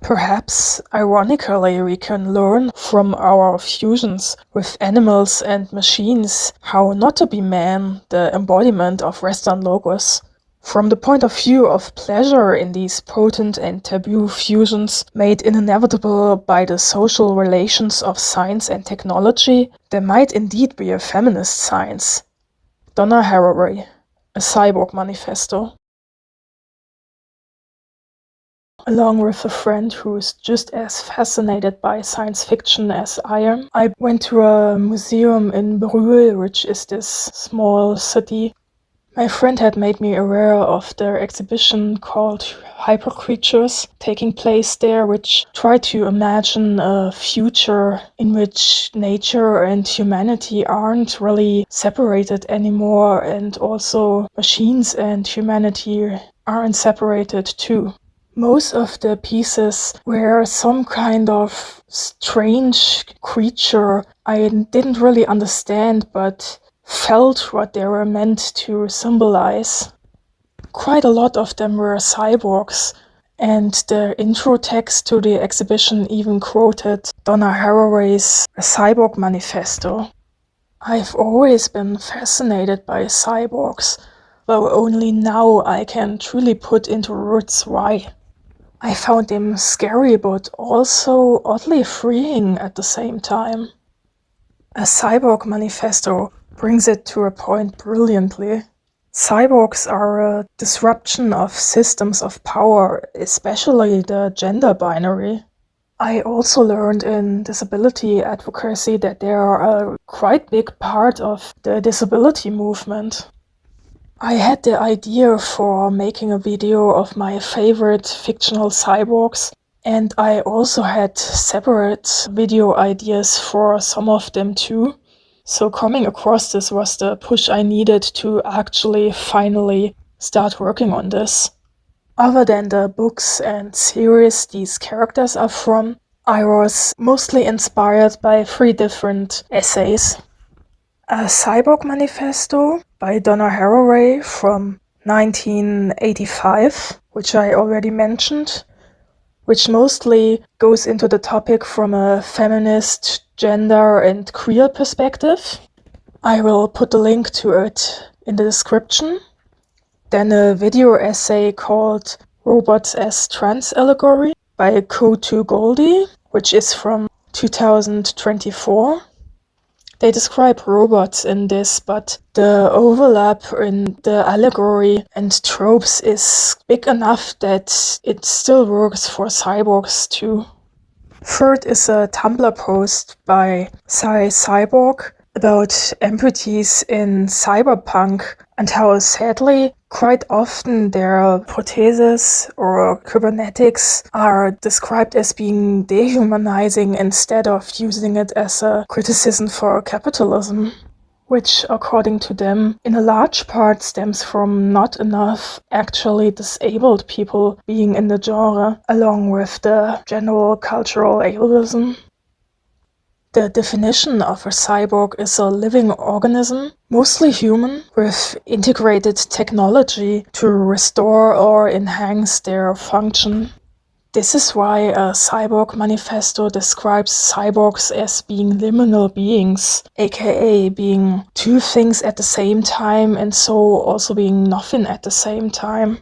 Perhaps, ironically, we can learn from our fusions with animals and machines how not to be man, the embodiment of Western logos. From the point of view of pleasure in these potent and taboo fusions made inevitable by the social relations of science and technology, there might indeed be a feminist science. Donna Haraway, A Cyborg Manifesto. Along with a friend who's just as fascinated by science fiction as I am, I went to a museum in Brühl, which is this small city. My friend had made me aware of their exhibition called Hypercreatures taking place there, which tried to imagine a future in which nature and humanity aren't really separated anymore, and also machines and humanity aren't separated too. Most of the pieces were some kind of strange creature I didn't really understand, but felt what they were meant to symbolize. Quite a lot of them were cyborgs, and the intro text to the exhibition even quoted Donna Haraway's A Cyborg Manifesto. I've always been fascinated by cyborgs, though only now I can truly put into words why. I found them scary but also oddly freeing at the same time. A Cyborg Manifesto brings it to a point brilliantly. Cyborgs are a disruption of systems of power, especially the gender binary. I also learned in disability advocacy that they are a quite big part of the disability movement. I had the idea for making a video of my favorite fictional cyborgs, and I also had separate video ideas for some of them too. So coming across this was the push I needed to actually finally start working on this. Other than the books and series these characters are from, I was mostly inspired by 3 different essays. A Cyborg Manifesto by Donna Haraway from 1985, which I already mentioned, which mostly goes into the topic from a feminist, gender and queer perspective. I will put the link to it in the description. Then a video essay called Robots as Trans Allegory by Geordi, which is from 2024. They describe robots in this, but the overlap in the allegory and tropes is big enough that it still works for cyborgs too. Third is a Tumblr post by Cyborg about amputees in cyberpunk and how sadly quite often their protheses or cybernetics are described as being dehumanizing instead of using it as a criticism for capitalism, which, according to them, in a large part stems from not enough actually disabled people being in the genre, along with the general cultural ableism. The definition of a cyborg is a living organism, mostly human, with integrated technology to restore or enhance their function. This is why a Cyborg Manifesto describes cyborgs as being liminal beings, aka being 2 things at the same time and so also being nothing at the same time.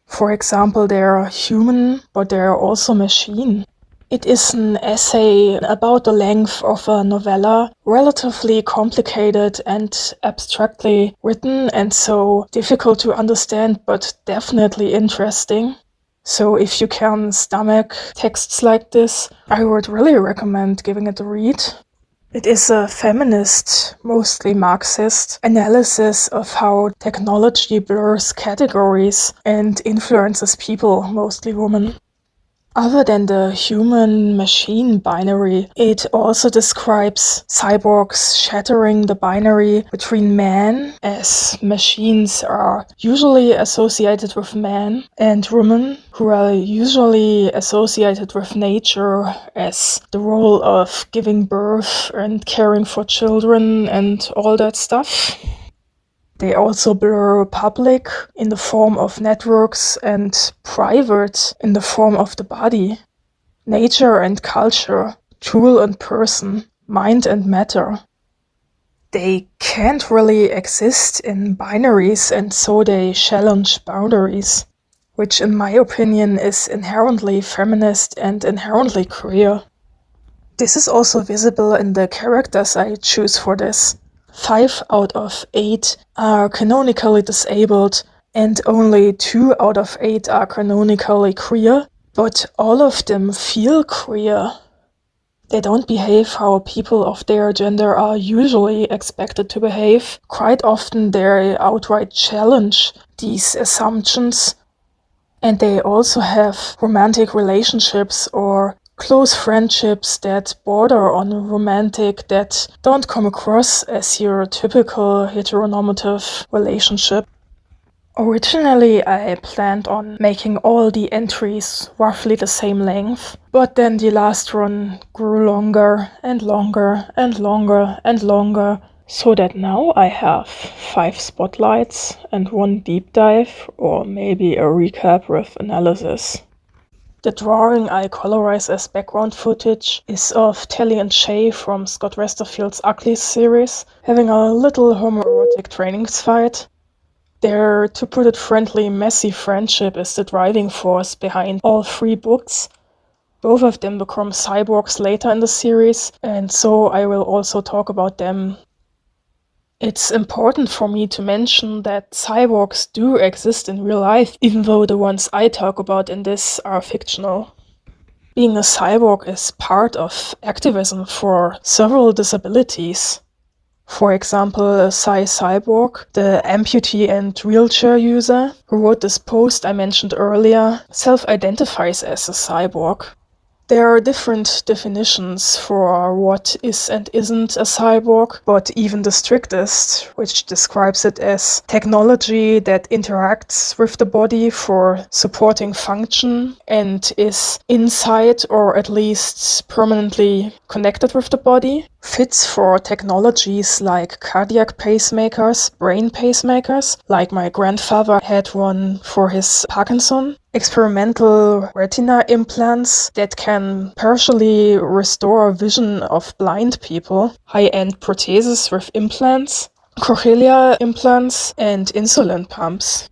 For example, they're human, but they're also machine. It is an essay about the length of a novella, relatively complicated and abstractly written, and so difficult to understand, but definitely interesting. So if you can stomach texts like this, I would really recommend giving it a read. It is a feminist, mostly Marxist, analysis of how technology blurs categories and influences people, mostly women. Other than the human-machine binary, it also describes cyborgs shattering the binary between man, as machines are usually associated with man, and women, who are usually associated with nature, as the role of giving birth and caring for children and all that stuff. They also blur public in the form of networks and private in the form of the body. nature and culture, tool and person, mind and matter. They can't really exist in binaries, and so they challenge boundaries, which in my opinion is inherently feminist and inherently queer. This is also visible in the characters I choose for this. 5 out of 8 are canonically disabled, and only 2 out of 8 are canonically queer, but all of them feel queer. They don't behave how people of their gender are usually expected to behave. Quite often they outright challenge these assumptions, and they also have romantic relationships or close friendships that border on romantic, that don't come across as your typical heteronormative relationship. Originally, I planned on making all the entries roughly the same length, but then the last run grew longer and longer and longer and longer, so that now I have 5 spotlights and 1 deep dive, or maybe a recap with analysis. The drawing I colorize as background footage is of Telly and Shay from Scott Westerfield's Uglies series, having a little homoerotic trainings fight. Their, to put it friendly, messy friendship is the driving force behind all 3 books. Both of them become cyborgs later in the series, and so I will also talk about them. It's important for me to mention that cyborgs do exist in real life, even though the ones I talk about in this are fictional. Being a cyborg is part of activism for several disabilities. For example, Cyborg, the amputee and wheelchair user who wrote this post I mentioned earlier, self-identifies as a cyborg. There are different definitions for what is and isn't a cyborg, but even the strictest, which describes it as technology that interacts with the body for supporting function and is inside or at least permanently connected with the body, fits for technologies like cardiac pacemakers, brain pacemakers, like my grandfather had one for his Parkinson, experimental retina implants that can partially restore vision of blind people, high-end protheses with implants, cochlear implants, and insulin pumps.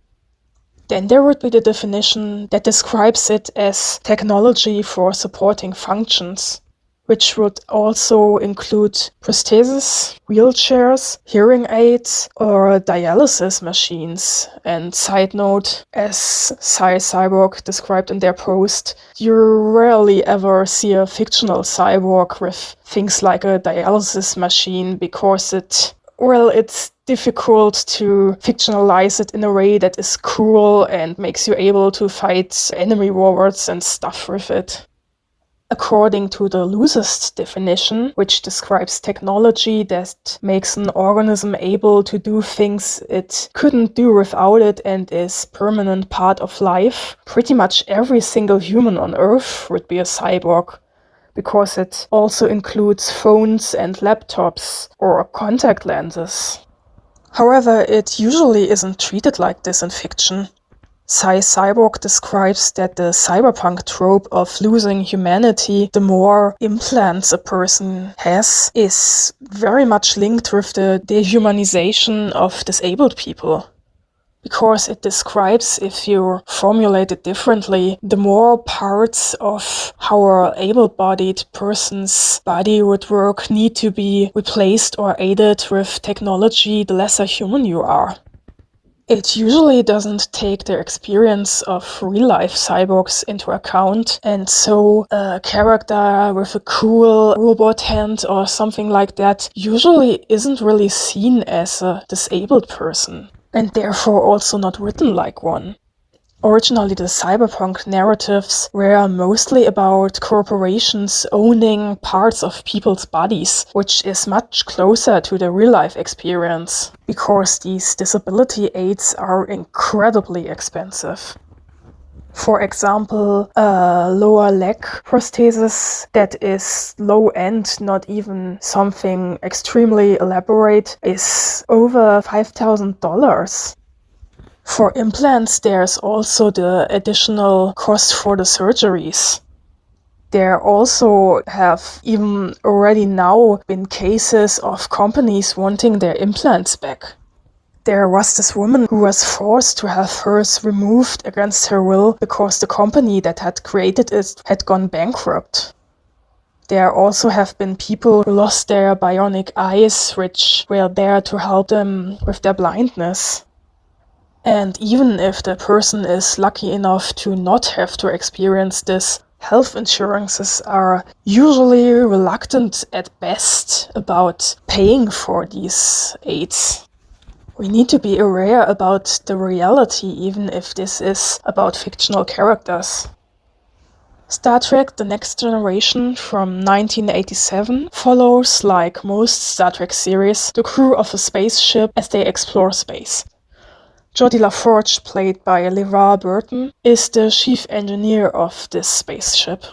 Then there would be the definition that describes it as technology for supporting functions, which would also include prostheses, wheelchairs, hearing aids, or dialysis machines. And side note, as Cyborg described in their post, you rarely ever see a fictional cyborg with things like a dialysis machine because it's difficult to fictionalize it in a way that is cool and makes you able to fight enemy warlords and stuff with it. According to the loosest definition, which describes technology that makes an organism able to do things it couldn't do without it and is permanent part of life, pretty much every single human on Earth would be a cyborg, because it also includes phones and laptops or contact lenses. However, it usually isn't treated like this in fiction. Cyborg describes that the cyberpunk trope of losing humanity the more implants a person has is very much linked with the dehumanization of disabled people. Because it describes, if you formulate it differently, the more parts of how an able-bodied person's body would work need to be replaced or aided with technology, the lesser human you are. It usually doesn't take the experience of real-life cyborgs into account, and so a character with a cool robot hand or something like that usually isn't really seen as a disabled person, and therefore also not written like one. Originally, the cyberpunk narratives were mostly about corporations owning parts of people's bodies, which is much closer to the real-life experience, because these disability aids are incredibly expensive. For example, a lower leg prosthesis that is low-end, not even something extremely elaborate, is over $5,000. For implants, there's also the additional cost for the surgeries. There also have even already now been cases of companies wanting their implants back. There was this woman who was forced to have hers removed against her will because the company that had created it had gone bankrupt. There also have been people who lost their bionic eyes, which were there to help them with their blindness. And even if the person is lucky enough to not have to experience this, health insurances are usually reluctant at best about paying for these aids. We need to be aware about the reality, even if this is about fictional characters. Star Trek: The Next Generation from 1987 follows, like most Star Trek series, the crew of a spaceship as they explore space. Geordi LaForge, played by LeVar Burton, is the chief engineer of this spaceship.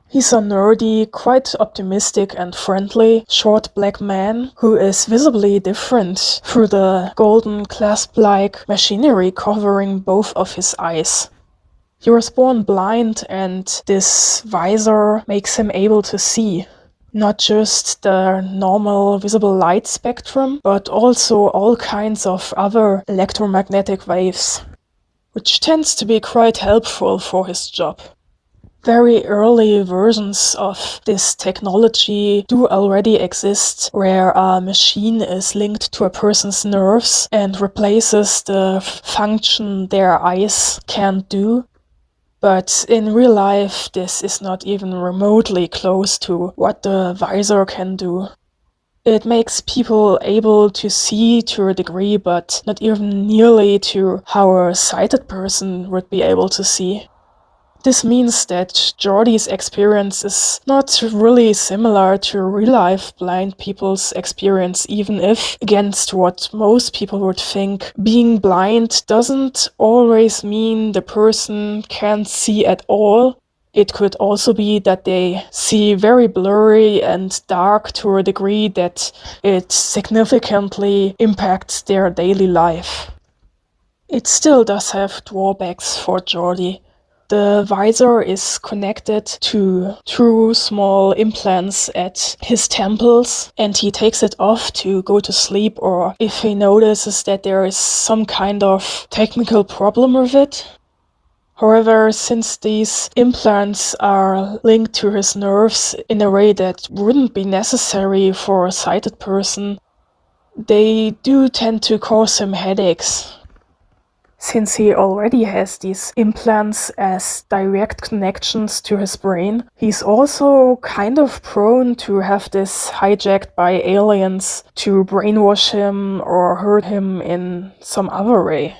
He's a nerdy, quite optimistic and friendly, short black man who is visibly different through the golden clasp-like machinery covering both of his eyes. He was born blind, and this visor makes him able to see not just the normal visible light spectrum, but also all kinds of other electromagnetic waves, which tends to be quite helpful for his job. Very early versions of this technology do already exist, where a machine is linked to a person's nerves and replaces the function their eyes can't do. But in real life, this is not even remotely close to what the visor can do. It makes people able to see to a degree, but not even nearly to how a sighted person would be able to see. This means that Geordi's experience is not really similar to real-life blind people's experience, even if, against what most people would think, being blind doesn't always mean the person can't see at all. It could also be that they see very blurry and dark to a degree that it significantly impacts their daily life. It still does have drawbacks for Geordi. The visor is connected to two small implants at his temples, and he takes it off to go to sleep, or if he notices that there is some kind of technical problem with it. However, since these implants are linked to his nerves in a way that wouldn't be necessary for a sighted person, they do tend to cause him headaches. Since he already has these implants as direct connections to his brain, he's also kind of prone to have this hijacked by aliens to brainwash him or hurt him in some other way.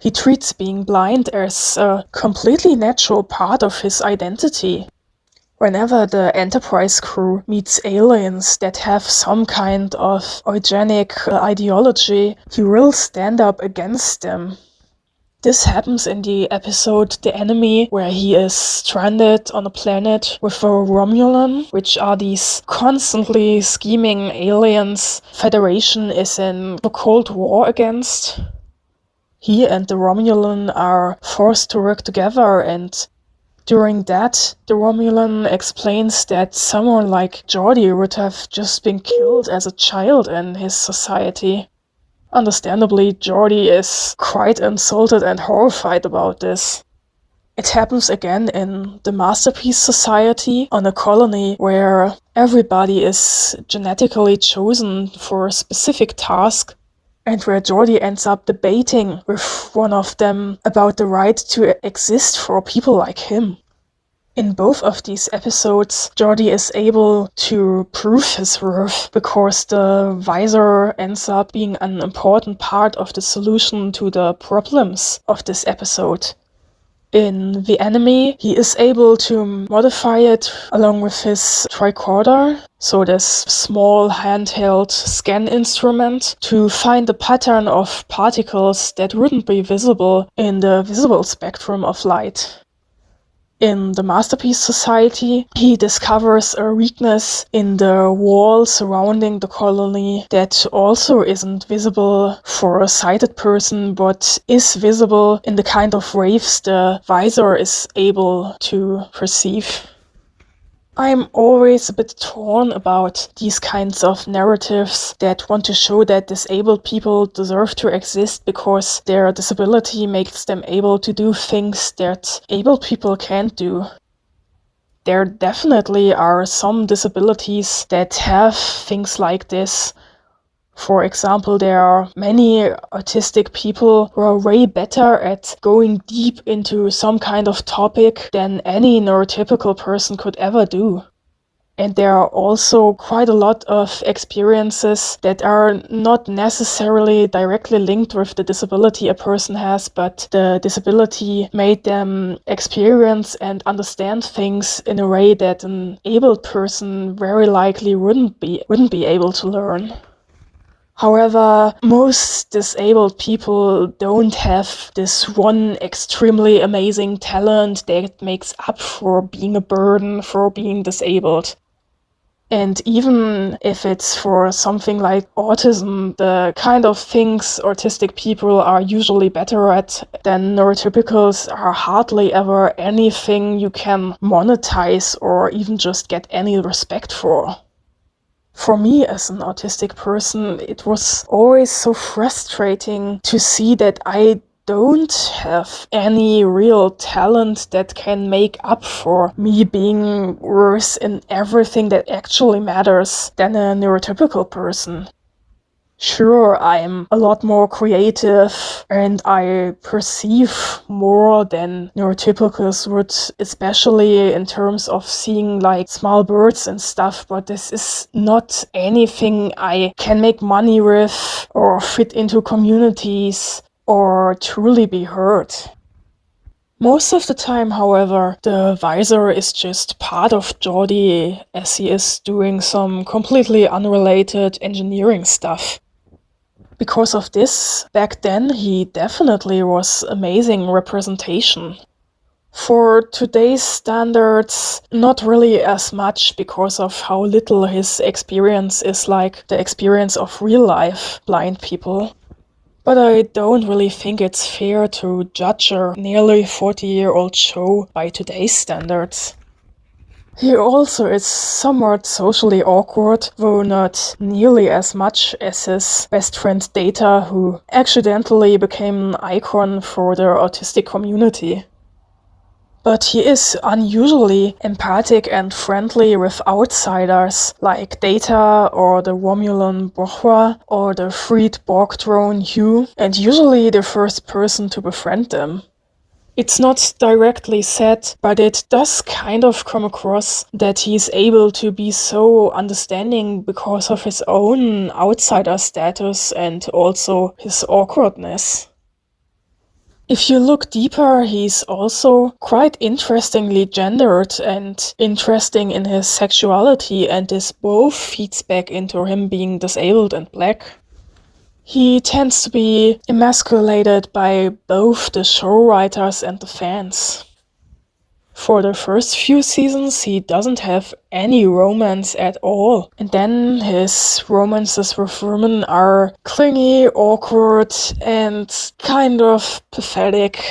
He treats being blind as a completely natural part of his identity. Whenever the Enterprise crew meets aliens that have some kind of eugenic ideology, he will stand up against them. This happens in the episode The Enemy, where he is stranded on a planet with a Romulan, which are these constantly scheming aliens Federation is in a Cold War against. He and the Romulan are forced to work together, and during that, the Romulan explains that someone like Geordi would have just been killed as a child in his society. Understandably, Geordi is quite insulted and horrified about this. It happens again in the Masterpiece Society, on a colony where everybody is genetically chosen for a specific task, and where Geordi ends up debating with one of them about the right to exist for people like him. In both of these episodes, Geordi is able to prove his worth because the visor ends up being an important part of the solution to the problems of this episode. In The Enemy, he is able to modify it along with his tricorder, so this small handheld scan instrument, to find a pattern of particles that wouldn't be visible in the visible spectrum of light. In the Masterpiece Society, he discovers a weakness in the wall surrounding the colony that also isn't visible for a sighted person, but is visible in the kind of waves the visor is able to perceive. I'm always a bit torn about these kinds of narratives that want to show that disabled people deserve to exist because their disability makes them able to do things that able people can't do. There definitely are some disabilities that have things like this. For example, there are many autistic people who are way better at going deep into some kind of topic than any neurotypical person could ever do. And there are also quite a lot of experiences that are not necessarily directly linked with the disability a person has, but the disability made them experience and understand things in a way that an able person very likely wouldn't be able to learn. However, most disabled people don't have this one extremely amazing talent that makes up for being a burden, for being disabled. And even if it's for something like autism, the kind of things autistic people are usually better at than neurotypicals are hardly ever anything you can monetize or even just get any respect for. For me as an autistic person, it was always so frustrating to see that I don't have any real talent that can make up for me being worse in everything that actually matters than a neurotypical person. Sure, I'm a lot more creative and I perceive more than neurotypicals would, especially in terms of seeing like small birds and stuff, but this is not anything I can make money with or fit into communities or truly be heard. Most of the time, however, the visor is just part of Geordi as he is doing some completely unrelated engineering stuff. Because of this, back then he definitely was amazing representation. For today's standards, not really as much because of how little his experience is like the experience of real-life blind people. But I don't really think it's fair to judge a nearly 40-year-old show by today's standards. He also is somewhat socially awkward, though not nearly as much as his best friend Data, who accidentally became an icon for the autistic community. But he is unusually empathic and friendly with outsiders, like Data or the Romulan Bohra or the freed Borg drone Hugh, and usually the first person to befriend them. It's not directly said, but it does kind of come across that he's able to be so understanding because of his own outsider status and also his awkwardness. If you look deeper, he's also quite interestingly gendered and interesting in his sexuality, and this both feeds back into him being disabled and black. He tends to be emasculated by both the show writers and the fans. For the first few seasons, he doesn't have any romance at all. And then his romances with women are clingy, awkward, and kind of pathetic.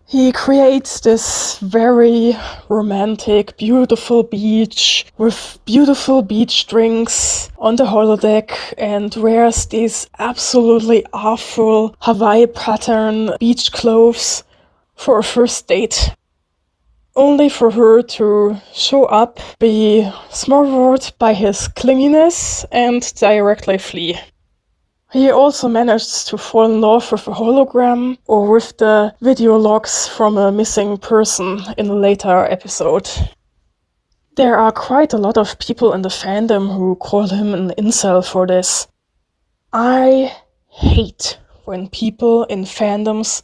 He creates this very romantic, beautiful beach with beautiful beach drinks on the holodeck and wears these absolutely awful Hawaii pattern beach clothes for a first date. Only for her to show up, be smothered by his clinginess, and directly flee. He also managed to fall in love with a hologram or with the video logs from a missing person in a later episode. There are quite a lot of people in the fandom who call him an incel for this. I hate when people in fandoms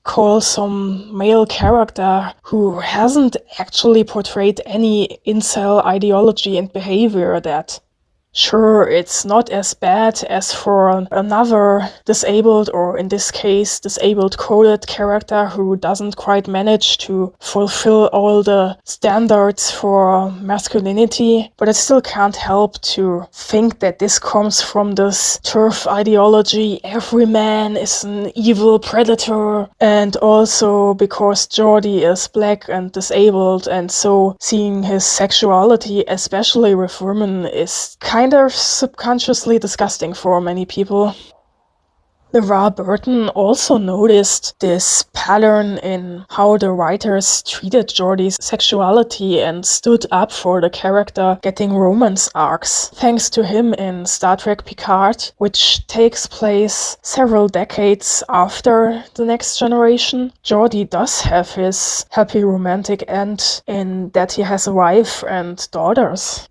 call some male character who hasn't actually portrayed any incel ideology and behavior that. Sure, it's not as bad as for another disabled, or in this case, disabled coded character who doesn't quite manage to fulfill all the standards for masculinity, but I still can't help to think that this comes from this turf ideology, every man is an evil predator, and also because Geordi is black and disabled, and so seeing his sexuality, especially with women, is kind of subconsciously disgusting for many people. LeVar Burton also noticed this pattern in how the writers treated Geordi's sexuality and stood up for the character getting romance arcs. Thanks to him in Star Trek Picard, which takes place several decades after The Next Generation, Geordi does have his happy romantic end in that he has a wife and daughters.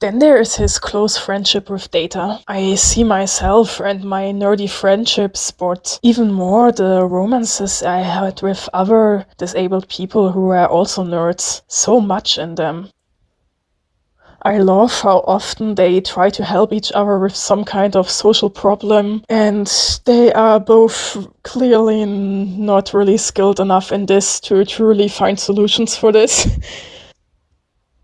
Then there is his close friendship with Data. I see myself and my nerdy friendships, but even more the romances I had with other disabled people who were also nerds. So much in them. I love how often they try to help each other with some kind of social problem, and they are both clearly not really skilled enough in this to truly find solutions for this.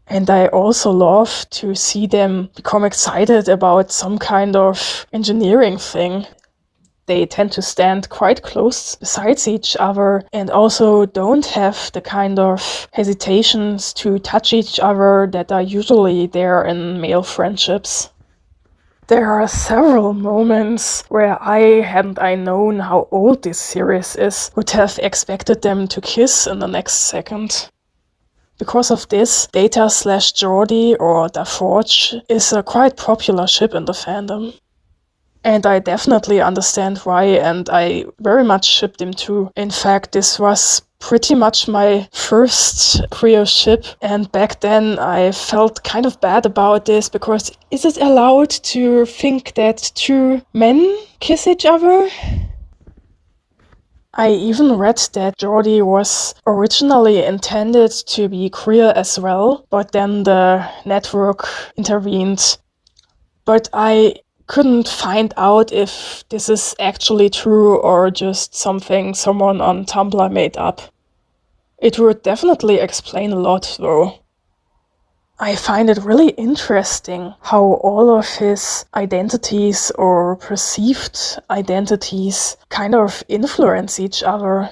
And I also love to see them become excited about some kind of engineering thing. They tend to stand quite close beside each other and also don't have the kind of hesitations to touch each other that are usually there in male friendships. There are several moments where hadn't I known how old this series is, would have expected them to kiss in the next second. Because of this, Data/Geordi, or LaForge, is a quite popular ship in the fandom. And I definitely understand why, and I very much shipped him too. In fact, this was pretty much my first queer ship, and back then I felt kind of bad about this, because is it allowed to think that two men kiss each other? I even read that Geordi was originally intended to be queer as well, but then the network intervened. But I couldn't find out if this is actually true or just something someone on Tumblr made up. It would definitely explain a lot, though. I find it really interesting how all of his identities or perceived identities kind of influence each other.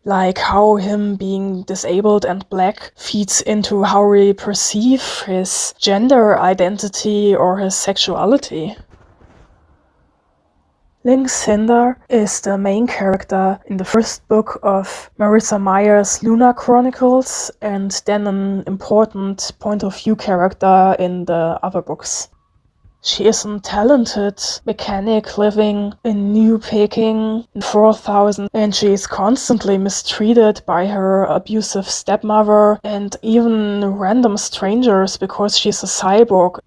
Like how him being disabled and black feeds into how we perceive his gender identity or his sexuality. Linh Cinder is the main character in the first book of Marissa Meyer's Lunar Chronicles, and then an important point of view character in the other books. She is a talented mechanic living in New Peking in 4000, and she is constantly mistreated by her abusive stepmother and even random strangers because she's a cyborg.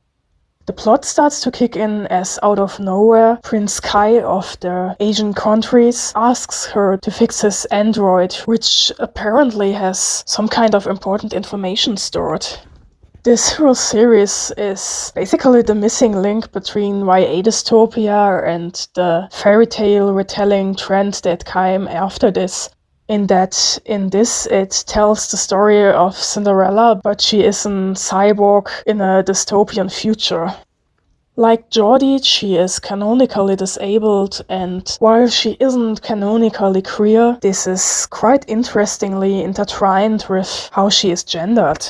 The plot starts to kick in as out of nowhere, Prince Kai of the Asian countries asks her to fix his android, which apparently has some kind of important information stored. This whole series is basically the missing link between YA dystopia and the fairy tale retelling trend that came after this. In that, in this, it tells the story of Cinderella, but she is a cyborg in a dystopian future. Like Geordi, she is canonically disabled, and while she isn't canonically queer, this is quite interestingly intertwined with how she is gendered.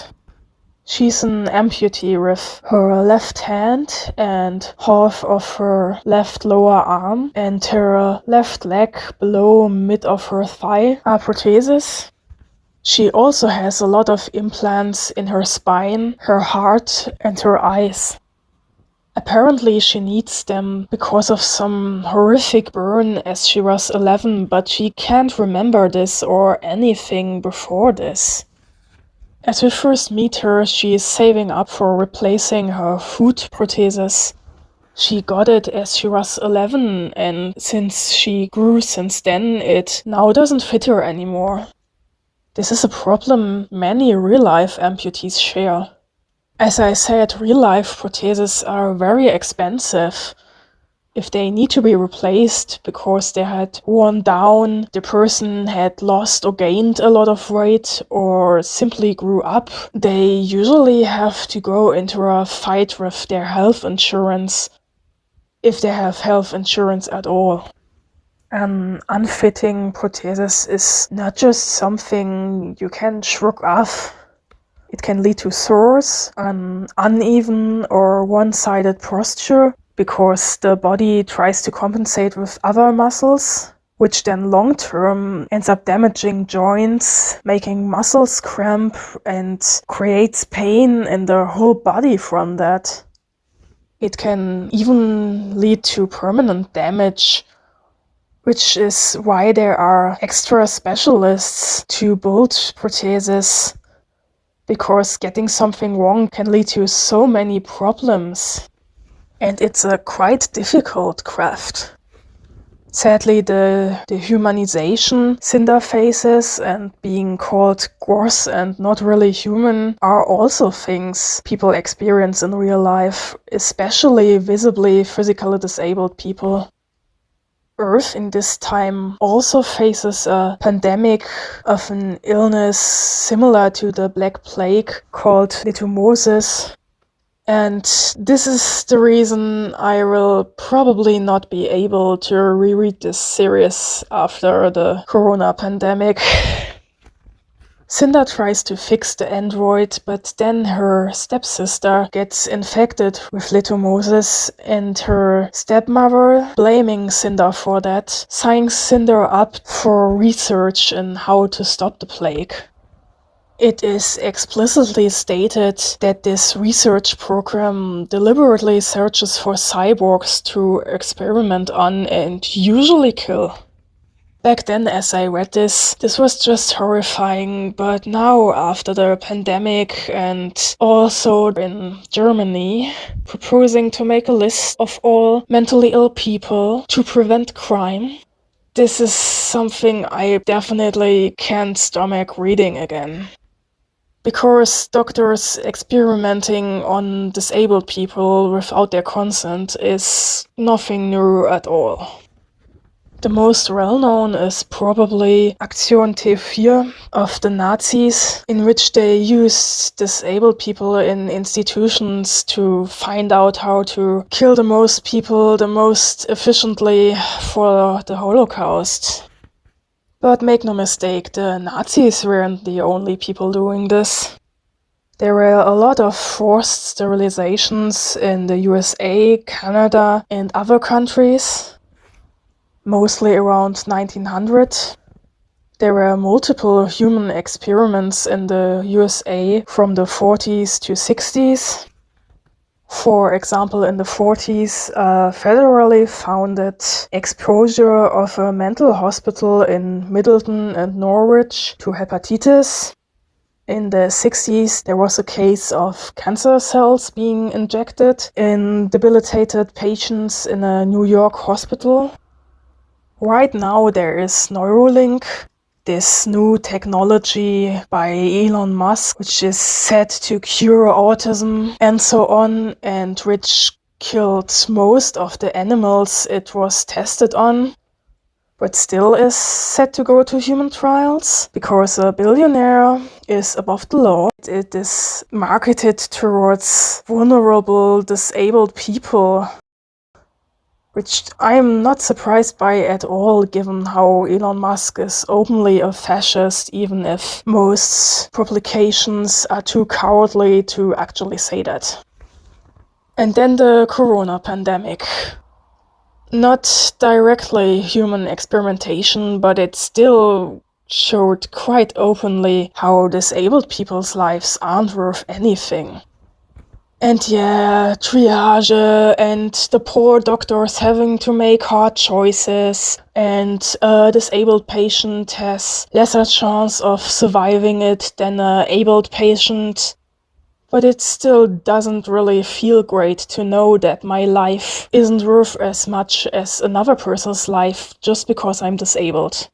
She's an amputee with her left hand and half of her left lower arm, and her left leg below mid of her thigh are prostheses. She also has a lot of implants in her spine, her heart, and her eyes. Apparently she needs them because of some horrific burn as she was 11, but she can't remember this or anything before this. As we first meet her, she is saving up for replacing her foot prosthesis. She got it as she was 11, and since she grew since then, it now doesn't fit her anymore. This is a problem many real-life amputees share. As I said, real-life protheses are very expensive. If they need to be replaced because they had worn down, the person had lost or gained a lot of weight, or simply grew up, they usually have to go into a fight with their health insurance, if they have health insurance at all. An unfitting prosthesis is not just something you can shrug off. It can lead to sores, an uneven or one-sided posture, because the body tries to compensate with other muscles, which then long-term ends up damaging joints, making muscles cramp, and creates pain in the whole body from that. It can even lead to permanent damage, which is why there are extra specialists to build prostheses, because getting something wrong can lead to so many problems. And it's a quite difficult craft. Sadly, the dehumanization Cinder faces and being called gross and not really human are also things people experience in real life, especially visibly physically disabled people. Earth in this time also faces a pandemic of an illness similar to the Black Plague called lithomorphosis. And this is the reason I will probably not be able to reread this series after the corona pandemic. Cinder tries to fix the android, but then her stepsister gets infected with lithomorphosis, and her stepmother, blaming Cinder for that, signs Cinder up for research in how to stop the plague. It is explicitly stated that this research program deliberately searches for cyborgs to experiment on and usually kill. Back then, as I read this was just horrifying, but now, after the pandemic and also in Germany, proposing to make a list of all mentally ill people to prevent crime, this is something I definitely can't stomach reading again. Because doctors experimenting on disabled people without their consent is nothing new at all. The most well-known is probably Aktion T4 of the Nazis, in which they used disabled people in institutions to find out how to kill the most people the most efficiently for the Holocaust. But make no mistake, the Nazis weren't the only people doing this. There were a lot of forced sterilizations in the USA, Canada, and other countries. Mostly around 1900. There were multiple human experiments in the USA from the 40s to 60s. For example, in the 40s, a federally founded exposure of a mental hospital in Middleton and Norwich to hepatitis. In the 60s, there was a case of cancer cells being injected in debilitated patients in a New York hospital. Right now there is Neuralink, this new technology by Elon Musk, which is said to cure autism and so on, and which killed most of the animals it was tested on, but still is set to go to human trials, because a billionaire is above the law. It is marketed towards vulnerable, disabled people, which I'm not surprised by at all, given how Elon Musk is openly a fascist, even if most publications are too cowardly to actually say that. And then the corona pandemic. Not directly human experimentation, but it still showed quite openly how disabled people's lives aren't worth anything. And yeah, triage and the poor doctors having to make hard choices, and a disabled patient has lesser chance of surviving it than an abled patient. But it still doesn't really feel great to know that my life isn't worth as much as another person's life just because I'm disabled.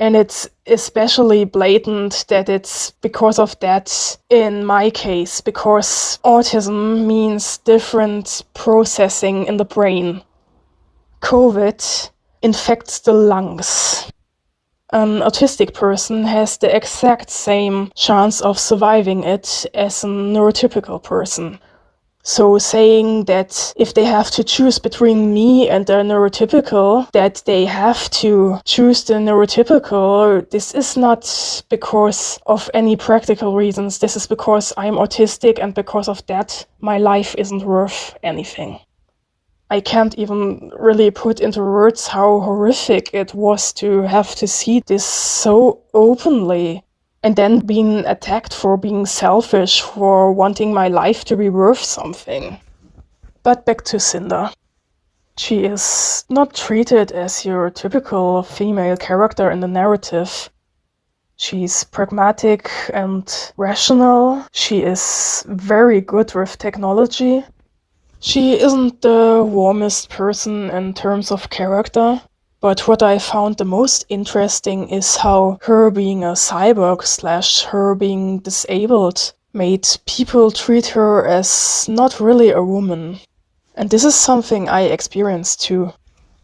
And it's especially blatant that it's because of that in my case, because autism means different processing in the brain. COVID infects the lungs. An autistic person has the exact same chance of surviving it as a neurotypical person. So saying that if they have to choose between me and the neurotypical, that they have to choose the neurotypical, this is not because of any practical reasons. This is because I'm autistic, and because of that, my life isn't worth anything. I can't even really put into words how horrific it was to have to see this so openly. And then being attacked for being selfish, for wanting my life to be worth something. But back to Cinder. She is not treated as your typical female character in the narrative. She's pragmatic and rational. She is very good with technology. She isn't the warmest person in terms of character. But what I found the most interesting is how her being a cyborg / her being disabled made people treat her as not really a woman. And this is something I experienced too.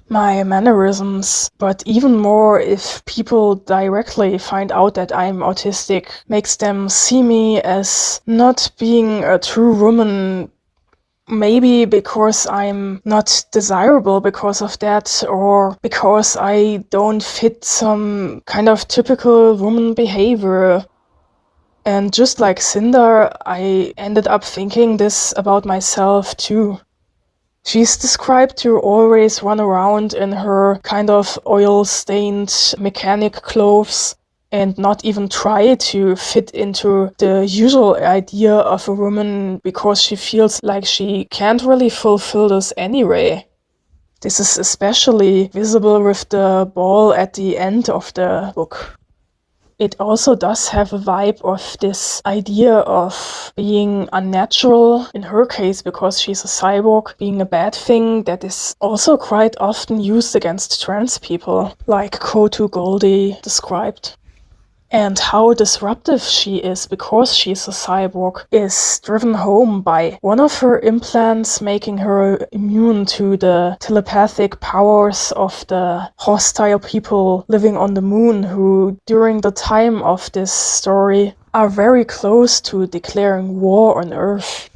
My mannerisms, but even more if people directly find out that I'm autistic, makes them see me as not being a true woman. Maybe because I'm not desirable because of that, or because I don't fit some kind of typical woman behavior. And just like Cinder, I ended up thinking this about myself too. She's described to always run around in her kind of oil-stained mechanic clothes and not even try to fit into the usual idea of a woman because she feels like she can't really fulfill this anyway. This is especially visible with the ball at the end of the book. It also does have a vibe of this idea of being unnatural, in her case because she's a cyborg, being a bad thing that is also quite often used against trans people, like Goldie described. And how disruptive she is because she's a cyborg is driven home by one of her implants making her immune to the telepathic powers of the hostile people living on the moon, who during the time of this story are very close to declaring war on Earth.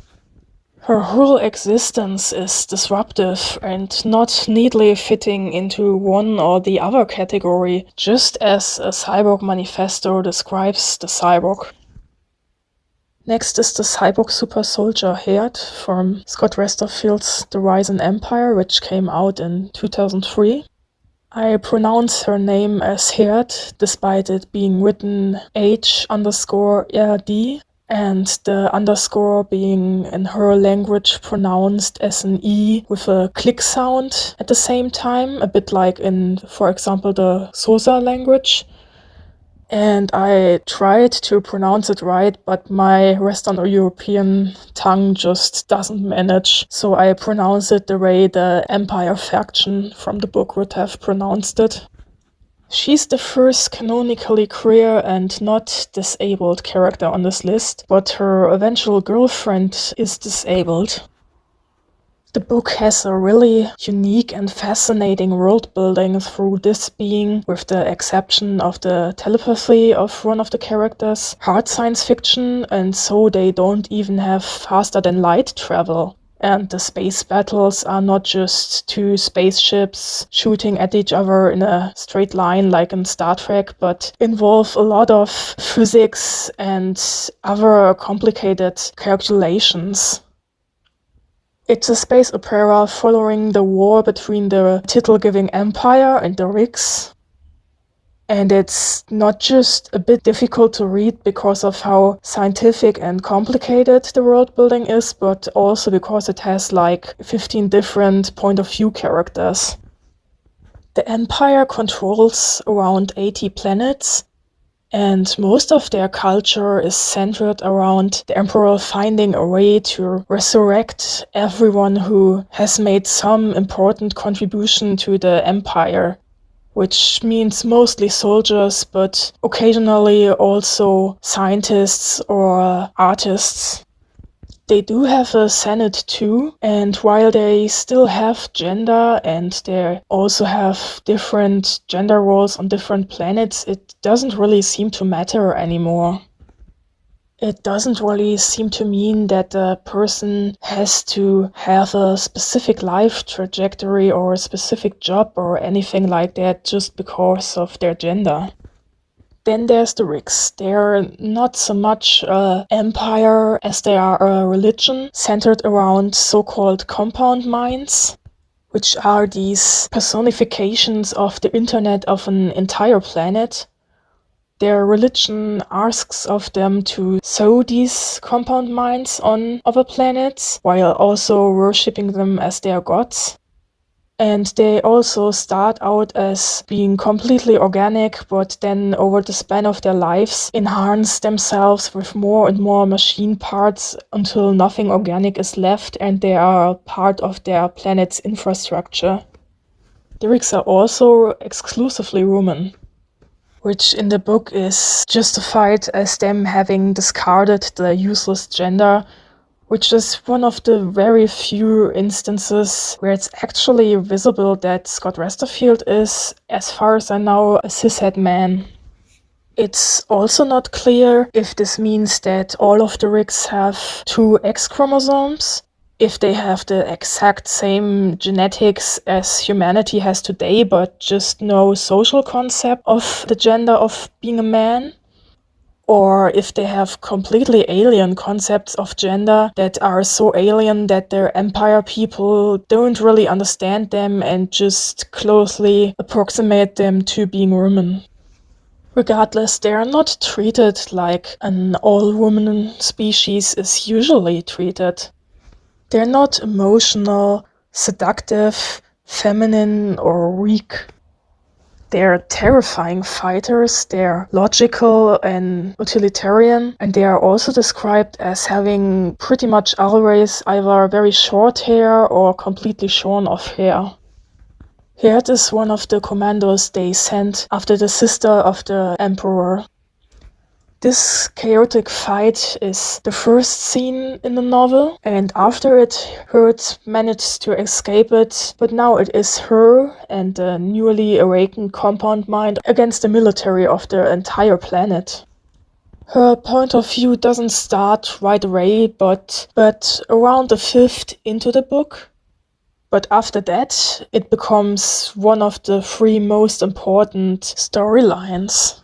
Her whole existence is disruptive and not neatly fitting into one or the other category, just as a Cyborg manifesto describes the cyborg. Next is the cyborg super soldier Herd from Scott Westerfeld's The Rise and Empire, which came out in 2003. I pronounce her name as Herd, despite it being written H_RD, and the underscore being in her language pronounced as an E with a click sound at the same time, a bit like in, for example, the Xhosa language. And I tried to pronounce it right, but my Western European tongue just doesn't manage, so I pronounce it the way the Empire faction from the book would have pronounced it. She's the first canonically queer and not disabled character on this list, but her eventual girlfriend is disabled. The book has a really unique and fascinating world building through this being, with the exception of the telepathy of one of the characters, hard science fiction, and so they don't even have faster than light travel. And the space battles are not just two spaceships shooting at each other in a straight line like in Star Trek, but involve a lot of physics and other complicated calculations. It's a space opera following the war between the title-giving Empire and the Rigs. And it's not just a bit difficult to read because of how scientific and complicated the world building is, but also because it has like 15 different point of view characters. The Empire controls around 80 planets, and most of their culture is centered around the Emperor finding a way to resurrect everyone who has made some important contribution to the Empire. which means mostly soldiers, but occasionally also scientists or artists. They do have a Senate too, and while they still have gender and they also have different gender roles on different planets, it doesn't really seem to matter anymore. It doesn't really seem to mean that a person has to have a specific life trajectory or a specific job or anything like that just because of their gender. Then there's the Rigs. They're not so much an empire as they are a religion centered around so-called compound minds, which are these personifications of the internet of an entire planet. Their religion asks of them to sow these compound minds on other planets while also worshipping them as their gods. And they also start out as being completely organic, but then over the span of their lives enhance themselves with more and more machine parts until nothing organic is left and they are part of their planet's infrastructure. The Rigs are also exclusively women, which in the book is justified as them having discarded the useless gender, which is one of the very few instances where it's actually visible that Scott Westerfield is, as far as I know, a cishet man. It's also not clear if this means that all of the Rigs have 2 X chromosomes, if they have the exact same genetics as humanity has today, but just no social concept of the gender of being a man, or if they have completely alien concepts of gender that are so alien that their empire people don't really understand them and just closely approximate them to being women. Regardless, they are not treated like an all-woman species is usually treated. They're not emotional, seductive, feminine, or weak. They're terrifying fighters, they're logical and utilitarian, and they are also described as having pretty much always either very short hair or completely shorn of hair. Heard is one of the commandos they sent after the sister of the Emperor. This chaotic fight is the first scene in the novel, and after it, Heard managed to escape it, but now it is her and the newly awakened compound mind against the military of the entire planet. Her point of view doesn't start right away, but around the 5th into the book. But after that, it becomes one of the 3 most important storylines.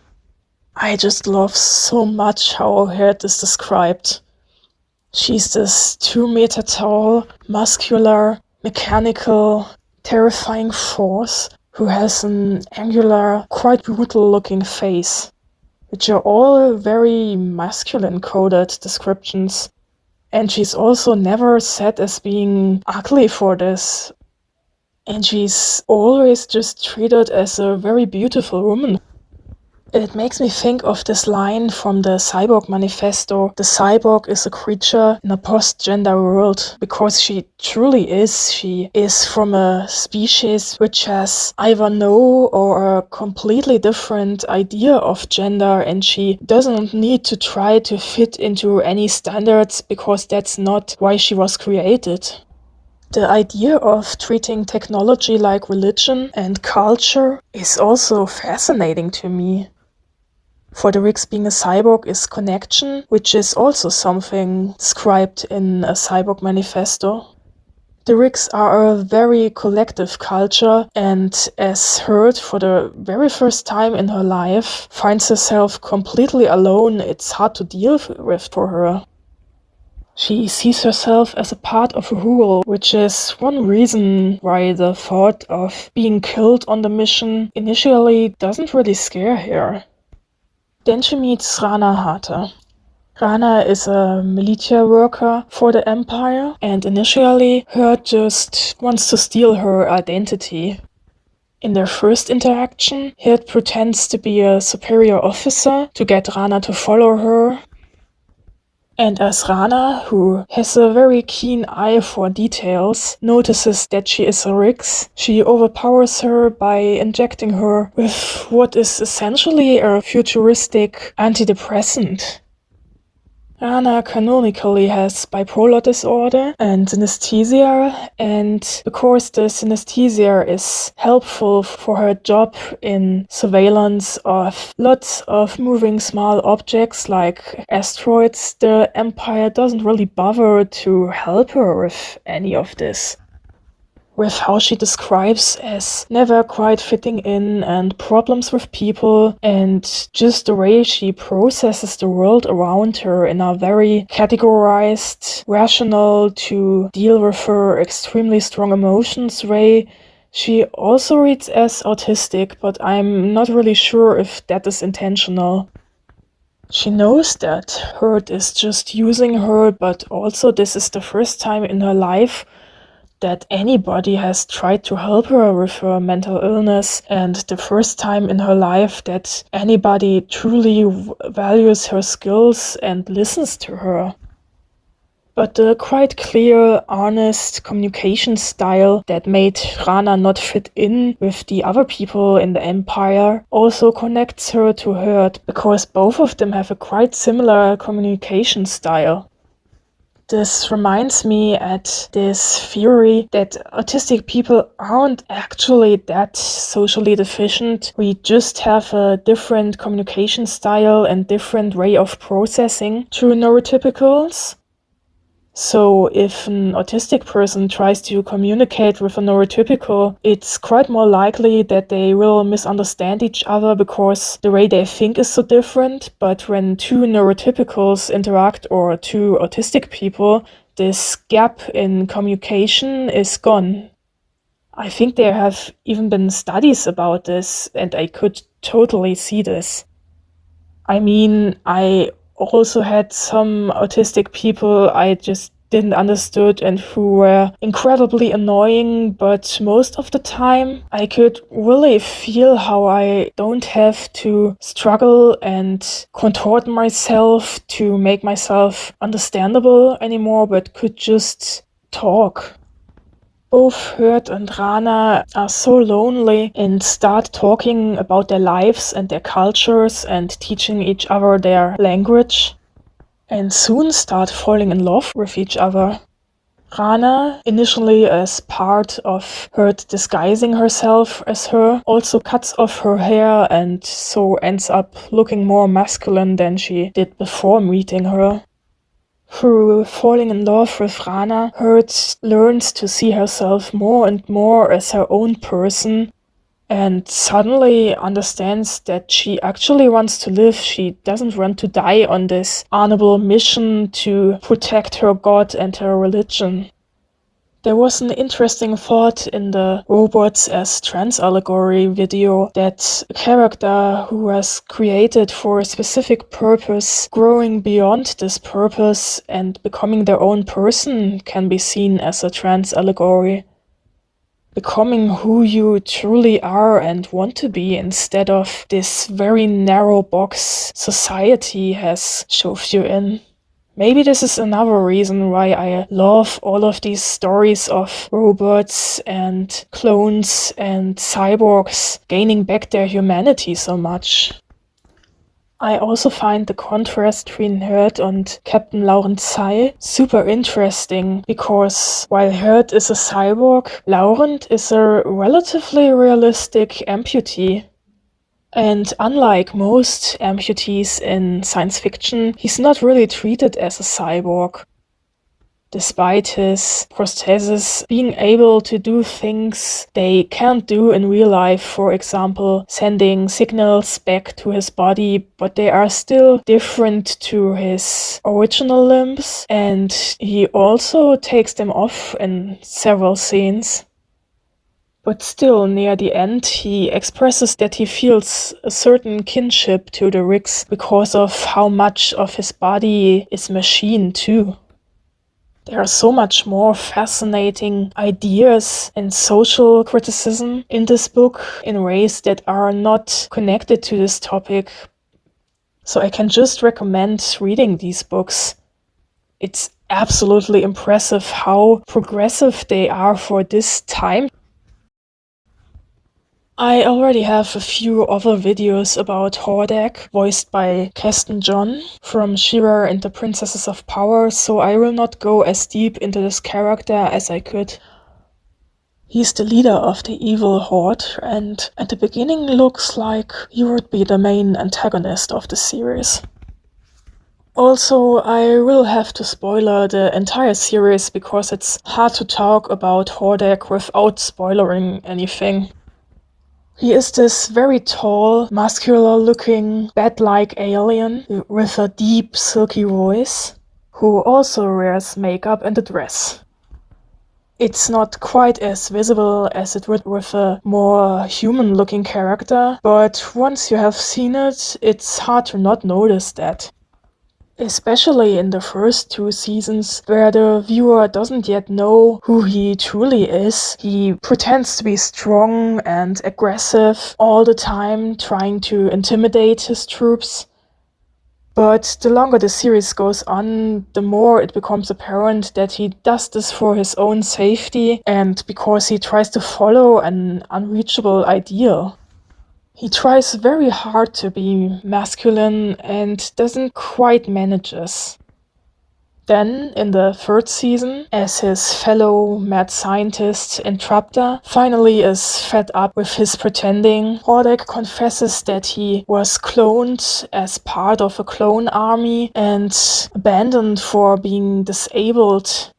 I just love so much how Heard is described. She's this 2-meter tall, muscular, mechanical, terrifying force who has an angular, quite brutal looking face, which are all very masculine coded descriptions. And she's also never said as being ugly for this. And she's always just treated as a very beautiful woman. It makes me think of this line from the Cyborg manifesto: the cyborg is a creature in a post-gender world, because she truly is. She is from a species which has either no or a completely different idea of gender, and she doesn't need to try to fit into any standards because that's not why she was created. The idea of treating technology like religion and culture is also fascinating to me. For the Rigs, being a cyborg is connection, which is also something described in a Cyborg manifesto. The Rigs are a very collective culture, and as Heard, for the very first time in her life, finds herself completely alone, it's hard to deal with for her. She sees herself as a part of a whole, which is one reason why the thought of being killed on the mission initially doesn't really scare her. Then she meets Rana Hata. Rana is a militia worker for the Empire, and initially Heard just wants to steal her identity. In their first interaction, Heard pretends to be a superior officer to get Rana to follow her. And as Rana, who has a very keen eye for details, notices that she is a Rix, she overpowers her by injecting her with what is essentially a futuristic antidepressant. Rana canonically has bipolar disorder and synesthesia, and because the synesthesia is helpful for her job in surveillance of lots of moving small objects like asteroids, the Empire doesn't really bother to help her with any of this. With how she describes as never quite fitting in and problems with people and just the way she processes the world around her in a very categorized, rational to deal with her extremely strong emotions way. She also reads as autistic, but I'm not really sure if that is intentional. She knows that Hurt is just using her, but also this is the first time in her life that anybody has tried to help her with her mental illness, and the first time in her life that anybody truly values her skills and listens to her. But the quite clear, honest communication style that made Rana not fit in with the other people in the Empire also connects her to Hurt, because both of them have a quite similar communication style. This reminds me at this theory that autistic people aren't actually that socially deficient. We just have a different communication style and different way of processing to neurotypicals. So if an autistic person tries to communicate with a neurotypical, it's quite more likely that they will misunderstand each other because the way they think is so different. But when two neurotypicals interact or two autistic people, this gap in communication is gone. I think there have even been studies about this, and I could totally see this. I mean, I also had some autistic people I just didn't understood and who were incredibly annoying, but most of the time I could really feel how I don't have to struggle and contort myself to make myself understandable anymore, but could just talk. Both Hurt and Rana are so lonely and start talking about their lives and their cultures and teaching each other their language, and soon start falling in love with each other. Rana, initially as part of Hurt disguising herself as her, also cuts off her hair and so ends up looking more masculine than she did before meeting her. Through falling in love with Rana, Hurt learns to see herself more and more as her own person and suddenly understands that she actually wants to live. She doesn't want to die on this honorable mission to protect her god and her religion. There was an interesting thought in the Robots as Trans allegory video that a character who was created for a specific purpose, growing beyond this purpose and becoming their own person, can be seen as a trans allegory. Becoming who you truly are and want to be instead of this very narrow box society has shoved you in. Maybe this is another reason why I love all of these stories of robots and clones and cyborgs gaining back their humanity so much. I also find the contrast between Hurt and Captain Laurent Tsai super interesting, because while Hurt is a cyborg, Laurent is a relatively realistic amputee. And unlike most amputees in science fiction, he's not really treated as a cyborg. Despite his prosthesis being able to do things they can't do in real life, for example, sending signals back to his body, but they are still different to his original limbs, and he also takes them off in several scenes. But still, near the end, he expresses that he feels a certain kinship to the Rix because of how much of his body is machine too. There are so much more fascinating ideas and social criticism in this book in ways that are not connected to this topic. So I can just recommend reading these books. It's absolutely impressive how progressive they are for this time. I already have a few other videos about Hordak, voiced by Keston John from She-Ra and the Princesses of Power, so I will not go as deep into this character as I could. He's the leader of the evil horde, and at the beginning looks like he would be the main antagonist of the series. Also, I will have to spoiler the entire series because it's hard to talk about Hordak without spoilering anything. He is this very tall, muscular-looking, bat-like alien with a deep, silky voice, who also wears makeup and a dress. It's not quite as visible as it would with a more human-looking character, but once you have seen it, it's hard to not notice that. Especially in the first 2 seasons, where the viewer doesn't yet know who he truly is. He pretends to be strong and aggressive all the time, trying to intimidate his troops. But the longer the series goes on, the more it becomes apparent that he does this for his own safety and because he tries to follow an unreachable ideal. He tries very hard to be masculine and doesn't quite manages. Then, in the 3rd season, as his fellow mad scientist Entrapta finally is fed up with his pretending, Hordak confesses that he was cloned as part of a clone army and abandoned for being disabled,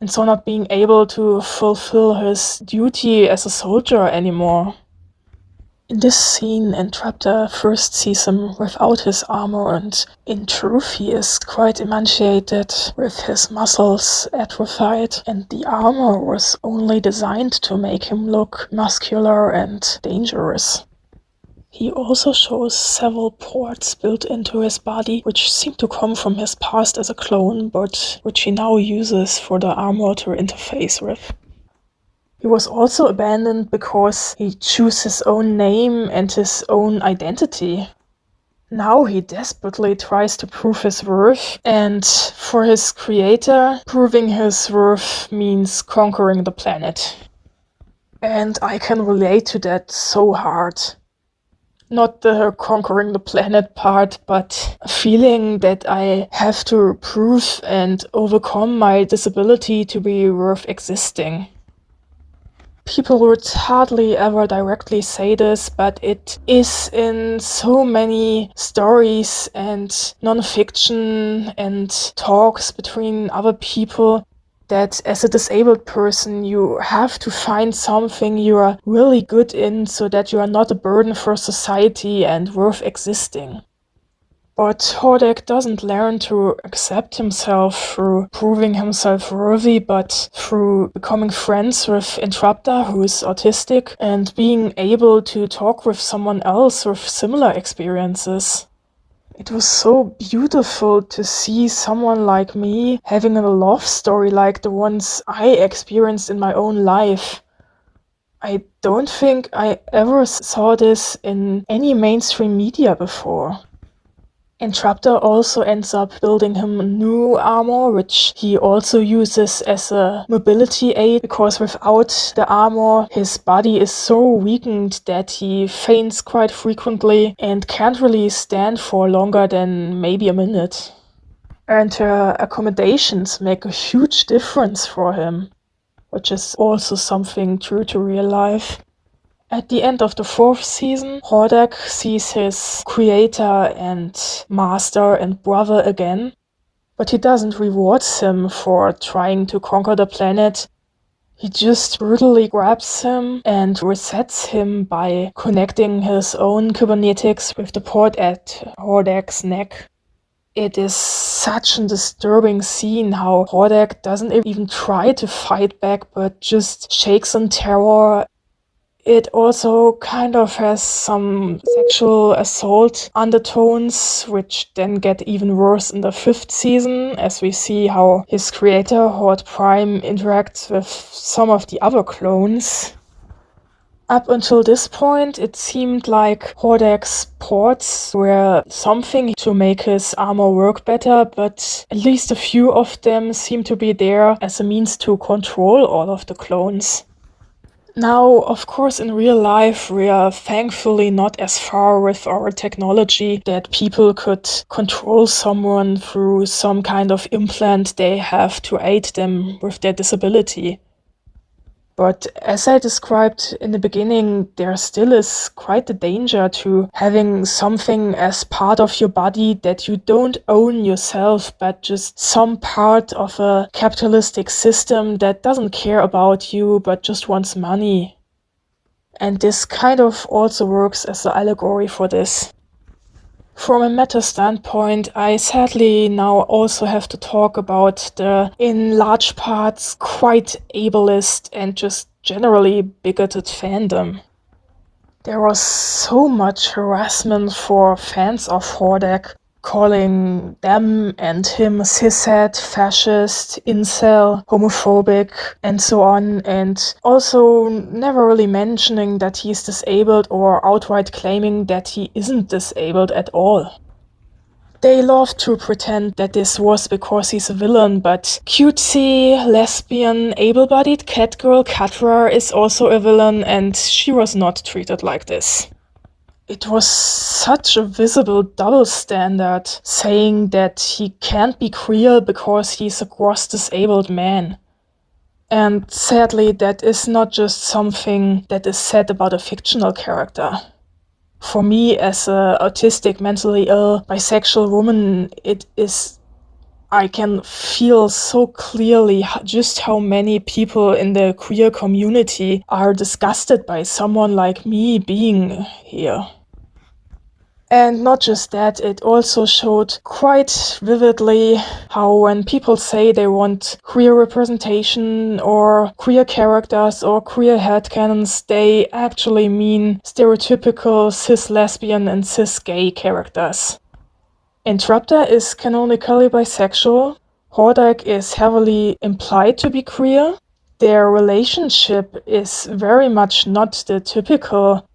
and so not being able to fulfill his duty as a soldier anymore. In this scene, Entrapta first sees him without his armor, and in truth he is quite emaciated, with his muscles atrophied, and the armor was only designed to make him look muscular and dangerous. He also shows several ports built into his body, which seem to come from his past as a clone, but which he now uses for the armor to interface with. He was also abandoned because he chose his own name and his own identity. Now he desperately tries to prove his worth, and for his creator, proving his worth means conquering the planet. And I can relate to that so hard. Not the conquering the planet part, but a feeling that I have to prove and overcome my disability to be worth existing. People would hardly ever directly say this, but it is in so many stories and non-fiction and talks between other people that as a disabled person you have to find something you are really good in so that you are not a burden for society and worth existing. But Hordak doesn't learn to accept himself through proving himself worthy, but through becoming friends with Entrapta, who is autistic, and being able to talk with someone else with similar experiences. It was so beautiful to see someone like me having a love story like the ones I experienced in my own life. I don't think I ever saw this in any mainstream media before. Entrapta also ends up building him new armor, which he also uses as a mobility aid, because without the armor, his body is so weakened that he faints quite frequently and can't really stand for longer than maybe a minute. And accommodations make a huge difference for him, which is also something true to real life. At the end of the 4th season, Hordak sees his creator and master and brother again, but he doesn't reward him for trying to conquer the planet. He just brutally grabs him and resets him by connecting his own cybernetics with the port at Hordak's neck. It is such a disturbing scene how Hordak doesn't even try to fight back, but just shakes in terror. It also kind of has some sexual assault undertones, which then get even worse in the 5th season, as we see how his creator, Horde Prime, interacts with some of the other clones. Up until this point, it seemed like Hordak's ports were something to make his armor work better, but at least a few of them seem to be there as a means to control all of the clones. Now, of course, in real life, we are thankfully not as far with our technology that people could control someone through some kind of implant they have to aid them with their disability. But as I described in the beginning, there still is quite a danger to having something as part of your body that you don't own yourself, but just some part of a capitalistic system that doesn't care about you, but just wants money. And this kind of also works as an allegory for this. From a meta standpoint, I sadly now also have to talk about the, in large parts, quite ableist and just generally bigoted fandom. There was so much harassment for fans of Hordak, calling them and him cishet, fascist, incel, homophobic, and so on, and also never really mentioning that he's disabled or outright claiming that he isn't disabled at all. They love to pretend that this was because he's a villain, but cutesy, lesbian, able-bodied catgirl Katra is also a villain, and she was not treated like this. It was such a visible double standard, saying that he can't be queer because he's a gross disabled man. And sadly, that is not just something that is said about a fictional character. For me, as an autistic, mentally ill, bisexual woman, I can feel so clearly just how many people in the queer community are disgusted by someone like me being here. And not just that, it also showed quite vividly how when people say they want queer representation or queer characters or queer headcanons, they actually mean stereotypical cis lesbian and cis gay characters. Interrupter is canonically bisexual. Hordak is heavily implied to be queer. Their relationship is very much not the typical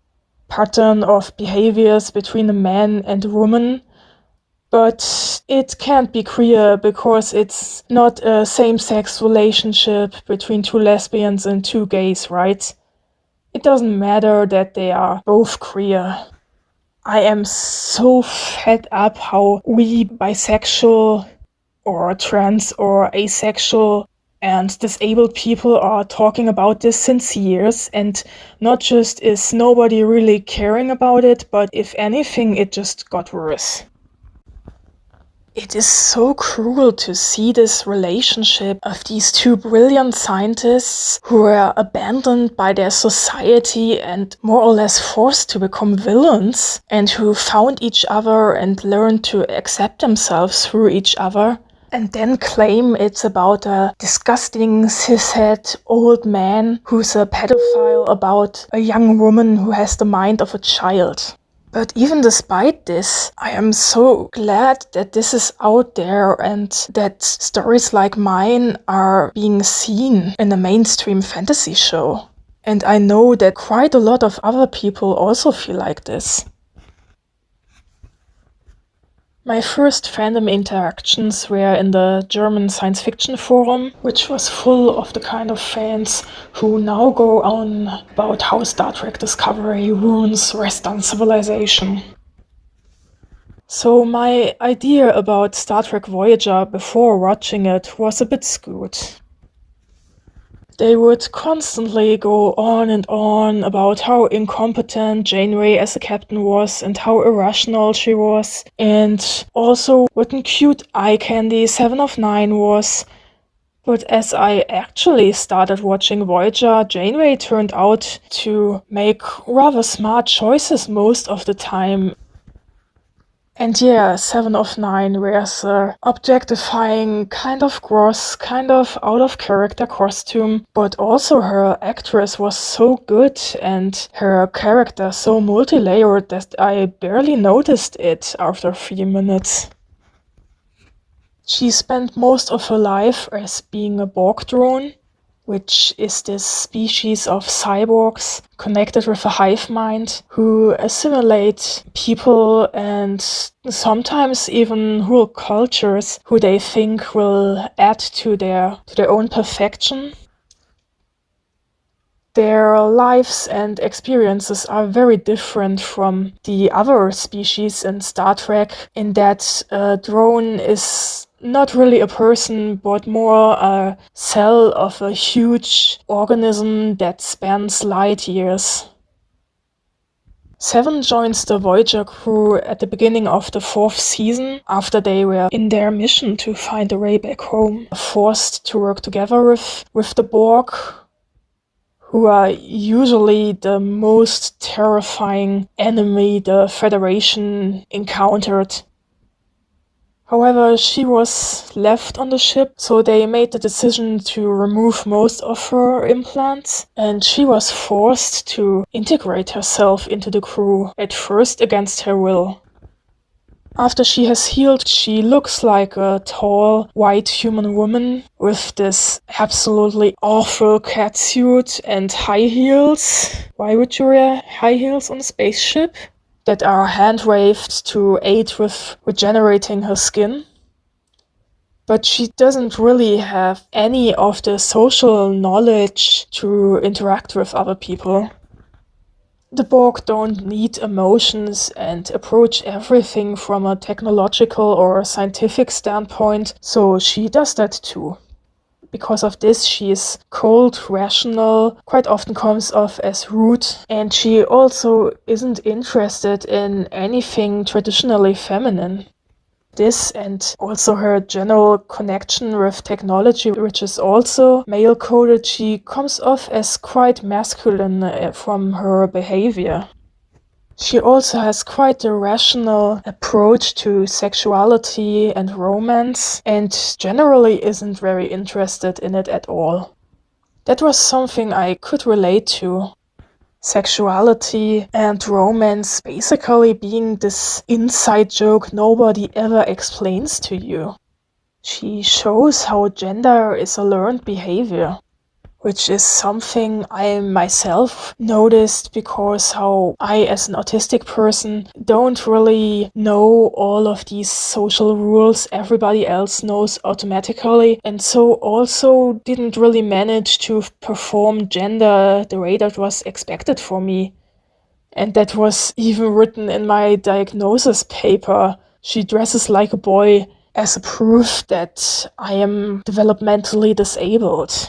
pattern of behaviors between a man and a woman, but it can't be queer because it's not a same-sex relationship between two lesbians and two gays, right? It doesn't matter that they are both queer. I am so fed up how we bisexual or trans or asexual and disabled people are talking about this since years, and not just is nobody really caring about it, but if anything, it just got worse. It is so cruel to see this relationship of these two brilliant scientists who were abandoned by their society and more or less forced to become villains, and who found each other and learned to accept themselves through each other, and then claim it's about a disgusting cishet old man who's a pedophile about a young woman who has the mind of a child. But even despite this, I am so glad that this is out there and that stories like mine are being seen in a mainstream fantasy show. And I know that quite a lot of other people also feel like this. My first fandom interactions were in the German science fiction forum, which was full of the kind of fans who now go on about how Star Trek Discovery ruins Western civilization. So my idea about Star Trek Voyager before watching it was a bit skewed. They would constantly go on and on about how incompetent Janeway as a captain was and how irrational she was, and also what a cute eye candy 7 of 9 was. But as I actually started watching Voyager, Janeway turned out to make rather smart choices most of the time. And yeah, 7 of 9 wears a objectifying, kind of gross, kind of out of character costume, but also her actress was so good and her character so multi-layered that I barely noticed it after 3 minutes. She spent most of her life as being a Borg drone, which is this species of cyborgs connected with a hive mind who assimilate people and sometimes even whole cultures who they think will add to their own perfection. Their lives and experiences are very different from the other species in Star Trek, in that a drone is not really a person, but more a cell of a huge organism that spans light years. Seven joins the Voyager crew at the beginning of the 4th season, after they were in their mission to find a way back home, forced to work together with the Borg, who are usually the most terrifying enemy the Federation encountered. However, she was left on the ship, so they made the decision to remove most of her implants, and she was forced to integrate herself into the crew, at first against her will. After she has healed, she looks like a tall, white human woman with this absolutely awful catsuit and high heels. Why would you wear high heels on a spaceship? That are hand-waved to aid with regenerating her skin. But she doesn't really have any of the social knowledge to interact with other people. The Borg don't need emotions and approach everything from a technological or scientific standpoint, so she does that too. Because of this, she is cold, rational, quite often comes off as rude, and she also isn't interested in anything traditionally feminine. This, and also her general connection with technology, which is also male-coded, she comes off as quite masculine from her behavior. She also has quite a rational approach to sexuality and romance, and generally isn't very interested in it at all. That was something I could relate to. Sexuality and romance basically being this inside joke nobody ever explains to you. She shows how gender is a learned behavior, which is something I myself noticed because how I, as an autistic person, don't really know all of these social rules everybody else knows automatically, and so also didn't really manage to perform gender the way that was expected for me. And that was even written in my diagnosis paper. She dresses like a boy as a proof that I am developmentally disabled.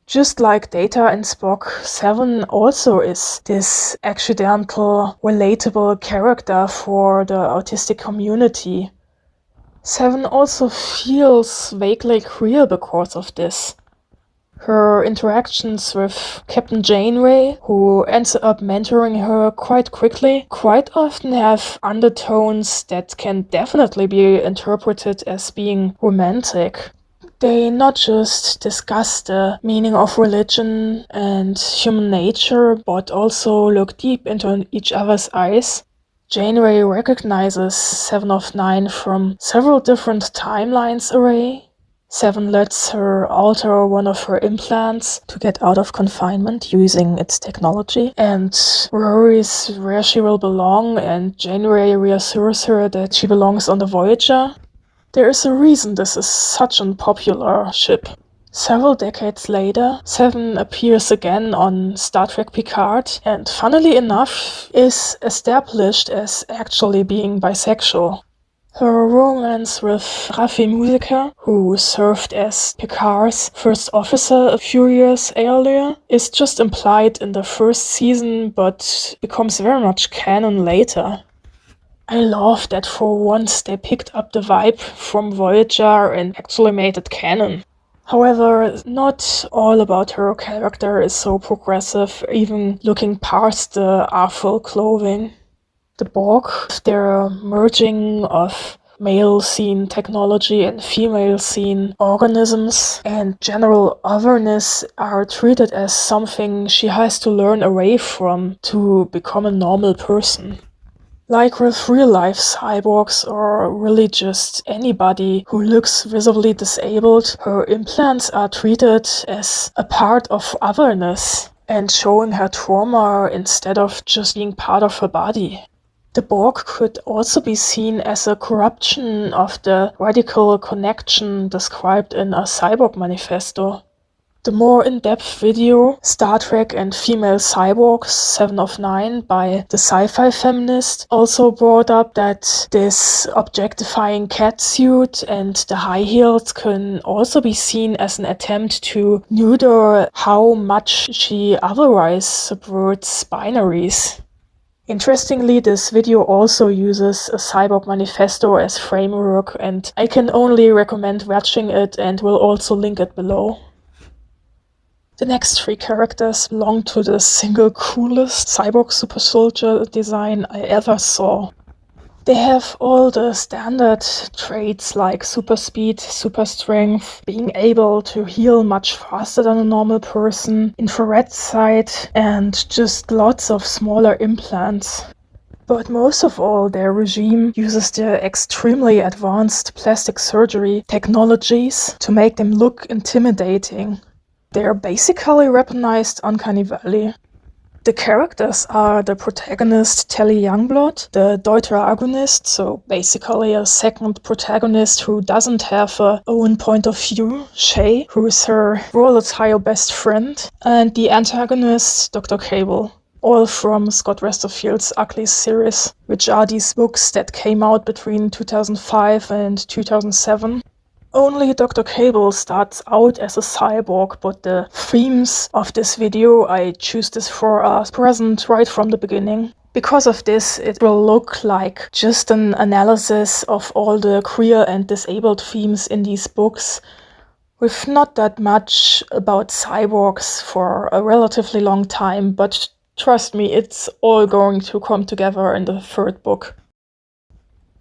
Just like Data and Spock, Seven also is this accidental, relatable character for the autistic community. Seven also feels vaguely queer because of this. Her interactions with Captain Janeway, who ends up mentoring her quite quickly, quite often have undertones that can definitely be interpreted as being romantic. They not just discuss the meaning of religion and human nature, but also look deep into each other's eyes. Janeway recognizes Seven of Nine from several different timelines away. Seven lets her alter one of her implants to get out of confinement using its technology, and worries where she will belong, and Janeway reassures her that she belongs on the Voyager. There is a reason this is such a popular ship. Several decades later, Seven appears again on Star Trek Picard, and funnily enough, is established as actually being bisexual. Her romance with Raffi Musiker, who served as Picard's first officer a few years earlier, is just implied in the first season, but becomes very much canon later. I love that for once they picked up the vibe from Voyager and actually made it canon. However, not all about her character is so progressive, even looking past the awful clothing. The Borg, their merging of male-seen technology and female-seen organisms and general otherness, are treated as something she has to learn away from to become a normal person. Like with real-life cyborgs or really just anybody who looks visibly disabled, her implants are treated as a part of otherness and showing her trauma instead of just being part of her body. The Borg could also be seen as a corruption of the radical connection described in a Cyborg manifesto. The more in-depth video, Star Trek and Female Cyborgs 7 of 9 by the sci-fi feminist, also brought up that this objectifying catsuit and the high heels can also be seen as an attempt to neuter how much she otherwise subverts binaries. Interestingly, this video also uses a Cyborg manifesto as framework, and I can only recommend watching it and will also link it below. The next 3 characters belong to the single coolest cyborg super soldier design I ever saw. They have all the standard traits like super speed, super strength, being able to heal much faster than a normal person, infrared sight, and just lots of smaller implants. But most of all, their regime uses their extremely advanced plastic surgery technologies to make them look intimidating. They are basically weaponized Uncanny Valley. The characters are the protagonist Telly Youngblood, the deuteragonist, so basically a second protagonist who doesn't have her own point of view, Shay, who is her volatile best friend, and the antagonist, Dr. Cable, all from Scott Westerfeld's Uglies series, which are these books that came out between 2005 and 2007. Only Dr. Cable starts out as a cyborg, but the themes of this video, I choose this for, are present right from the beginning. Because of this, it will look like just an analysis of all the queer and disabled themes in these books, with not that much about cyborgs for a relatively long time, but trust me, it's all going to come together in the 3rd book.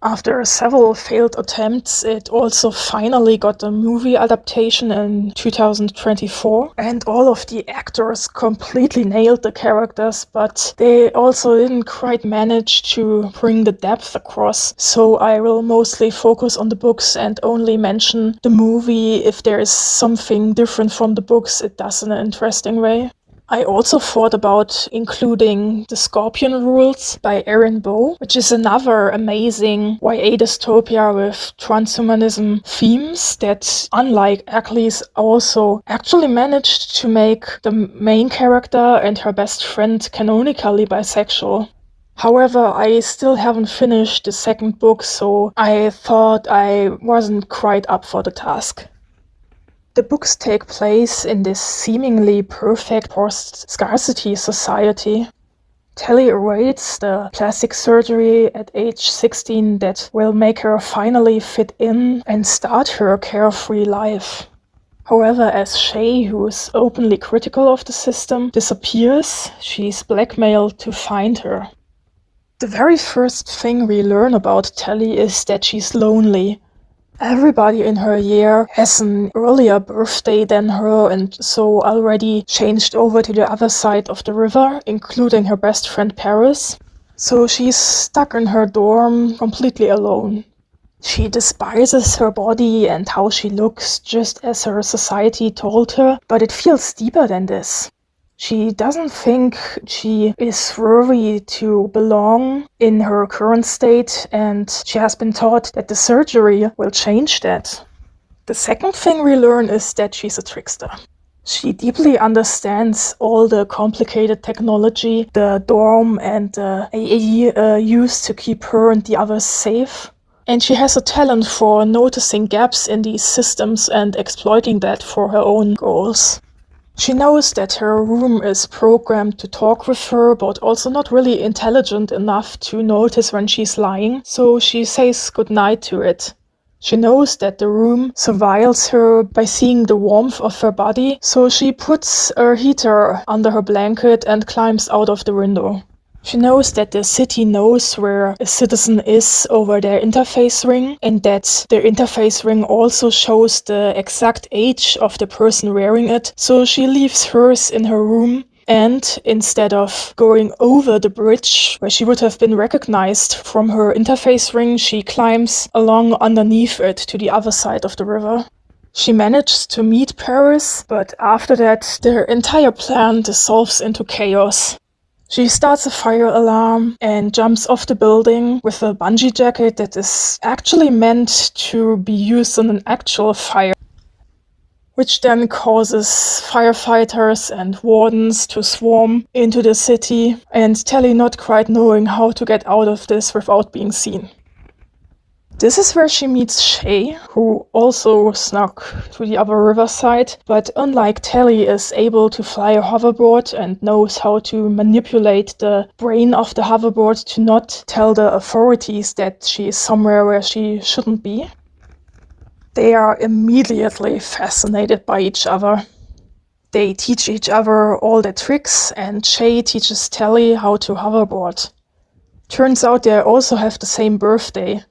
After several failed attempts, it also finally got a movie adaptation in 2024, and all of the actors completely nailed the characters, but they also didn't quite manage to bring the depth across, so I will mostly focus on the books and only mention the movie if there is something different from the books it does in an interesting way. I also thought about including The Scorpion Rules by Erin Bow, which is another amazing YA dystopia with transhumanism themes that, unlike Uglies, also actually managed to make the main character and her best friend canonically bisexual. However, I still haven't finished the 2nd book, so I thought I wasn't quite up for the task. The books take place in this seemingly perfect post-scarcity society. Telly awaits the plastic surgery at age 16 that will make her finally fit in and start her carefree life. However, as Shay, who is openly critical of the system, disappears, she's blackmailed to find her. The very first thing we learn about Telly is that she's lonely. Everybody in her year has an earlier birthday than her and so already changed over to the other side of the river, including her best friend Paris. So she's stuck in her dorm completely alone. She despises her body and how she looks, just as her society told her, but it feels deeper than this. She doesn't think she is worthy to belong in her current state, and she has been taught that the surgery will change that. The second thing we learn is that she's a trickster. She deeply understands all the complicated technology the dorm and the AAE use to keep her and the others safe. And she has a talent for noticing gaps in these systems and exploiting that for her own goals. She knows that her room is programmed to talk with her, but also not really intelligent enough to notice when she's lying, so she says goodnight to it. She knows that the room surveils her by seeing the warmth of her body, so she puts a heater under her blanket and climbs out of the window. She knows that the city knows where a citizen is over their interface ring, and that their interface ring also shows the exact age of the person wearing it, so she leaves hers in her room And instead of going over the bridge, where she would have been recognized from her interface ring, she climbs along underneath it to the other side of the river. She manages to meet Paris, but after that, their entire plan dissolves into chaos. She starts a fire alarm and jumps off the building with a bungee jacket that is actually meant to be used on an actual fire, which then causes firefighters and wardens to swarm into the city, and Telly not quite knowing how to get out of this without being seen. This is where she meets Shay, who also snuck to the other riverside, but unlike Telly is able to fly a hoverboard and knows how to manipulate the brain of the hoverboard to not tell the authorities that she is somewhere where she shouldn't be. They are immediately fascinated by each other. They teach each other all their tricks, and Shay teaches Telly how to hoverboard. Turns out they also have the same birthday,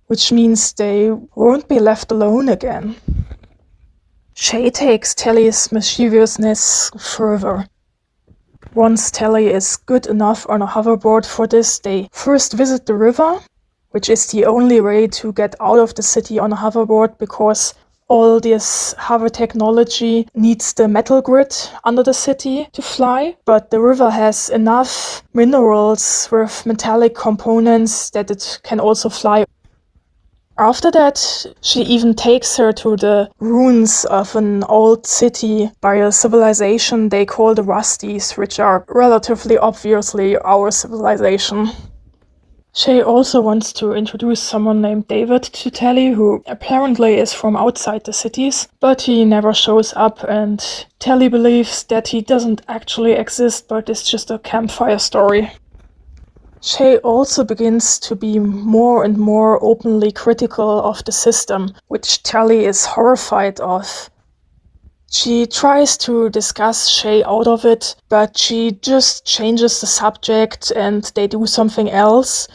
which means they won't be left alone again. Shay takes Telly's mischievousness further. Once Telly is good enough on a hoverboard for this, they first visit the river, which is the only way to get out of the city on a hoverboard because all this hover technology needs the metal grid under the city to fly, but the river has enough minerals with metallic components that it can also fly. After that, she even takes her to the ruins of an old city by a civilization they call the Rusties, which are relatively obviously our civilization. Shay also wants to introduce someone named David to Telly, who apparently is from outside the cities, but he never shows up, and Telly believes that he doesn't actually exist, but is just a campfire story. Shay also begins to be more and more openly critical of the system, which Telly is horrified of. She tries to discuss Shay out of it, but she just changes the subject and they do something else.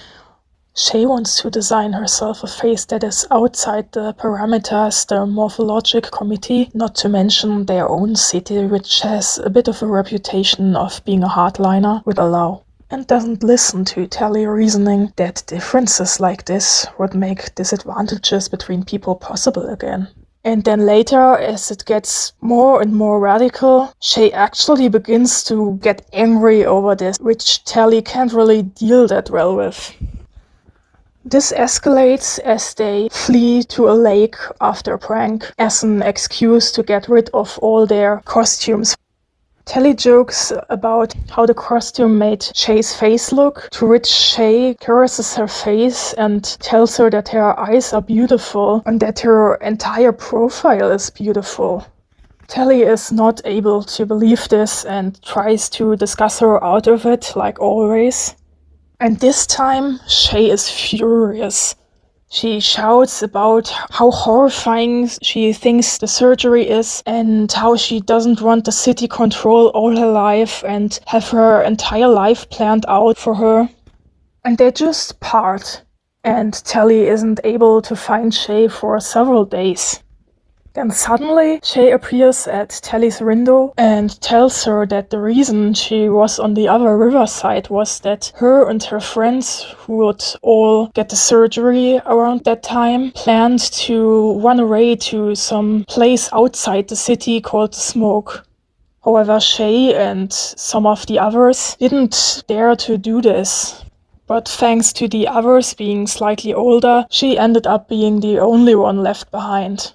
Shay wants to design herself a face that is outside the parameters the morphologic committee, not to mention their own city, which has a bit of a reputation of being a hardliner, would allow. And doesn't listen to Telly reasoning that differences like this would make disadvantages between people possible again. And then later, as it gets more and more radical, Shay actually begins to get angry over this, which Telly can't really deal that well with. This escalates as they flee to a lake after a prank as an excuse to get rid of all their costumes. Telly jokes about how the costume made Shay's face look, to which Shay caresses her face and tells her that her eyes are beautiful and that her entire profile is beautiful. Telly is not able to believe this and tries to discuss her out of it, like always. And this time, Shay is furious. She shouts about how horrifying she thinks the surgery is and how she doesn't want the city control all her life and have her entire life planned out for her. And they just part. And Telly isn't able to find Shay for several days. Then suddenly, Shay appears at Telly's window and tells her that the reason she was on the other riverside was that her and her friends, who would all get the surgery around that time, planned to run away to some place outside the city called the Smoke. However, Shay and some of the others didn't dare to do this. But thanks to the others being slightly older, she ended up being the only one left behind.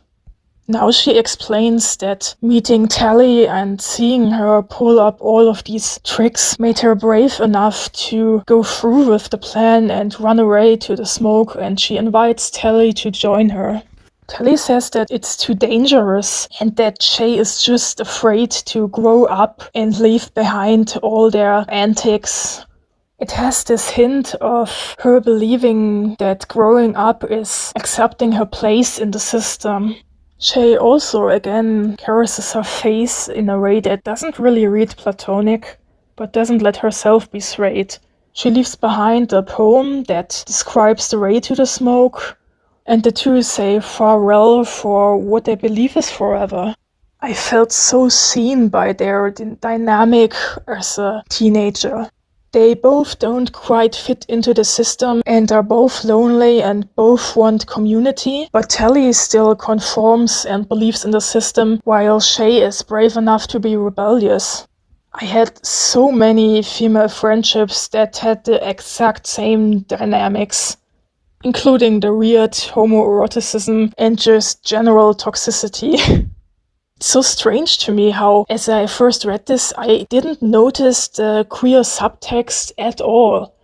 Now she explains that meeting Telly and seeing her pull up all of these tricks made her brave enough to go through with the plan and run away to the Smoke, and she invites Telly to join her. Telly says that it's too dangerous and that Shay is just afraid to grow up and leave behind all their antics. It has this hint of her believing that growing up is accepting her place in the system. Shay also again caresses her face in a way that doesn't really read platonic, but doesn't let herself be swayed. She leaves behind a poem that describes the way to the Smoke, and the two say farewell for what they believe is forever. I felt so seen by their dynamic as a teenager. They both don't quite fit into the system and are both lonely and both want community, but Telly still conforms and believes in the system, while Shay is brave enough to be rebellious. I had so many female friendships that had the exact same dynamics, including the weird homoeroticism and just general toxicity. It's so strange to me how, as I first read this, I didn't notice the queer subtext at all.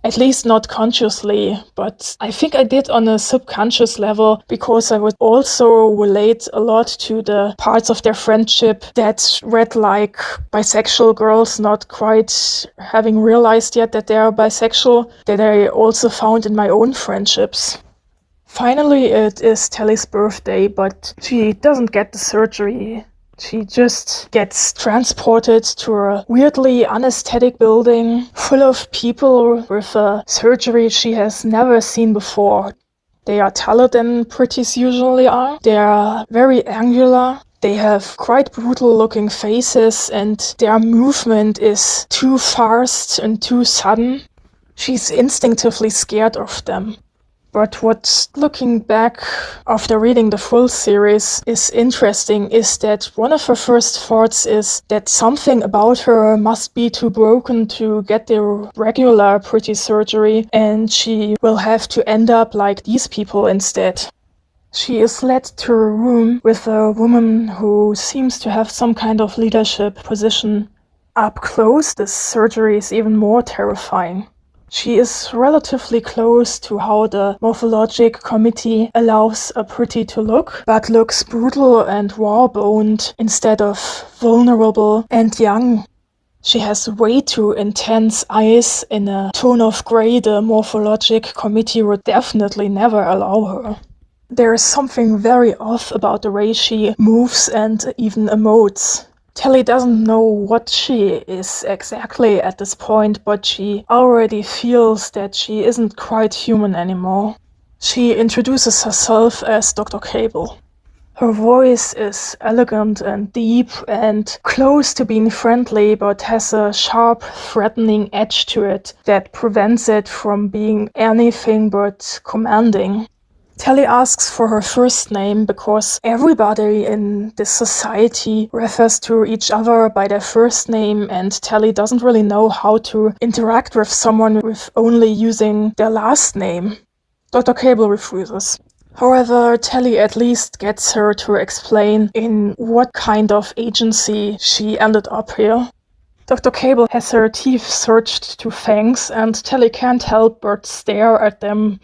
At least not consciously, but I think I did on a subconscious level because I would also relate a lot to the parts of their friendship that read like bisexual girls not quite having realized yet that they are bisexual, that I also found in my own friendships. Finally, it is Telly's birthday, but she doesn't get the surgery. She just gets transported to a weirdly unaesthetic building full of people with a surgery she has never seen before. They are taller than pretties usually are. They are very angular. They have quite brutal looking faces and their movement is too fast and too sudden. She's instinctively scared of them. But what, looking back after reading the full series, is interesting is that one of her first thoughts is that something about her must be too broken to get the regular pretty surgery, and she will have to end up like these people instead. She is led to a room with a woman who seems to have some kind of leadership position. Up close, the surgery is even more terrifying. She is relatively close to how the morphologic committee allows a pretty to look, but looks brutal and raw-boned instead of vulnerable and young. She has way too intense eyes in a tone of grey the morphologic committee would definitely never allow her. There is something very off about the way she moves and even emotes. Telly doesn't know what she is exactly at this point, but she already feels that she isn't quite human anymore. She introduces herself as Dr. Cable. Her voice is elegant and deep and close to being friendly, but has a sharp, threatening edge to it that prevents it from being anything but commanding. Telly asks for her first name because everybody in this society refers to each other by their first name, and Telly doesn't really know how to interact with someone with only using their last name. Dr. Cable refuses. However, Telly at least gets her to explain in what kind of agency she ended up here. Dr. Cable has her teeth searched to fangs, and Telly can't help but stare at them.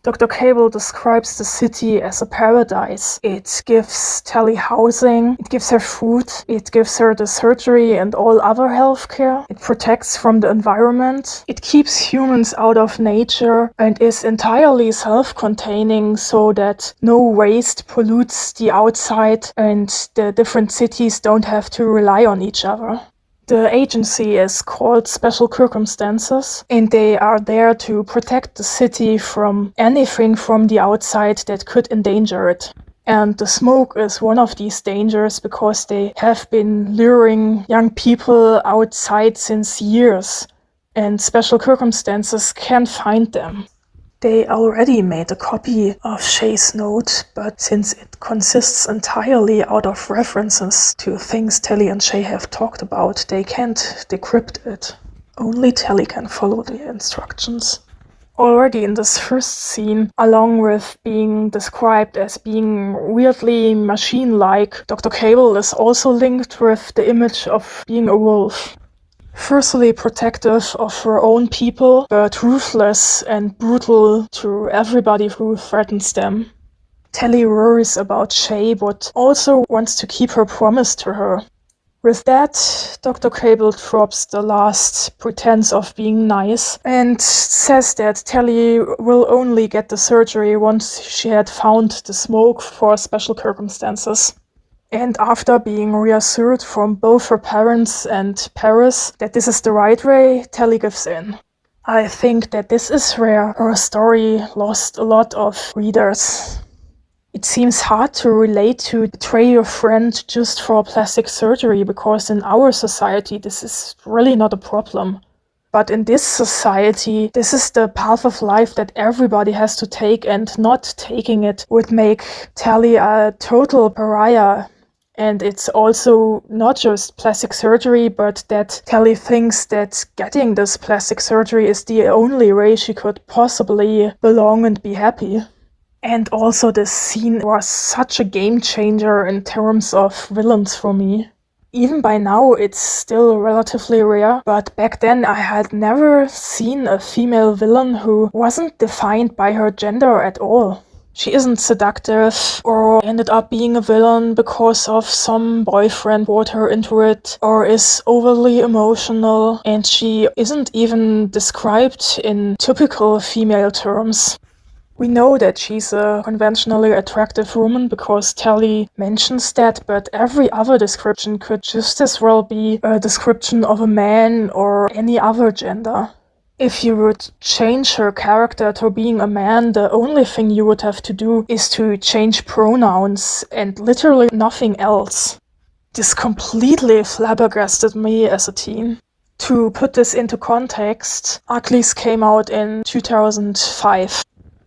Dr. Cable describes the city as a paradise. It gives Telly housing, it gives her food, it gives her the surgery and all other healthcare. It protects from the environment. It keeps humans out of nature and is entirely self-containing so that no waste pollutes the outside and the different cities don't have to rely on each other. The agency is called Special Circumstances, and they are there to protect the city from anything from the outside that could endanger it. And the smoke is one of these dangers because they have been luring young people outside since years, and Special Circumstances can't find them. They already made a copy of Shay's note, but since it consists entirely out of references to things Telly and Shay have talked about, they can't decrypt it. Only Telly can follow the instructions. Already in this first scene, along with being described as being weirdly machine-like, Dr. Cable is also linked with the image of being a wolf. Fiercely protective of her own people, but ruthless and brutal to everybody who threatens them. Telly worries about Shay, but also wants to keep her promise to her. With that, Dr. Cable drops the last pretense of being nice and says that Telly will only get the surgery once she had found the smoke for special circumstances. And after being reassured from both her parents and Paris that this is the right way, Telly gives in. I think that this is where her story lost a lot of readers. It seems hard to relate to betray your friend just for plastic surgery, because in our society this is really not a problem. But in this society, this is the path of life that everybody has to take, and not taking it would make Tally a total pariah. And it's also not just plastic surgery, but that Tally thinks that getting this plastic surgery is the only way she could possibly belong and be happy. And also this scene was such a game changer in terms of villains for me. Even by now, it's still relatively rare, but back then I had never seen a female villain who wasn't defined by her gender at all. She isn't seductive, or ended up being a villain because of some boyfriend brought her into it, or is overly emotional, and she isn't even described in typical female terms. We know that she's a conventionally attractive woman because Tally mentions that, but every other description could just as well be a description of a man or any other gender. If you would change her character to being a man, the only thing you would have to do is to change pronouns and literally nothing else. This completely flabbergasted me as a teen. To put this into context, Uglies came out in 2005.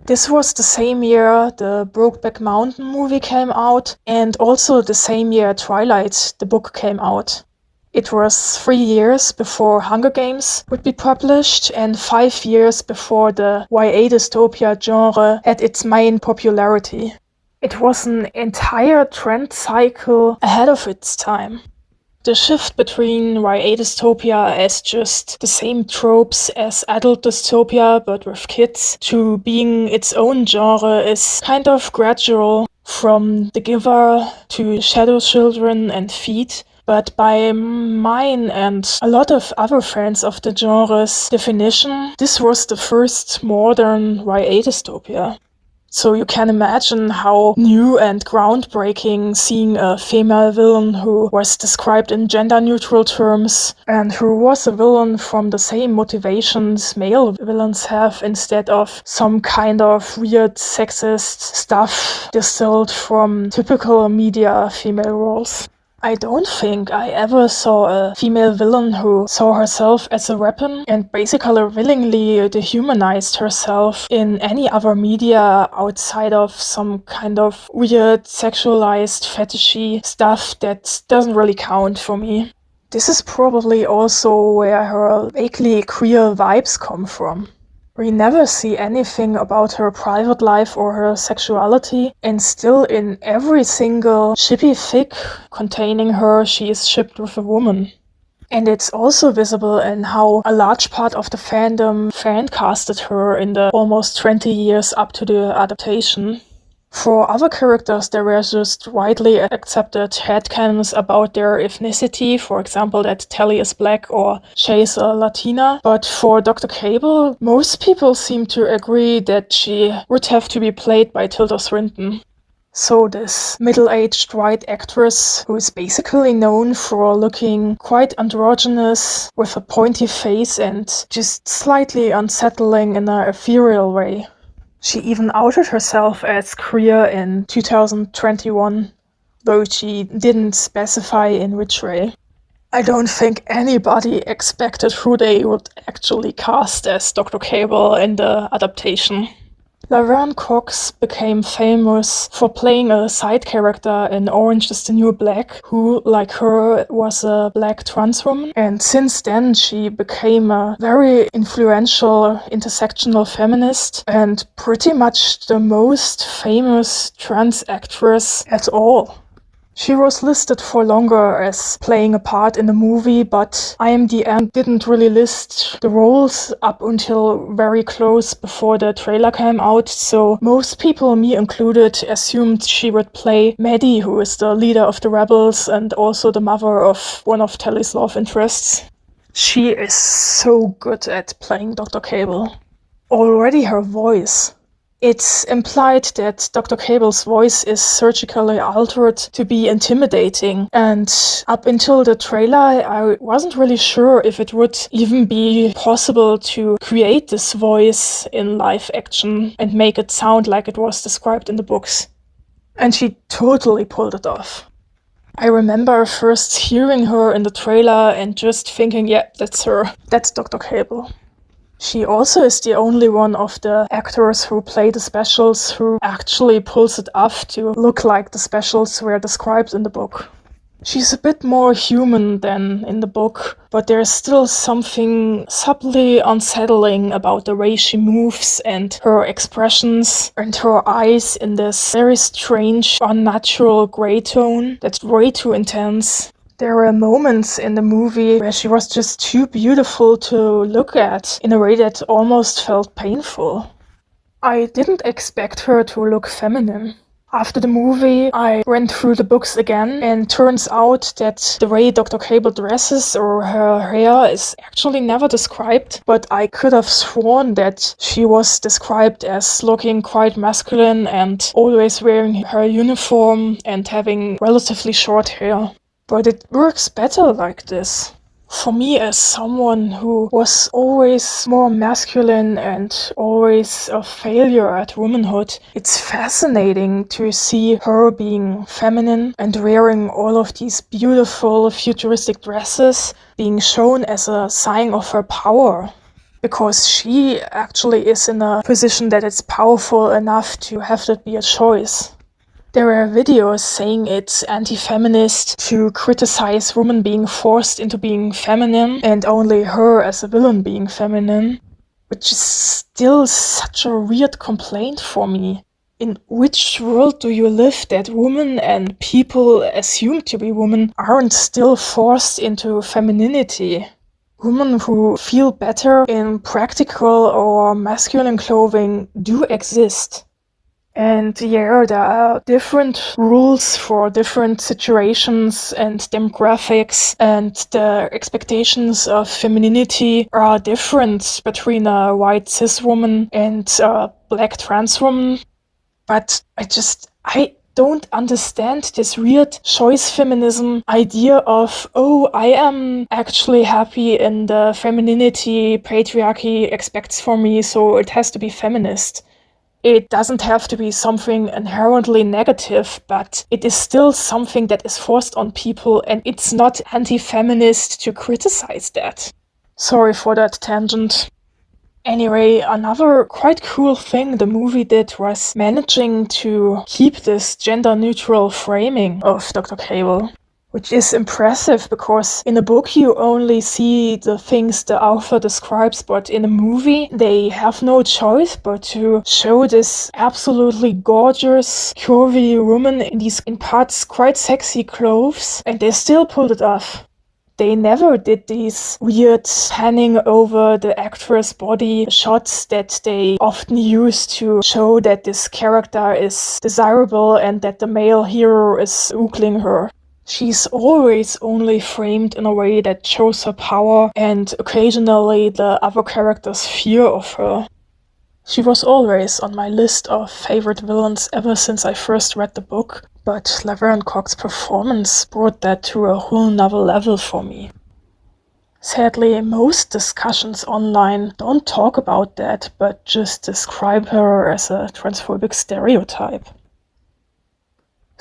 This was the same year the Brokeback Mountain movie came out, and also the same year Twilight, the book, came out. It was 3 years before Hunger Games would be published, and 5 years before the YA dystopia genre had its main popularity. It was an entire trend cycle ahead of its time. The shift between YA dystopia as just the same tropes as adult dystopia but with kids to being its own genre is kind of gradual, from The Giver to Shadow Children and Feet, but by mine and a lot of other fans of the genre's definition, this was the first modern YA dystopia. So you can imagine how new and groundbreaking seeing a female villain who was described in gender-neutral terms and who was a villain from the same motivations male villains have, instead of some kind of weird sexist stuff distilled from typical media female roles. I don't think I ever saw a female villain who saw herself as a weapon and basically willingly dehumanized herself in any other media outside of some kind of weird sexualized fetishy stuff that doesn't really count for me. This is probably also where her vaguely queer vibes come from. We never see anything about her private life or her sexuality, and still in every single shippy fic containing her, she is shipped with a woman. And it's also visible in how a large part of the fandom fan-casted her in the almost 20 years up to the adaptation. For other characters, there were just widely accepted headcanons about their ethnicity, for example that Tally is black or Shay's a Latina, but for Dr. Cable, most people seem to agree that she would have to be played by Tilda Swinton. So this middle-aged white actress who is basically known for looking quite androgynous with a pointy face and just slightly unsettling in an ethereal way. She even outed herself as queer in 2021, though she didn't specify in which way. I don't think anybody expected who they would actually cast as Dr. Cable in the adaptation. Laverne Cox became famous for playing a side character in Orange is the New Black, who, like her, was a black trans woman, and since then she became a very influential intersectional feminist and pretty much the most famous trans actress at all. She was listed for longer as playing a part in the movie, but IMDb didn't really list the roles up until very close before the trailer came out, so most people, me included, assumed she would play Maddy, who is the leader of the rebels and also the mother of one of Tally's love interests. She is so good at playing Dr. Cable. Already her voice. It's implied that Dr. Cable's voice is surgically altered to be intimidating, and up until the trailer I wasn't really sure if it would even be possible to create this voice in live action and make it sound like it was described in the books. And she totally pulled it off. I remember first hearing her in the trailer and just thinking, yeah, that's her. That's Dr. Cable. She also is the only one of the actors who play the specials who actually pulls it off to look like the specials were described in the book. She's a bit more human than in the book, but there's still something subtly unsettling about the way she moves and her expressions and her eyes in this very strange, unnatural grey tone that's way too intense. There were moments in the movie where she was just too beautiful to look at in a way that almost felt painful. I didn't expect her to look feminine. After the movie, I went through the books again, and turns out that the way Dr. Cable dresses or her hair is actually never described, but I could have sworn that she was described as looking quite masculine and always wearing her uniform and having relatively short hair. But it works better like this. For me, as someone who was always more masculine and always a failure at womanhood, it's fascinating to see her being feminine and wearing all of these beautiful futuristic dresses, being shown as a sign of her power. Because she actually is in a position that it's powerful enough to have that be a choice. There are videos saying it's anti-feminist to criticize women being forced into being feminine and only her as a villain being feminine, which is still such a weird complaint for me. In which world do you live that women and people assumed to be women aren't still forced into femininity? Women who feel better in practical or masculine clothing do exist. And yeah, there are different rules for different situations and demographics, and the expectations of femininity are different between a white cis woman and a black trans woman. But I don't understand this weird choice feminism idea of, oh, I am actually happy in the femininity patriarchy expects for me, so it has to be feminist. It doesn't have to be something inherently negative, but it is still something that is forced on people, and it's not anti-feminist to criticize that. Sorry for that tangent. Anyway, another quite cool thing the movie did was managing to keep this gender-neutral framing of Dr. Cable. Which is impressive because in a book you only see the things the author describes, but in a movie they have no choice but to show this absolutely gorgeous, curvy woman in these in parts quite sexy clothes, and they still pulled it off. They never did these weird panning over the actress' body shots that they often use to show that this character is desirable and that the male hero is ogling her. She's always only framed in a way that shows her power and occasionally the other character's fear of her. She was always on my list of favorite villains ever since I first read the book, but Laverne Cox's performance brought that to a whole nother level for me. Sadly, most discussions online don't talk about that, but just describe her as a transphobic stereotype.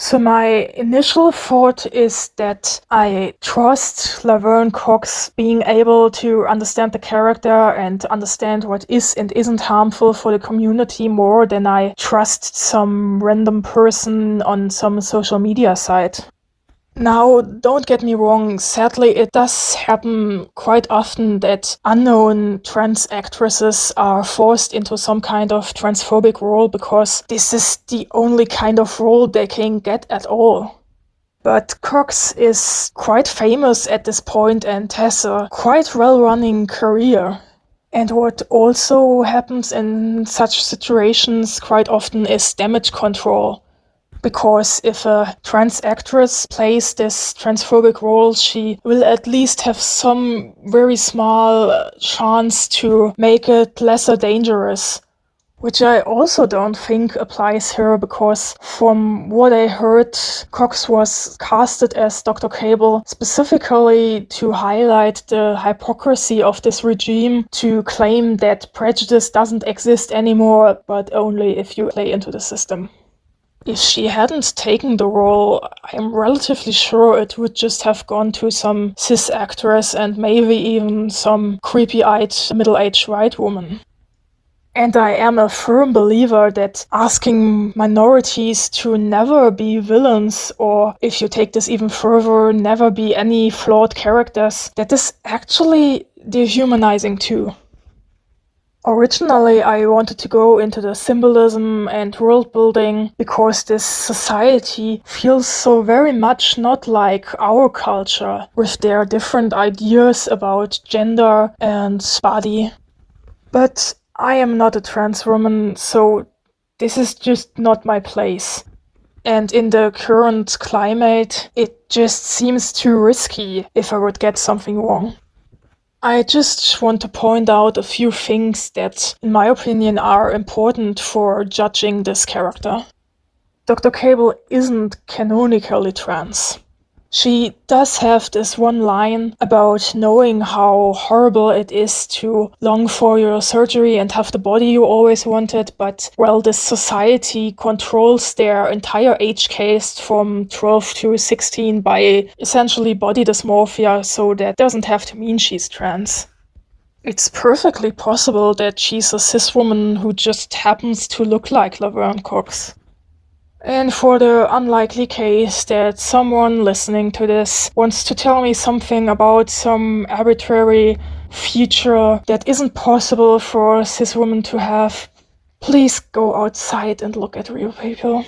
So my initial thought is that I trust Laverne Cox being able to understand the character and understand what is and isn't harmful for the community more than I trust some random person on some social media site. Now, don't get me wrong, sadly it does happen quite often that unknown trans actresses are forced into some kind of transphobic role because this is the only kind of role they can get at all. But Cox is quite famous at this point and has a quite well-running career. And what also happens in such situations quite often is damage control. Because if a trans actress plays this transphobic role, she will at least have some very small chance to make it lesser dangerous. Which I also don't think applies here, because from what I heard, Cox was casted as Dr. Cable specifically to highlight the hypocrisy of this regime, to claim that prejudice doesn't exist anymore, but only if you play into the system. If she hadn't taken the role, I'm relatively sure it would just have gone to some cis actress and maybe even some creepy-eyed middle-aged white woman. And I am a firm believer that asking minorities to never be villains, or if you take this even further, never be any flawed characters, that is actually dehumanizing too. Originally, I wanted to go into the symbolism and world building because this society feels so very much not like our culture, with their different ideas about gender and body. But I am not a trans woman, so this is just not my place. And in the current climate, it just seems too risky if I would get something wrong. I just want to point out a few things that, in my opinion, are important for judging this character. Dr. Cable isn't canonically trans. She does have this one line about knowing how horrible it is to long for your surgery and have the body you always wanted, but, well, this society controls their entire age case from 12 to 16 by essentially body dysmorphia, so that doesn't have to mean she's trans. It's perfectly possible that she's a cis woman who just happens to look like Laverne Cox. And for the unlikely case that someone listening to this wants to tell me something about some arbitrary future that isn't possible for cis women to have, please go outside and look at real people.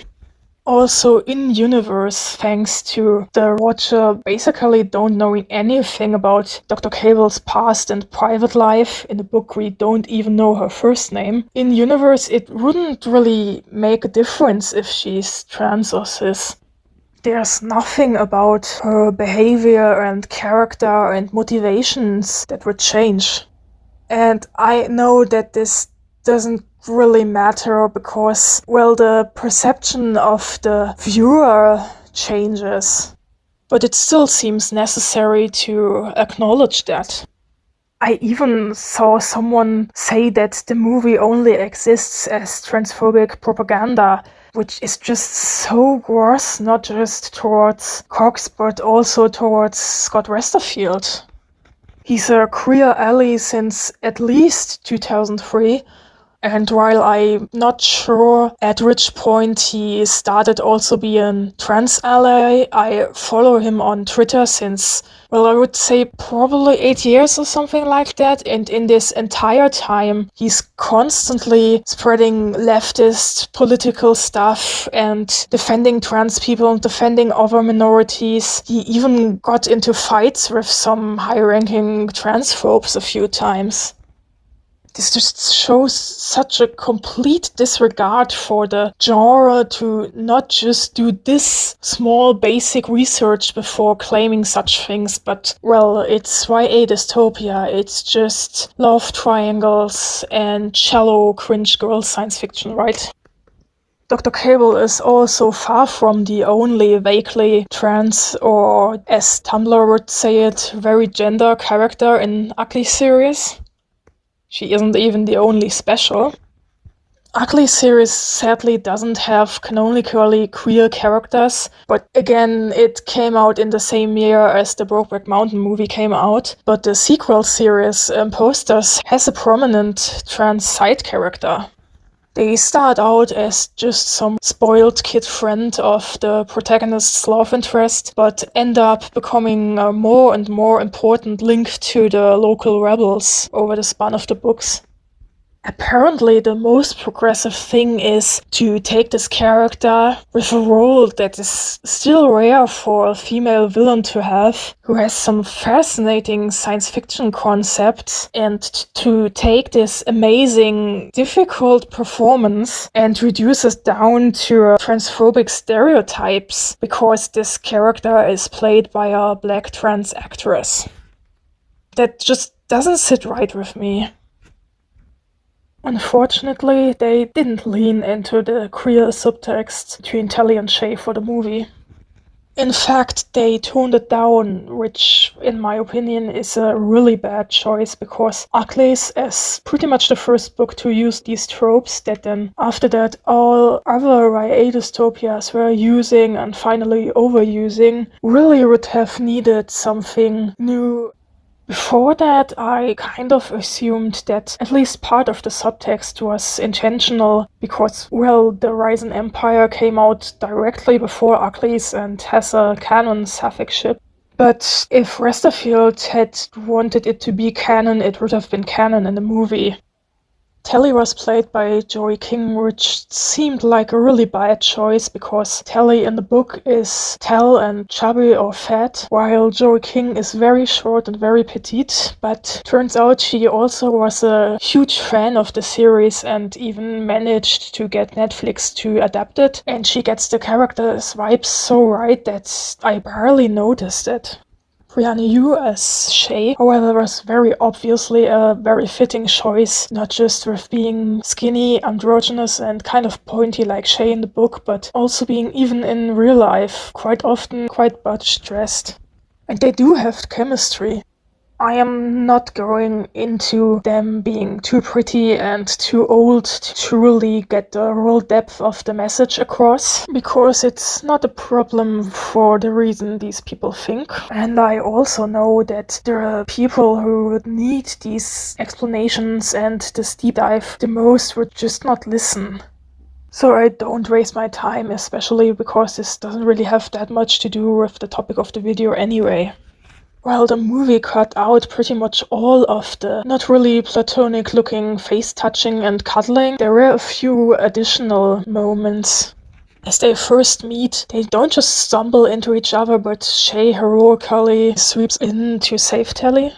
Also, in-universe, thanks to the watcher basically don't knowing anything about Dr. Cable's past and private life, in the book we don't even know her first name, in-universe it wouldn't really make a difference if she's trans or cis. There's nothing about her behavior and character and motivations that would change. And I know that this doesn't really matter because, well, the perception of the viewer changes. But it still seems necessary to acknowledge that. I even saw someone say that the movie only exists as transphobic propaganda, which is just so gross, not just towards Cox, but also towards Scott Westerfield. He's a queer ally since at least 2003, and while I'm not sure at which point he started also being trans ally, I follow him on Twitter since, well, I would say probably 8 years or something like that, and in this entire time he's constantly spreading leftist political stuff and defending trans people and defending other minorities. He even got into fights with some high-ranking transphobes a few times. This just shows such a complete disregard for the genre to not just do this small basic research before claiming such things, but, well, it's YA dystopia, it's just love triangles and shallow cringe girl science fiction, right? Dr. Cable is also far from the only vaguely trans, or as Tumblr would say it, very gender character in Uglies series. She isn't even the only special. Uglies series sadly doesn't have canonically queer characters, but again, it came out in the same year as the Brokeback Mountain movie came out. But the sequel series, Posters, has a prominent trans side character. They start out as just some spoiled kid friend of the protagonist's love interest, but end up becoming a more and more important link to the local rebels over the span of the books. Apparently, the most progressive thing is to take this character with a role that is still rare for a female villain to have, who has some fascinating science fiction concepts, and to take this amazing, difficult performance and reduce it down to transphobic stereotypes because this character is played by a black trans actress. That just doesn't sit right with me. Unfortunately, they didn't lean into the queer subtext between Telly and Shay for the movie. In fact, they toned it down, which, in my opinion, is a really bad choice because Uglies is pretty much the first book to use these tropes that then, after that, all other YA dystopias were using and finally overusing, really would have needed something new. Before that, I kind of assumed that at least part of the subtext was intentional because, well, the Ryzen Empire came out directly before Uglies and has a canon suffix ship. But if Westerfield had wanted it to be canon, it would have been canon in the movie. Tally was played by Joey King, which seemed like a really bad choice because Tally in the book is tall and chubby or fat, while Joey King is very short and very petite, but turns out she also was a huge fan of the series and even managed to get Netflix to adapt it, and she gets the character's vibes so right that I barely noticed it. Brianna Yu as Shay, however, was very obviously a very fitting choice, not just with being skinny, androgynous, and kind of pointy like Shay in the book, but also being, even in real life, quite often quite butch dressed. And they do have chemistry. I am not going into them being too pretty and too old to truly get the real depth of the message across, because it's not a problem for the reason these people think. And I also know that there are people who would need these explanations and this deep dive the most would just not listen. So I don't waste my time, especially because this doesn't really have that much to do with the topic of the video anyway. Well, the movie cut out pretty much all of the not really platonic looking face touching and cuddling. There were a few additional moments. As they first meet, they don't just stumble into each other, but Shay heroically sweeps in to save Tally.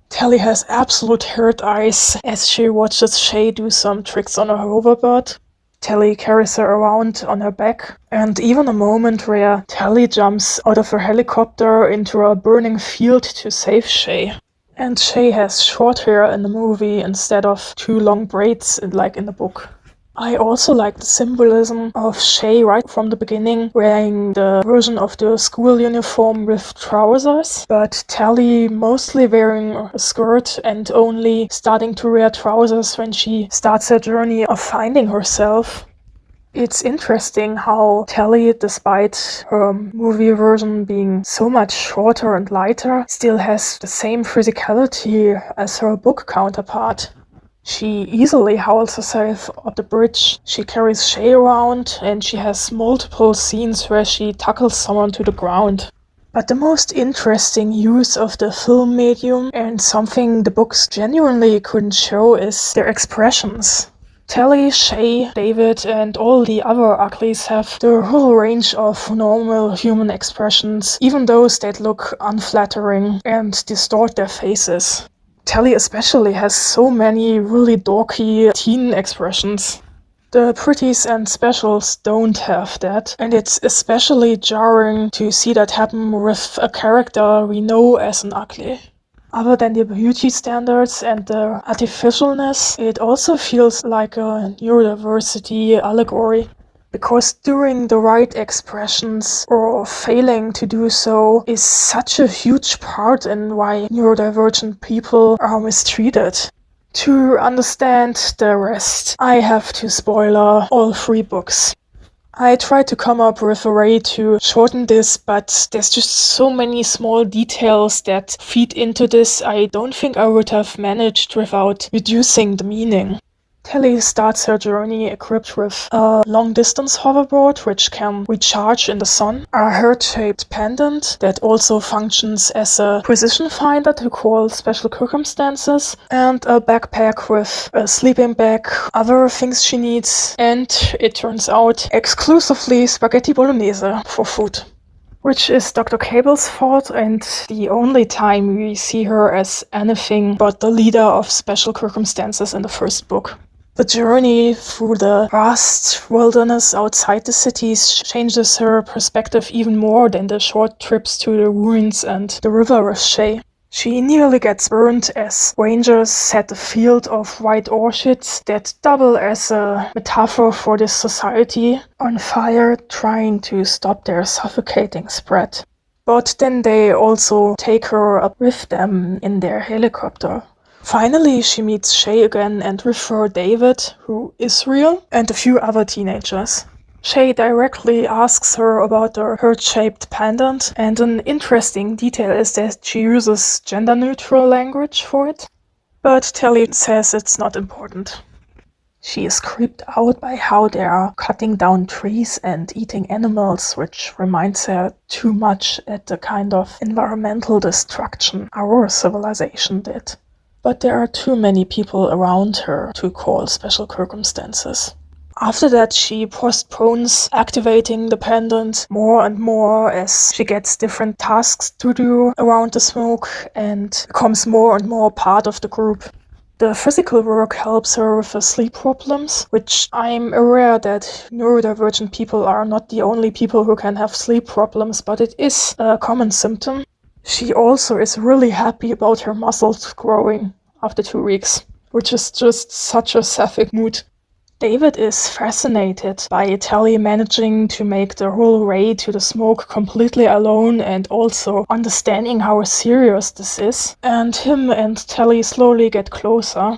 Tally has absolute hurt eyes as she watches Shay do some tricks on her hoverboard. Tally carries her around on her back, and even a moment where Tally jumps out of her helicopter into a burning field to save Shay. And Shay has short hair in the movie instead of 2 long braids like in the book. I also like the symbolism of Shay right from the beginning, wearing the version of the school uniform with trousers, but Tally mostly wearing a skirt and only starting to wear trousers when she starts her journey of finding herself. It's interesting how Tally, despite her movie version being so much shorter and lighter, still has the same physicality as her book counterpart. She easily hauls herself up the bridge, she carries Shay around, and she has multiple scenes where she tackles someone to the ground. But the most interesting use of the film medium, and something the books genuinely couldn't show, is their expressions. Tally, Shay, David, and all the other Uglies have the whole range of normal human expressions, even those that look unflattering and distort their faces. Tally especially has so many really dorky teen expressions. The pretties and specials don't have that, and it's especially jarring to see that happen with a character we know as an ugly. Other than the beauty standards and the artificialness, it also feels like a neurodiversity allegory. Because doing the right expressions or failing to do so is such a huge part in why neurodivergent people are mistreated. To understand the rest, I have to spoiler all 3 books. I tried to come up with a way to shorten this, but there's just so many small details that feed into this I don't think I would have managed without reducing the meaning. Tally starts her journey equipped with a long-distance hoverboard which can recharge in the sun, a heart-shaped pendant that also functions as a position finder to call special circumstances, and a backpack with a sleeping bag, other things she needs, and, it turns out, exclusively spaghetti bolognese for food. Which is Dr. Cable's fault and the only time we see her as anything but the leader of special circumstances in the first book. The journey through the vast wilderness outside the cities changes her perspective even more than the short trips to the ruins and the river with Shay. She nearly gets burned as rangers set a field of white orchids that double as a metaphor for this society on fire, trying to stop their suffocating spread. But then they also take her up with them in their helicopter. Finally, she meets Shay again and with her David, who is real, and a few other teenagers. Shay directly asks her about the heart-shaped pendant, and an interesting detail is that she uses gender-neutral language for it. But Tally says it's not important. She is creeped out by how they are cutting down trees and eating animals, which reminds her too much at the kind of environmental destruction our civilization did. But there are too many people around her to call special circumstances. After that, she postpones activating the pendant more and more as she gets different tasks to do around the smoke and becomes more and more part of the group. The physical work helps her with the sleep problems, which I'm aware that neurodivergent people are not the only people who can have sleep problems, but it is a common symptom. She also is really happy about her muscles growing after 2 weeks, which is just such a sapphic mood. David is fascinated by Tally managing to make the whole way to the smoke completely alone and also understanding how serious this is. And him and Tally slowly get closer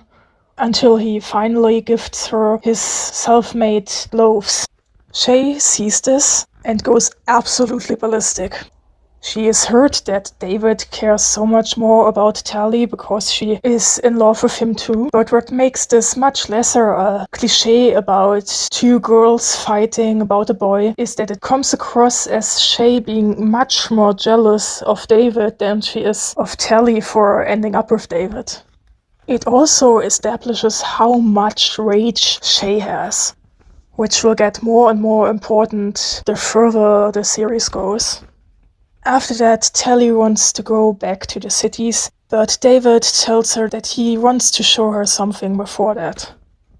until he finally gifts her his self-made gloves. Shay sees this and goes absolutely ballistic. She is hurt that David cares so much more about Tally because she is in love with him too. But what makes this much lesser a cliché about two girls fighting about a boy is that it comes across as Shay being much more jealous of David than she is of Tally for ending up with David. It also establishes how much rage Shay has, which will get more and more important the further the series goes. After that, Tally wants to go back to the cities, but David tells her that he wants to show her something before that.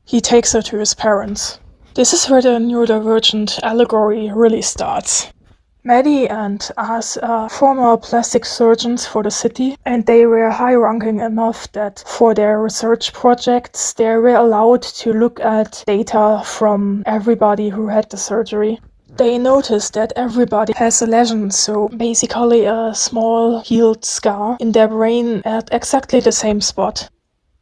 He takes her to his parents. This is where the neurodivergent allegory really starts. Maddy and As are former plastic surgeons for the city, and they were high-ranking enough that for their research projects they were allowed to look at data from everybody who had the surgery. They noticed that everybody has a lesion, so basically a small healed scar in their brain at exactly the same spot.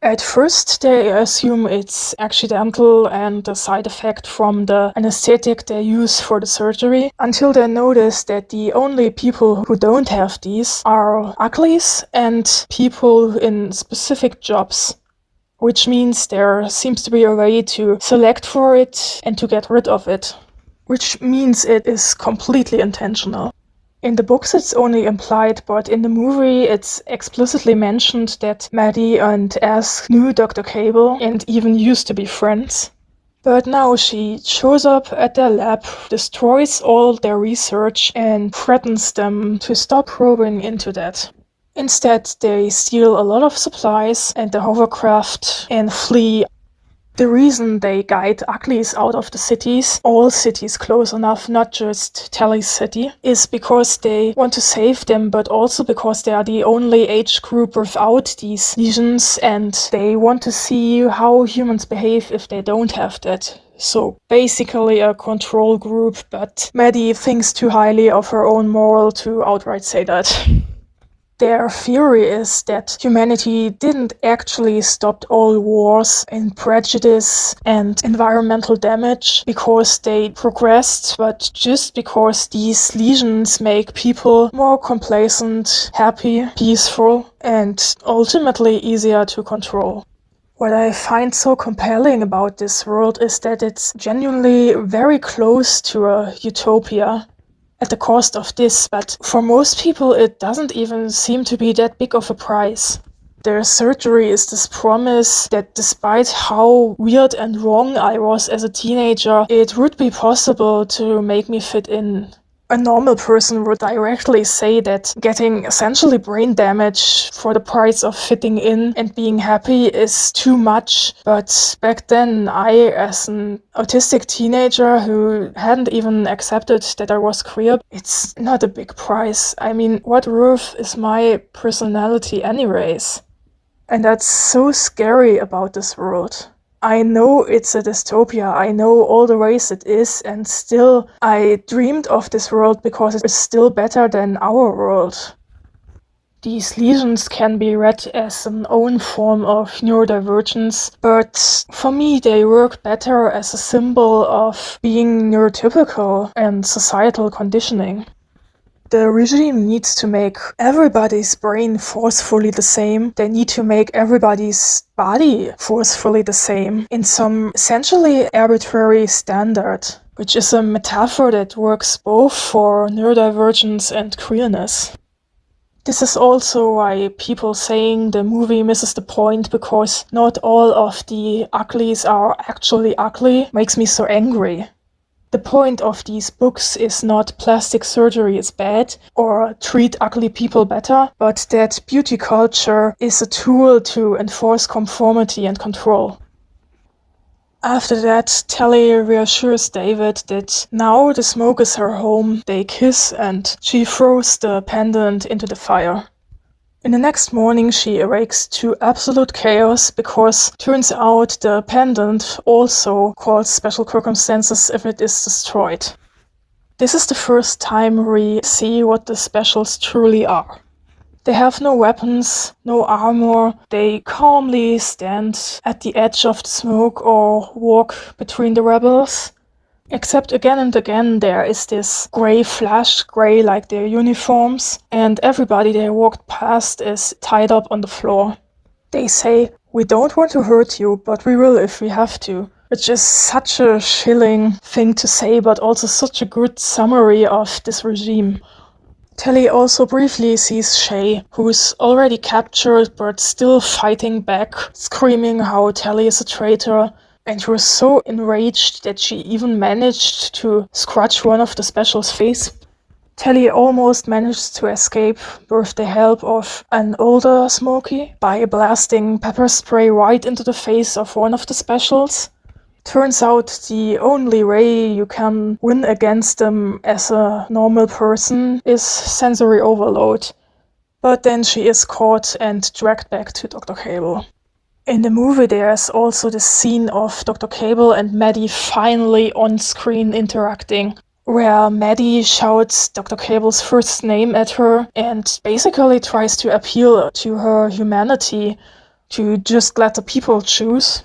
At first they assume it's accidental and a side effect from the anesthetic they use for the surgery, until they notice that the only people who don't have these are Uglies and people in specific jobs. Which means there seems to be a way to select for it and to get rid of it. Which means it is completely intentional. In the books it's only implied, but in the movie it's explicitly mentioned that Maddy and As knew Dr. Cable and even used to be friends. But now she shows up at their lab, destroys all their research and threatens them to stop probing into that. Instead, they steal a lot of supplies and the hovercraft and flee. The reason they guide Uglies out of the cities, all cities close enough, not just Tally's city, is because they want to save them, but also because they are the only age group without these lesions, and they want to see how humans behave if they don't have that. So basically a control group, but Maddy thinks too highly of her own moral to outright say that. Their theory is that humanity didn't actually stop all wars and prejudice and environmental damage because they progressed, but just because these lesions make people more complacent, happy, peaceful, and ultimately easier to control. What I find so compelling about this world is that it's genuinely very close to a utopia. At the cost of this, but for most people it doesn't even seem to be that big of a price. Their surgery is this promise that despite how weird and wrong I was as a teenager, it would be possible to make me fit in. A normal person would directly say that getting essentially brain damage for the price of fitting in and being happy is too much. But back then, I, as an autistic teenager who hadn't even accepted that I was queer, it's not a big price. I mean, what worth is my personality anyways? And that's so scary about this world. I know it's a dystopia, I know all the ways it is, and still I dreamed of this world because it is still better than our world. These lesions can be read as an own form of neurodivergence, but for me they work better as a symbol of being neurotypical and societal conditioning. The regime needs to make everybody's brain forcefully the same. They need to make everybody's body forcefully the same in some essentially arbitrary standard, which is a metaphor that works both for neurodivergence and queerness. This is also why people saying the movie misses the point because not all of the uglies are actually ugly makes me so angry. The point of these books is not plastic surgery is bad or treat ugly people better, but that beauty culture is a tool to enforce conformity and control. After that, Tally reassures David that now the smoke is her home, they kiss, and she throws the pendant into the fire. In the next morning, she awakes to absolute chaos because turns out the pendant also calls special circumstances if it is destroyed. This is the first time we see what the specials truly are. They have no weapons, no armor, they calmly stand at the edge of the smoke or walk between the rebels. Except again and again there is this grey flash, grey like their uniforms, and everybody they walked past is tied up on the floor. They say, "We don't want to hurt you, but we will if we have to," which is such a chilling thing to say, but also such a good summary of this regime. Tally also briefly sees Shay, who's already captured but still fighting back, screaming how Tally is a traitor. And she was so enraged that she even managed to scratch one of the special's face. Tally almost managed to escape with the help of an older Smokey by blasting pepper spray right into the face of one of the specials. Turns out the only way you can win against them as a normal person is sensory overload. But then she is caught and dragged back to Dr. Cable. In the movie there's also the scene of Dr. Cable and Maddy finally on screen interacting, where Maddy shouts Dr. Cable's first name at her and basically tries to appeal to her humanity, to just let the people choose.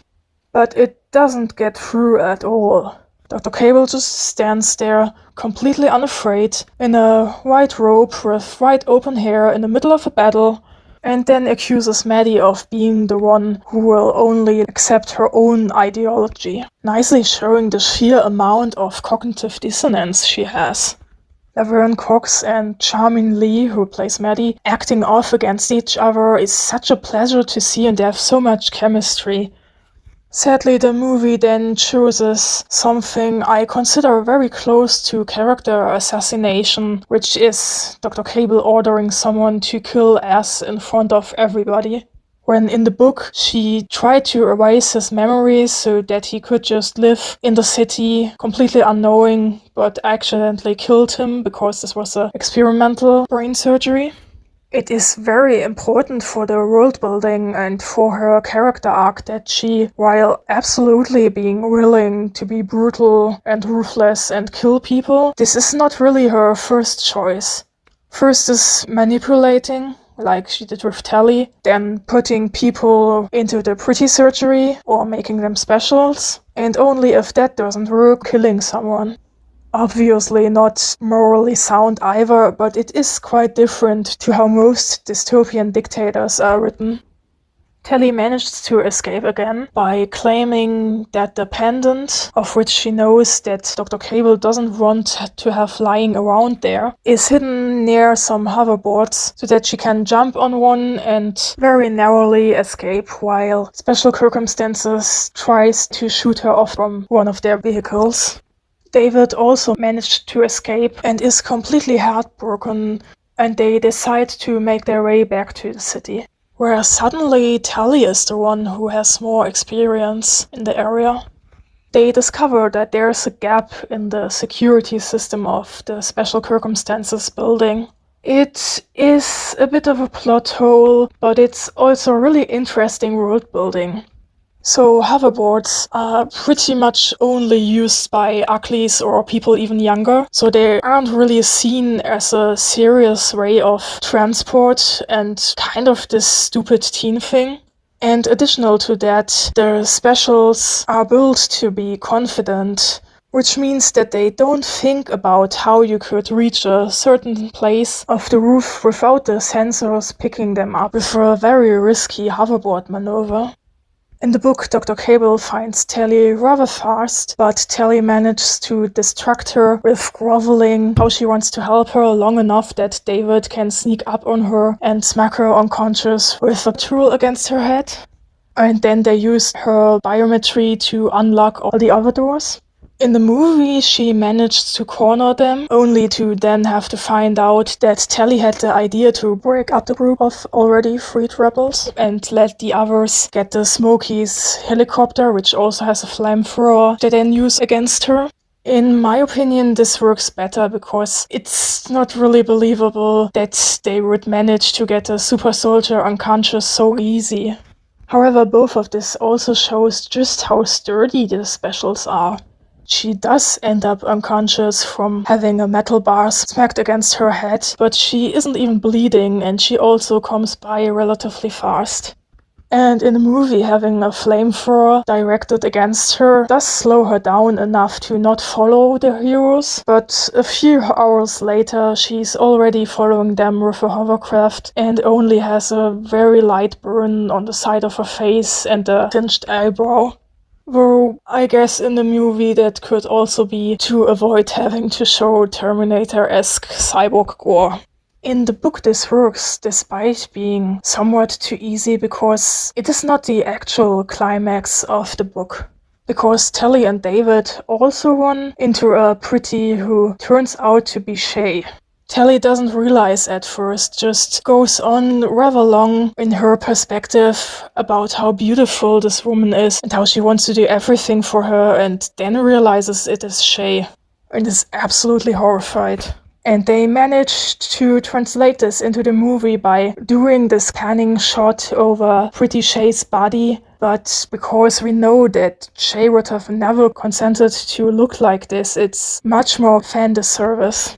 But it doesn't get through at all. Dr. Cable just stands there, completely unafraid, in a white robe with wide open hair in the middle of a battle, and then accuses Maddy of being the one who will only accept her own ideology, nicely showing the sheer amount of cognitive dissonance she has. Laverne Cox and Charmin Lee, who plays Maddy, acting off against each other is such a pleasure to see, and they have so much chemistry. Sadly, the movie then chooses something I consider very close to character assassination, which is Dr. Cable ordering someone to kill S in front of everybody. When in the book, she tried to erase his memories so that he could just live in the city, completely unknowing, but accidentally killed him because this was an experimental brain surgery. It is very important for the world building and for her character arc that she, while absolutely being willing to be brutal and ruthless and kill people, this is not really her first choice. First is manipulating, like she did with Tally, then putting people into the pretty surgery or making them specials, and only if that doesn't work, killing someone. Obviously not morally sound either, but it is quite different to how most dystopian dictators are written. Tally managed to escape again by claiming that the pendant, of which she knows that Dr. Cable doesn't want to have lying around there, is hidden near some hoverboards so that she can jump on one and very narrowly escape while Special Circumstances tries to shoot her off from one of their vehicles. David also managed to escape and is completely heartbroken, and they decide to make their way back to the city, where suddenly Tally is the one who has more experience in the area. They discover that there's a gap in the security system of the Special Circumstances building. It is a bit of a plot hole, but it's also really interesting world building. So hoverboards are pretty much only used by uglies or people even younger, so they aren't really seen as a serious way of transport and kind of this stupid teen thing. And additional to that, the specials are built to be confident, which means that they don't think about how you could reach a certain place of the roof without the sensors picking them up with a very risky hoverboard maneuver. In the book, Dr. Cable finds Tally rather fast, but Tally manages to distract her with groveling how she wants to help her long enough that David can sneak up on her and smack her unconscious with a tool against her head. And then they use her biometry to unlock all the other doors. In the movie, she managed to corner them, only to then have to find out that Tally had the idea to break up the group of already freed rebels and let the others get the Smokies helicopter, which also has a flamethrower, they then use against her. In my opinion, this works better because it's not really believable that they would manage to get a super soldier unconscious so easy. However, both of this also shows just how sturdy the specials are. She does end up unconscious from having a metal bar smacked against her head, but she isn't even bleeding and she also comes by relatively fast. And in the movie, having a flamethrower directed against her does slow her down enough to not follow the heroes, but a few hours later she's already following them with a hovercraft and only has a very light burn on the side of her face and a singed eyebrow. Though I guess in the movie that could also be to avoid having to show Terminator-esque cyborg gore. In the book this works despite being somewhat too easy because it is not the actual climax of the book. Because Tally and David also run into a pretty who turns out to be Shay. Tally doesn't realize at first, just goes on rather long in her perspective about how beautiful this woman is and how she wants to do everything for her, and then realizes it is Shay and is absolutely horrified. And they managed to translate this into the movie by doing the scanning shot over Pretty Shay's body, but because we know that Shay would have never consented to look like this, it's much more fan service.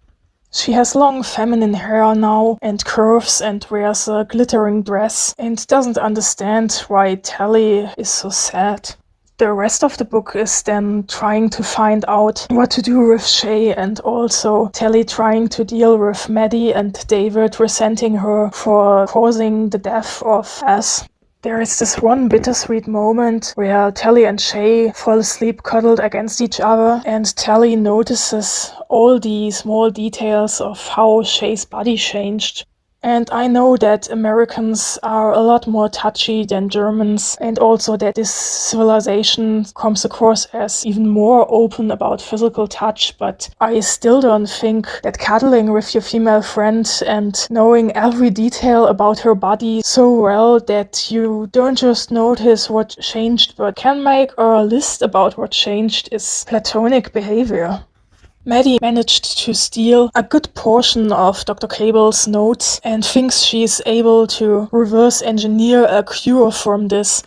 She has long feminine hair now and curves and wears a glittering dress and doesn't understand why Tally is so sad. The rest of the book is then trying to find out what to do with Shay, and also Tally trying to deal with Maddy and David resenting her for causing the death of Az. There is this one bittersweet moment where Tally and Shay fall asleep cuddled against each other, and Tally notices all the small details of how Shay's body changed. And I know that Americans are a lot more touchy than Germans, and also that this civilization comes across as even more open about physical touch, but I still don't think that cuddling with your female friend and knowing every detail about her body so well that you don't just notice what changed but can make a list about what changed is platonic behavior. Maddy managed to steal a good portion of Dr. Cable's notes and thinks she's able to reverse engineer a cure from this,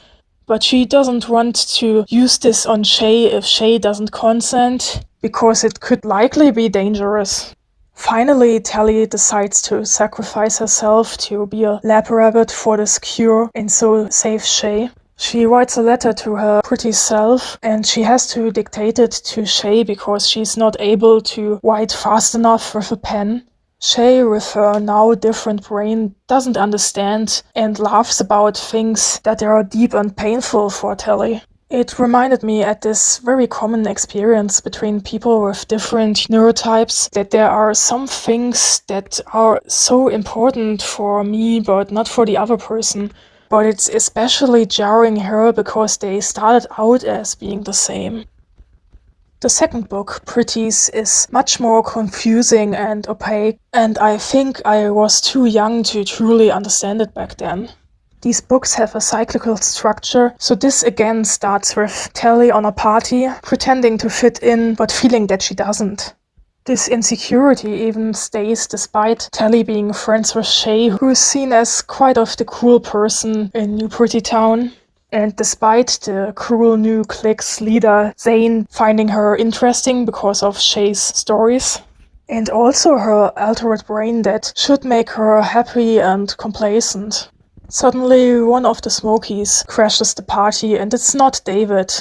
but she doesn't want to use this on Shay if Shay doesn't consent, because it could likely be dangerous. Finally, Tally decides to sacrifice herself to be a lab rabbit for this cure and so save Shay. She writes a letter to her pretty self, and she has to dictate it to Shay because she's not able to write fast enough with a pen. Shay, with her now different brain, doesn't understand and laughs about things that are deep and painful for Tally. It reminded me at this very common experience between people with different neurotypes that there are some things that are so important for me but not for the other person. But it's especially jarring her because they started out as being the same. The second book, Pretties, is much more confusing and opaque, and I think I was too young to truly understand it back then. These books have a cyclical structure, so this again starts with Tally on a party, pretending to fit in, but feeling that she doesn't. This insecurity even stays despite Tally being friends with Shay, who is seen as quite of the cool person in New Pretty Town. And despite the cruel new clique's leader, Zane, finding her interesting because of Shay's stories. And also her altered brain that should make her happy and complacent. Suddenly, one of the Smokies crashes the party, and it's not David.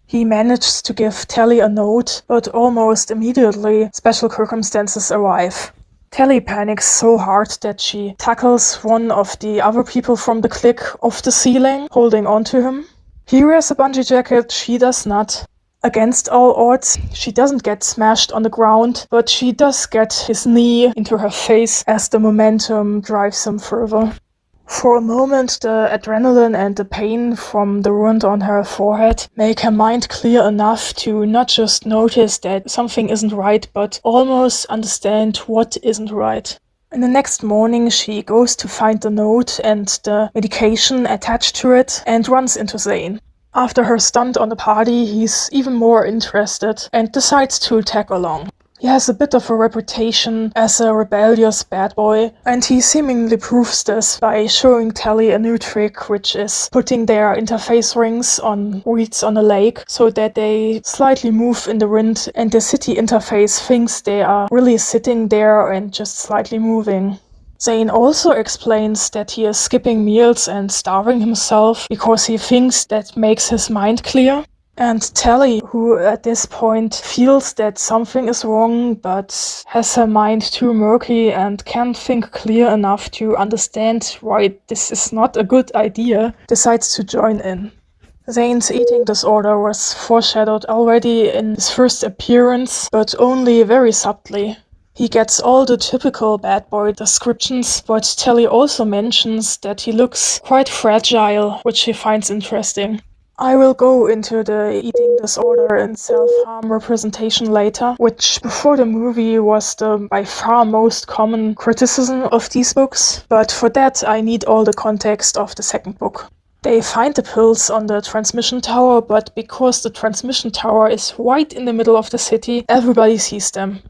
He manages to give Tally a note, but almost immediately special circumstances arrive. Tally panics so hard that she tackles one of the other people from the clique off the ceiling, holding on to him. He wears a bungee jacket, she does not. Against all odds, she doesn't get smashed on the ground, but she does get his knee into her face as the momentum drives him further. For a moment, the adrenaline and the pain from the wound on her forehead make her mind clear enough to not just notice that something isn't right, but almost understand what isn't right. And the next morning, she goes to find the note and the medication attached to it and runs into Zane. After her stunt on the party, he's even more interested and decides to tag along. He has a bit of a reputation as a rebellious bad boy, and he seemingly proves this by showing Tally a new trick, which is putting their interface rings on reeds on a lake so that they slightly move in the wind, and the city interface thinks they are really sitting there and just slightly moving. Zane also explains that he is skipping meals and starving himself because he thinks that makes his mind clear. And Tally, who at this point feels that something is wrong but has her mind too murky and can't think clear enough to understand why this is not a good idea, decides to join in. Zane's eating disorder was foreshadowed already in his first appearance, but only very subtly. He gets all the typical bad boy descriptions, but Tally also mentions that he looks quite fragile, which she finds interesting. I will go into the eating disorder and self-harm representation later, which before the movie was the by far most common criticism of these books, but for that I need all the context of the second book. They find the pills on the transmission tower, but because the transmission tower is right in the middle of the city, everybody sees them.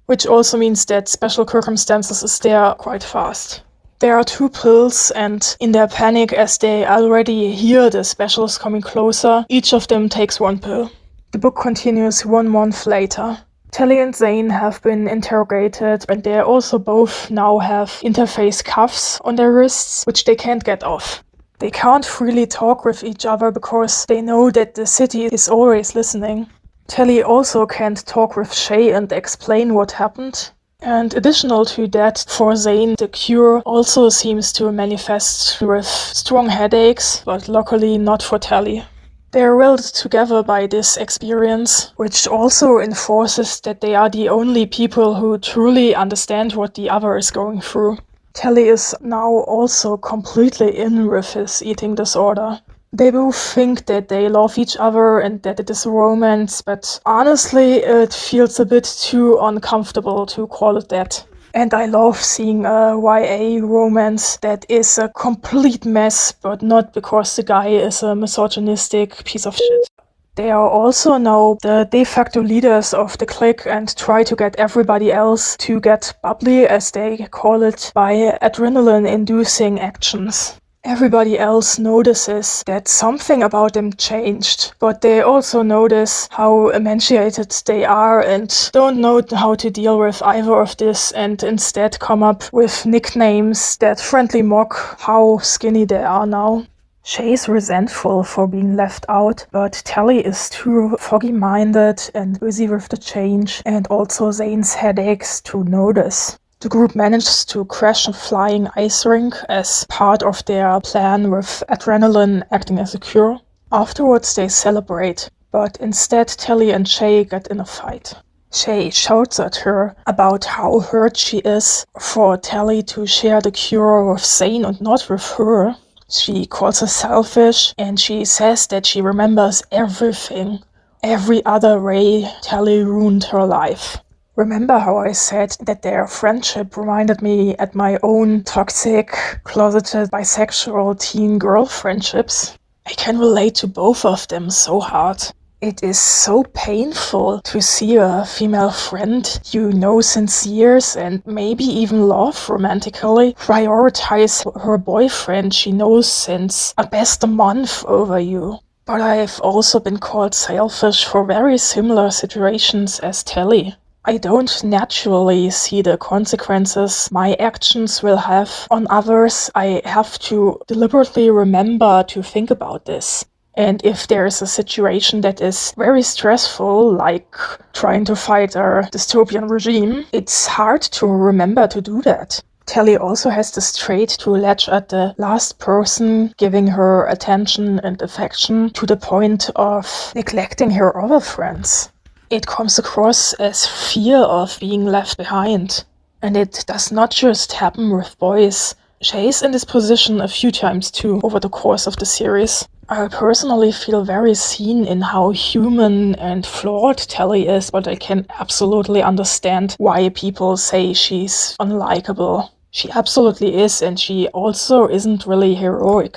Which also means that special circumstances is there quite fast. There are 2 pills, and in their panic as they already hear the specials coming closer, each of them takes 1 pill. The book continues 1 month later. Tally and Zane have been interrogated, and they also both now have interface cuffs on their wrists, which they can't get off. They can't freely talk with each other because they know that the city is always listening. Tally also can't talk with Shay and explain what happened. And additional to that, for Zane, the cure also seems to manifest with strong headaches, but luckily not for Tally. They are welded together by this experience, which also enforces that they are the only people who truly understand what the other is going through. Tally is now also completely in with his eating disorder. They both think that they love each other and that it is a romance, but honestly it feels a bit too uncomfortable to call it that. And I love seeing a YA romance that is a complete mess, but not because the guy is a misogynistic piece of shit. They are also now the de facto leaders of the clique and try to get everybody else to get bubbly, as they call it, by adrenaline-inducing actions. Everybody else notices that something about them changed, but they also notice how emaciated they are and don't know how to deal with either of this, and instead come up with nicknames that friendly mock how skinny they are now. Shay's resentful for being left out, but Tally is too foggy-minded and busy with the change, and also Zane's headaches to notice. The group manages to crash a flying ice rink as part of their plan, with adrenaline acting as a cure. Afterwards they celebrate, but instead Tally and Shay get in a fight. Shay shouts at her about how hurt she is for Tally to share the cure with Zane and not with her. She calls her selfish, and she says that she remembers everything. Every other way, Tally ruined her life. Remember how I said that their friendship reminded me at my own toxic, closeted, bisexual teen girl friendships? I can relate to both of them so hard. It is so painful to see a female friend you know since years and maybe even love romantically prioritize her boyfriend she knows since at best a month over you. But I've also been called selfish for very similar situations as Tally. I don't naturally see the consequences my actions will have on others. I have to deliberately remember to think about this. And if there's a situation that is very stressful, like trying to fight a dystopian regime, it's hard to remember to do that. Tally also has this trait to latch at the last person, giving her attention and affection to the point of neglecting her other friends. It comes across as fear of being left behind. And it does not just happen with boys. Shay's in this position a few times too over the course of the series. I personally feel very seen in how human and flawed Tally is, but I can absolutely understand why people say she's unlikable. She absolutely is, and she also isn't really heroic.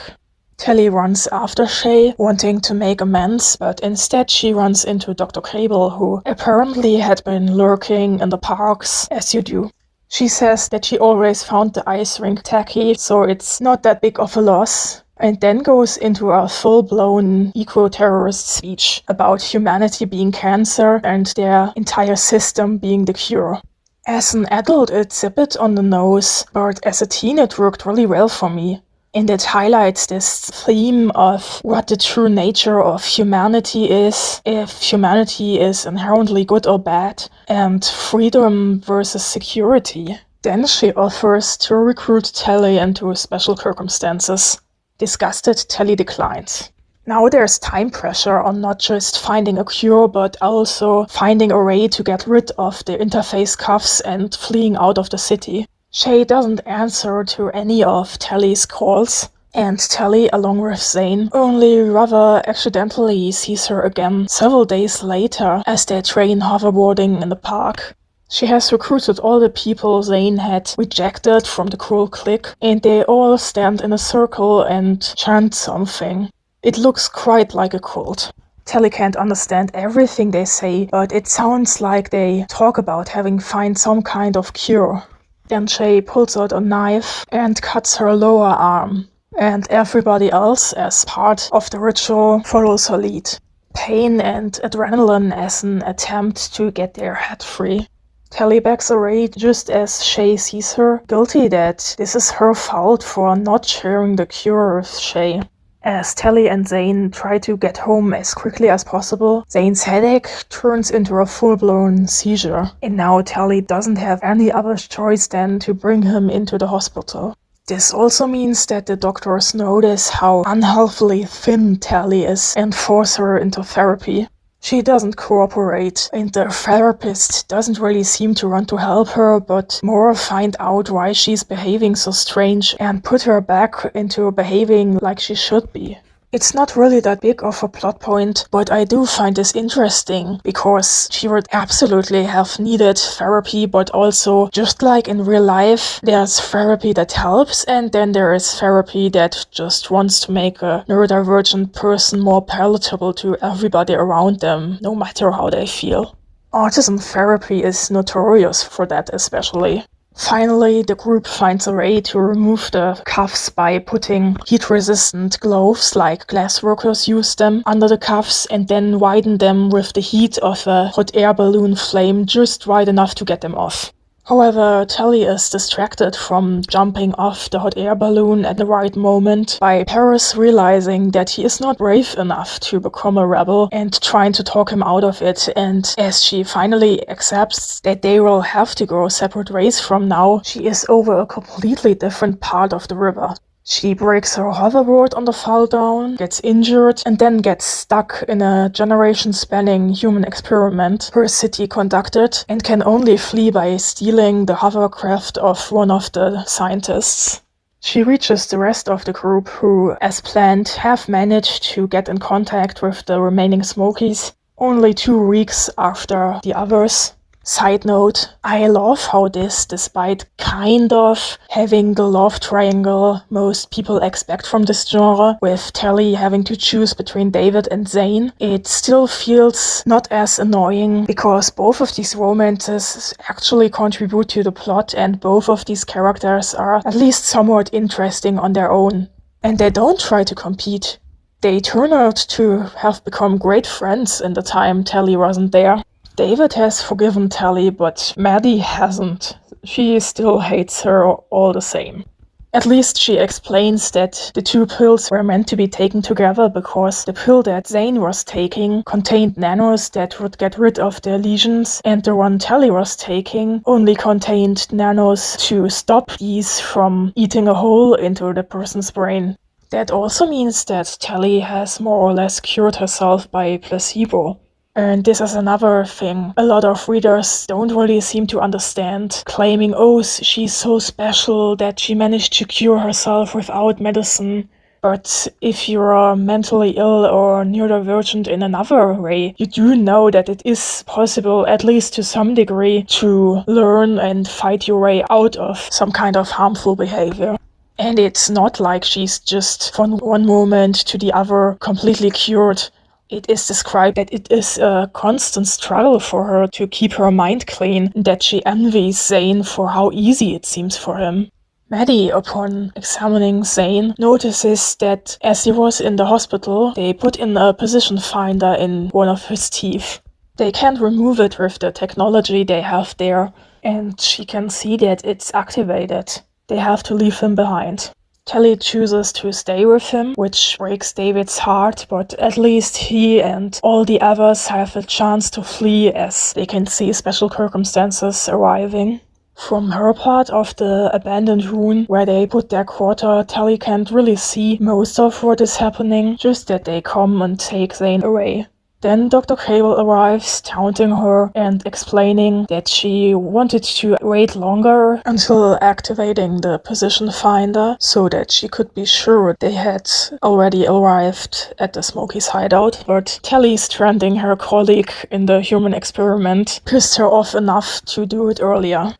Tally runs after Shay, wanting to make amends, but instead she runs into Dr. Cable, who apparently had been lurking in the parks, as you do. She says that she always found the ice rink tacky, so it's not that big of a loss, and then goes into a full-blown eco-terrorist speech about humanity being cancer and their entire system being the cure. As an adult, it's a bit on the nose, but as a teen it worked really well for me. And it highlights this theme of what the true nature of humanity is, if humanity is inherently good or bad, and freedom versus security. Then she offers to recruit Tally into special circumstances. Disgusted, Tally declines. Now there's time pressure on not just finding a cure, but also finding a way to get rid of the interface cuffs and fleeing out of the city. Shay doesn't answer to any of Tally's calls, and Tally, along with Zane, only rather accidentally sees her again several days later as they train hoverboarding in the park. She has recruited all the people Zane had rejected from the cruel clique, and they all stand in a circle and chant something. It looks quite like a cult. Tally can't understand everything they say, but it sounds like they talk about having found some kind of cure. Then Shay pulls out a knife and cuts her lower arm, and everybody else, as part of the ritual, follows her lead. Pain and adrenaline as an attempt to get their head free. Tally backs away just as Shay sees her, guilty that this is her fault for not sharing the cure with Shay. As Tally and Zane try to get home as quickly as possible, Zane's headache turns into a full-blown seizure, and now Tally doesn't have any other choice than to bring him into the hospital. This also means that the doctors notice how unhealthily thin Tally is and force her into therapy. She doesn't cooperate, and the therapist doesn't really seem to want to help her, but more find out why she's behaving so strange and put her back into behaving like she should be. It's not really that big of a plot point, but I do find this interesting, because she would absolutely have needed therapy, but also, just like in real life, there's therapy that helps, and then there is therapy that just wants to make a neurodivergent person more palatable to everybody around them, no matter how they feel. Autism therapy is notorious for that especially. Finally, the group finds a way to remove the cuffs by putting heat-resistant gloves, like glassworkers use them, under the cuffs and then widen them with the heat of a hot air balloon flame just right enough to get them off. However, Tally is distracted from jumping off the hot air balloon at the right moment by Paris realizing that he is not brave enough to become a rebel and trying to talk him out of it, and as she finally accepts that they will have to go separate ways from now, she is over a completely different part of the river. She breaks her hoverboard on the fall down, gets injured, and then gets stuck in a generation-spanning human experiment her city conducted, and can only flee by stealing the hovercraft of one of the scientists. She reaches the rest of the group who, as planned, have managed to get in contact with the remaining Smokies, only 2 weeks after the others. Side note, I love how this, despite kind of having the love triangle most people expect from this genre, with Tally having to choose between David and Zane, it still feels not as annoying because both of these romances actually contribute to the plot and both of these characters are at least somewhat interesting on their own. And they don't try to compete. They turn out to have become great friends in the time Tally wasn't there. David has forgiven Tally, but Maddy hasn't. She still hates her all the same. At least she explains that the 2 pills were meant to be taken together because the pill that Zane was taking contained nanos that would get rid of the lesions, and the one Tally was taking only contained nanos to stop these from eating a hole into the person's brain. That also means that Tally has more or less cured herself by placebo. And this is another thing a lot of readers don't really seem to understand, claiming, oh, she's so special that she managed to cure herself without medicine. But if you're mentally ill or neurodivergent in another way, you do know that it is possible, at least to some degree, to learn and fight your way out of some kind of harmful behavior. And it's not like she's just from one moment to the other completely cured. It is described that it is a constant struggle for her to keep her mind clean, and that she envies Zane for how easy it seems for him. Maddy, upon examining Zane, notices that as he was in the hospital, they put in a position finder in one of his teeth. They can't remove it with the technology they have there, and she can see that it's activated. They have to leave him behind. Tally chooses to stay with him, which breaks David's heart, but at least he and all the others have a chance to flee as they can see special circumstances arriving. From her part of the abandoned room where they put their quarter, Tally can't really see most of what is happening, just that they come and take Zane away. Then Dr. Cable arrives, taunting her and explaining that she wanted to wait longer until activating the position finder so that she could be sure they had already arrived at the Smokies' hideout. But Tally stranding her colleague in the human experiment pissed her off enough to do it earlier.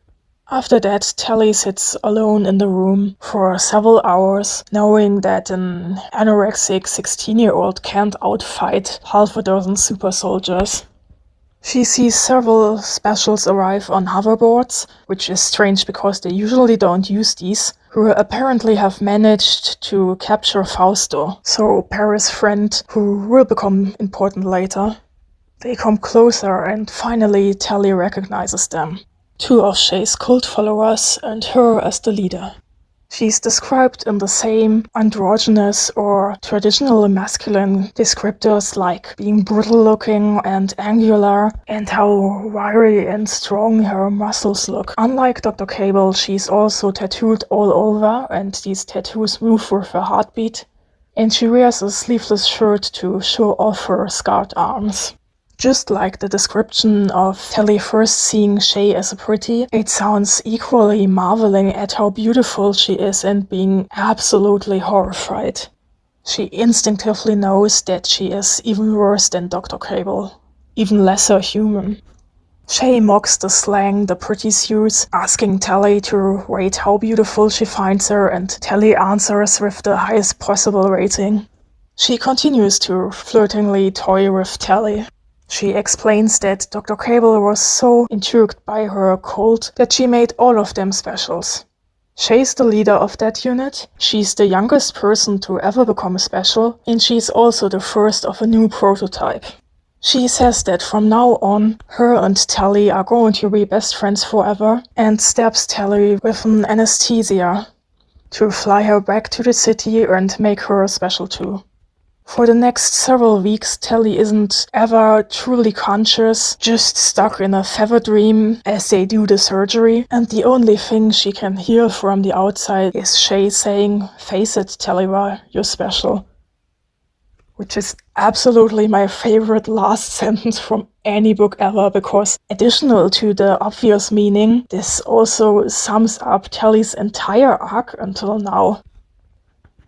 After that, Tally sits alone in the room for several hours, knowing that an anorexic 16-year-old can't outfight half a dozen super soldiers. She sees several specials arrive on hoverboards, which is strange because they usually don't use these, who apparently have managed to capture Fausto, so Paris' friend, who will become important later. They come closer and finally Tally recognizes them. 2 of Shay's cult followers and her as the leader. She's described in the same androgynous or traditional masculine descriptors like being brutal-looking and angular, and how wiry and strong her muscles look. Unlike Dr. Cable, she's also tattooed all over, and these tattoos move with her heartbeat. And she wears a sleeveless shirt to show off her scarred arms. Just like the description of Tally first seeing Shay as a pretty, it sounds equally marveling at how beautiful she is and being absolutely horrified. She instinctively knows that she is even worse than Dr. Cable, even lesser human. Shay mocks the slang the pretties use, asking Tally to rate how beautiful she finds her, and Tally answers with the highest possible rating. She continues to flirtingly toy with Tally. She explains that Dr. Cable was so intrigued by her cult that she made all of them specials. Shay's the leader of that unit, she's the youngest person to ever become a special, and she's also the first of a new prototype. She says that from now on, her and Tally are going to be best friends forever, and stabs Tally with an anesthesia to fly her back to the city and make her special too. For the next several weeks, Tally isn't ever truly conscious, just stuck in a fever dream as they do the surgery, and the only thing she can hear from the outside is Shay saying, "Face it, Taliwa, you're special." Which is absolutely my favorite last sentence from any book ever, because additional to the obvious meaning, this also sums up Tally's entire arc until now.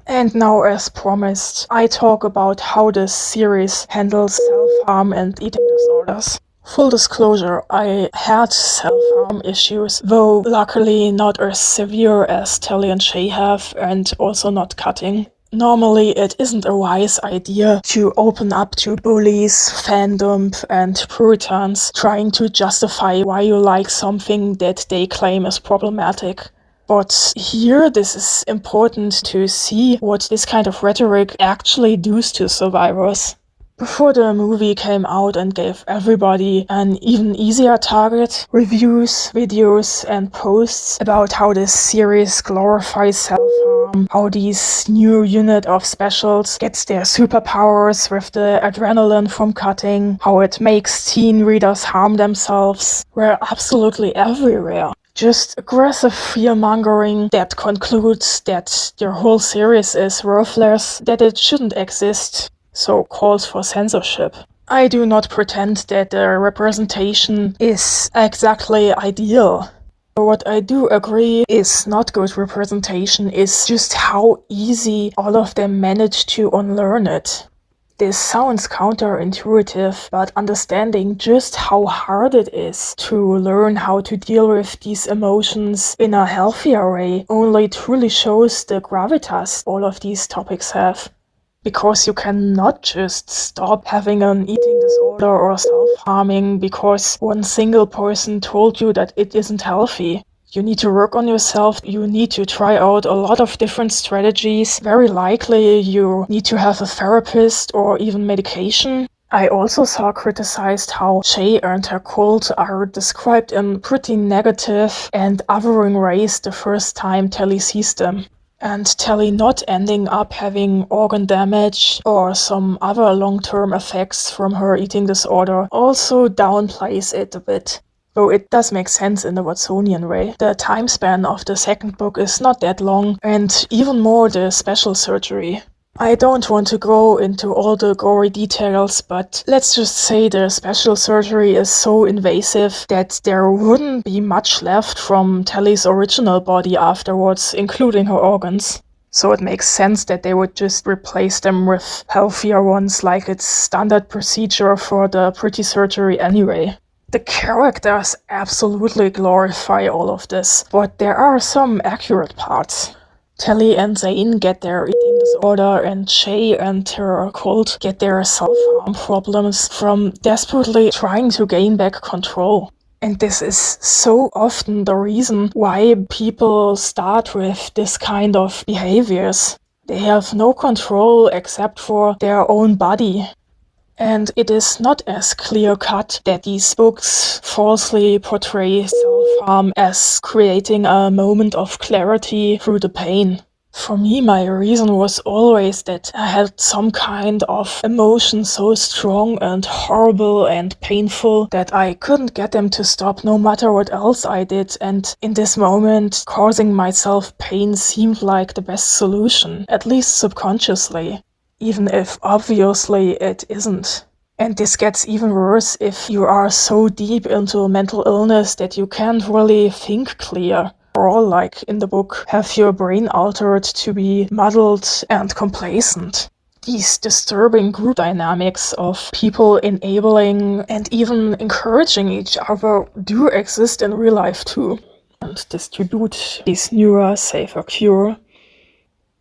And now, as promised, I talk about how this series handles self-harm and eating disorders. Full disclosure, I had self-harm issues, though luckily not as severe as Telly and Shay have, and also not cutting. Normally, it isn't a wise idea to open up to bullies, fandom, and puritans trying to justify why you like something that they claim is problematic. But here, this is important to see what this kind of rhetoric actually does to survivors. Before the movie came out and gave everybody an even easier target, reviews, videos, and posts about how this series glorifies self-harm, how this new unit of specials gets their superpowers with the adrenaline from cutting, how it makes teen readers harm themselves, were absolutely everywhere. Just aggressive fear-mongering that concludes that their whole series is worthless, that it shouldn't exist. So calls for censorship. I do not pretend that the representation is exactly ideal. What I do agree is not good representation is just how easy all of them manage to unlearn it. This sounds counterintuitive, but understanding just how hard it is to learn how to deal with these emotions in a healthier way only truly shows the gravitas all of these topics have. Because you cannot just stop having an eating disorder or self-harming because one single person told you that it isn't healthy. You need to work on yourself, you need to try out a lot of different strategies. Very likely you need to have a therapist or even medication. I also saw criticized how Shay and her cult are described in pretty negative and othering ways the first time Telly sees them. And Telly not ending up having organ damage or some other long-term effects from her eating disorder also downplays it a bit. Though it does make sense in the Watsonian way. The time span of the second book is not that long, and even more the special surgery. I don't want to go into all the gory details, but let's just say the special surgery is so invasive that there wouldn't be much left from Telly's original body afterwards, including her organs. So it makes sense that they would just replace them with healthier ones like it's standard procedure for the pretty surgery anyway. The characters absolutely glorify all of this, but there are some accurate parts. Telly and Zane get their eating disorder, and Shay and her cult get their self-harm problems from desperately trying to gain back control. And this is so often the reason why people start with this kind of behaviors. They have no control except for their own body. And it is not as clear-cut that these books falsely portray self-harm as creating a moment of clarity through the pain. For me, my reason was always that I had some kind of emotion so strong and horrible and painful that I couldn't get them to stop no matter what else I did, and in this moment, causing myself pain seemed like the best solution, at least subconsciously. Even if obviously it isn't. And this gets even worse if you are so deep into mental illness that you can't really think clear. Or, like in the book, have your brain altered to be muddled and complacent. These disturbing group dynamics of people enabling and even encouraging each other do exist in real life too. And distribute this newer, safer cure.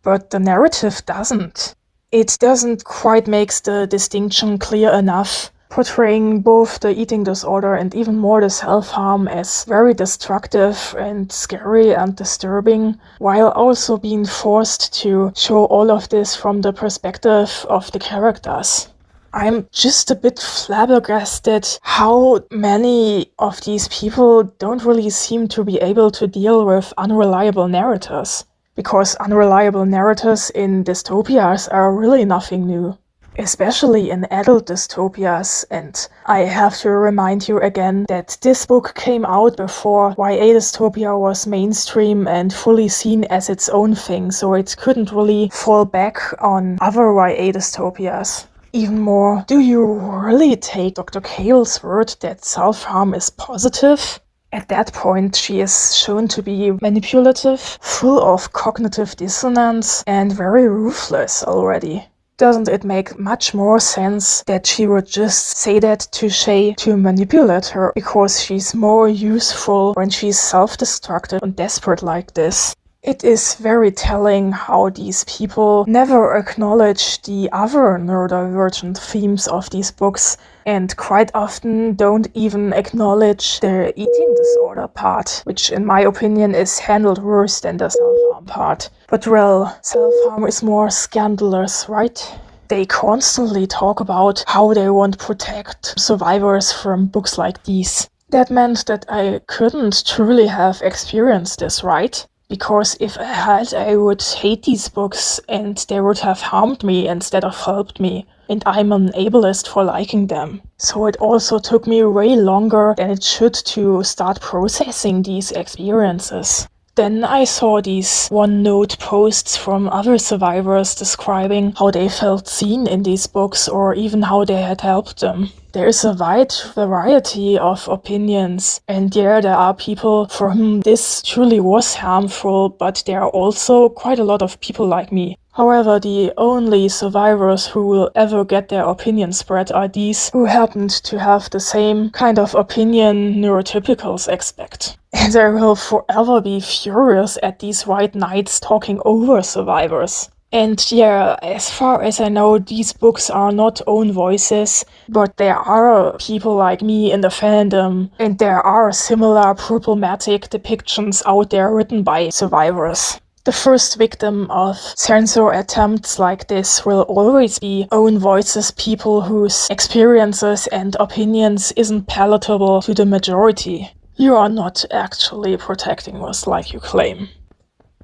But the narrative doesn't. It doesn't quite make the distinction clear enough, portraying both the eating disorder and even more the self-harm as very destructive and scary and disturbing, while also being forced to show all of this from the perspective of the characters. I'm just a bit flabbergasted how many of these people don't really seem to be able to deal with unreliable narrators. Because unreliable narrators in dystopias are really nothing new. Especially in adult dystopias, and I have to remind you again that this book came out before YA dystopia was mainstream and fully seen as its own thing, so it couldn't really fall back on other YA dystopias. Even more, do you really take Dr. Cale's word that self-harm is positive? At that point, she is shown to be manipulative, full of cognitive dissonance, and very ruthless already. Doesn't it make much more sense that she would just say that to Shay to manipulate her, because she's more useful when she's self-destructive and desperate like this? It is very telling how these people never acknowledge the other neurodivergent themes of these books, and quite often don't even acknowledge the eating disorder part, which in my opinion is handled worse than the self-harm part. But well, self-harm is more scandalous, right? They constantly talk about how they want to protect survivors from books like these. That meant that I couldn't truly have experienced this, right? Because if I had, I would hate these books and they would have harmed me instead of helped me. And I'm an ableist for liking them. So it also took me way longer than it should to start processing these experiences. Then I saw these one-note posts from other survivors describing how they felt seen in these books or even how they had helped them. There is a wide variety of opinions, and there are people for whom this truly was harmful, but there are also quite a lot of people like me. However, the only survivors who will ever get their opinion spread are these who happened to have the same kind of opinion neurotypicals expect. And I will forever be furious at these white knights talking over survivors. And yeah, as far as I know, these books are not own voices, but there are people like me in the fandom, and there are similar problematic depictions out there written by survivors. The first victim of censor attempts like this will always be own voices, people whose experiences and opinions isn't palatable to the majority. You are not actually protecting us like you claim.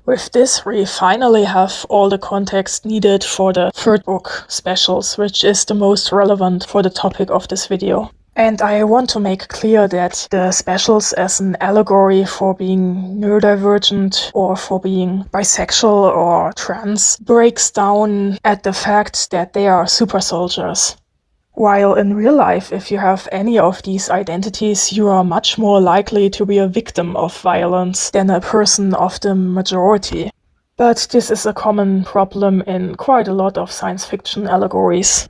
With this, we finally have all the context needed for the third book, Specials, which is the most relevant for the topic of this video. And I want to make clear that the Specials as an allegory for being neurodivergent or for being bisexual or trans breaks down at the fact that they are super soldiers. While in real life, if you have any of these identities, you are much more likely to be a victim of violence than a person of the majority. But this is a common problem in quite a lot of science fiction allegories.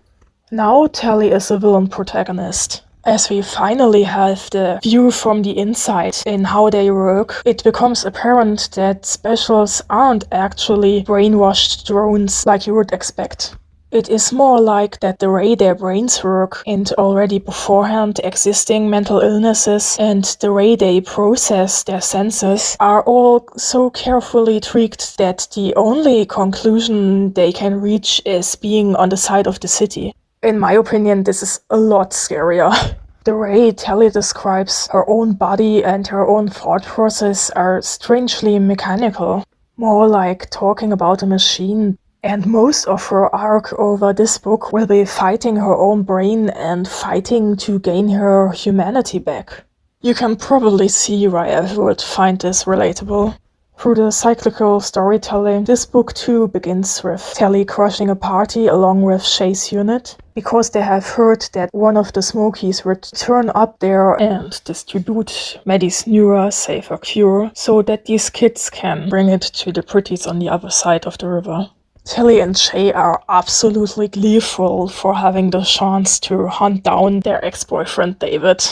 Now Tally is a villain protagonist. As we finally have the view from the inside in how they work, it becomes apparent that Specials aren't actually brainwashed drones like you would expect. It is more like that the way their brains work and already beforehand existing mental illnesses and the way they process their senses are all so carefully tweaked that the only conclusion they can reach is being on the side of the city. In my opinion, this is a lot scarier. The way Tally describes her own body and her own thought process are strangely mechanical, more like talking about a machine. And most of her arc over this book will be fighting her own brain and fighting to gain her humanity back. You can probably see why I would find this relatable. Through the cyclical storytelling, this book too begins with Tally crushing a party along with Shay's unit, because they have heard that one of the Smokies would turn up there and distribute Maddy's newer, safer cure, so that these kids can bring it to the pretties on the other side of the river. Tally and Shay are absolutely gleeful for having the chance to hunt down their ex-boyfriend David.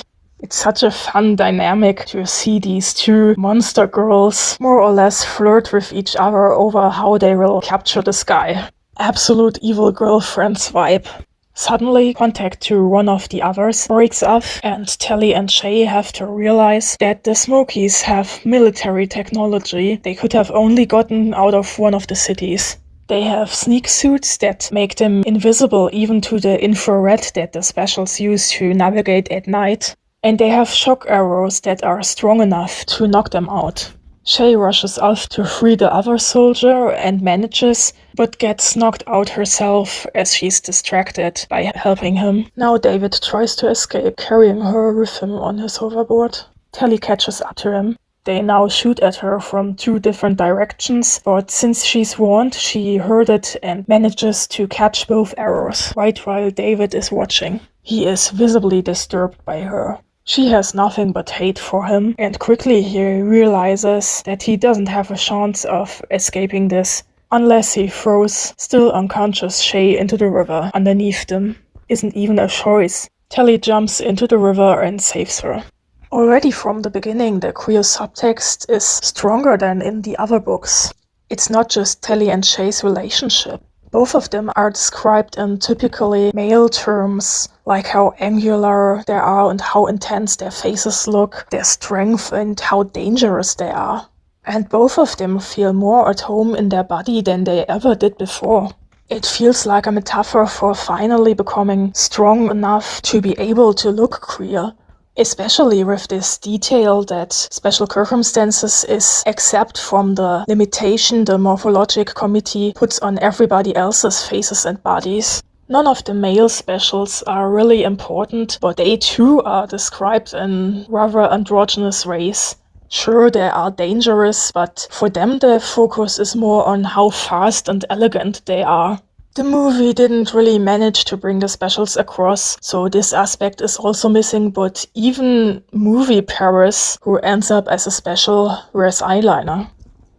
It's such a fun dynamic to see these two monster girls more or less flirt with each other over how they will capture this guy. Absolute evil girlfriends vibe. Suddenly, contact to one of the others breaks off, and Tally and Shay have to realize that the Smokies have military technology they could have only gotten out of one of the cities. They have sneak suits that make them invisible even to the infrared that the Specials use to navigate at night. And they have shock arrows that are strong enough to knock them out. Shay rushes off to free the other soldier and manages, but gets knocked out herself as she's distracted by helping him. Now David tries to escape, carrying her with him on his hoverboard. Tally catches up to him. They now shoot at her from two different directions, but since she's warned, she heard it and manages to catch both arrows, right while David is watching. He is visibly disturbed by her. She has nothing but hate for him, and quickly he realizes that he doesn't have a chance of escaping this unless he throws still unconscious Shay into the river underneath them. Isn't even a choice. Tally jumps into the river and saves her. Already from the beginning, the queer subtext is stronger than in the other books. It's not just Tally and Shay's relationship. Both of them are described in typically male terms, like how angular they are and how intense their faces look, their strength and how dangerous they are. And both of them feel more at home in their body than they ever did before. It feels like a metaphor for finally becoming strong enough to be able to look queer. Especially with this detail that special circumstances is exempt from the limitation the morphologic committee puts on everybody else's faces and bodies. None of the male specials are really important, but they too are described in rather androgynous ways. Sure, they are dangerous, but for them the focus is more on how fast and elegant they are. The movie didn't really manage to bring the specials across, so this aspect is also missing, but even movie Paris, who ends up as a special, wears eyeliner.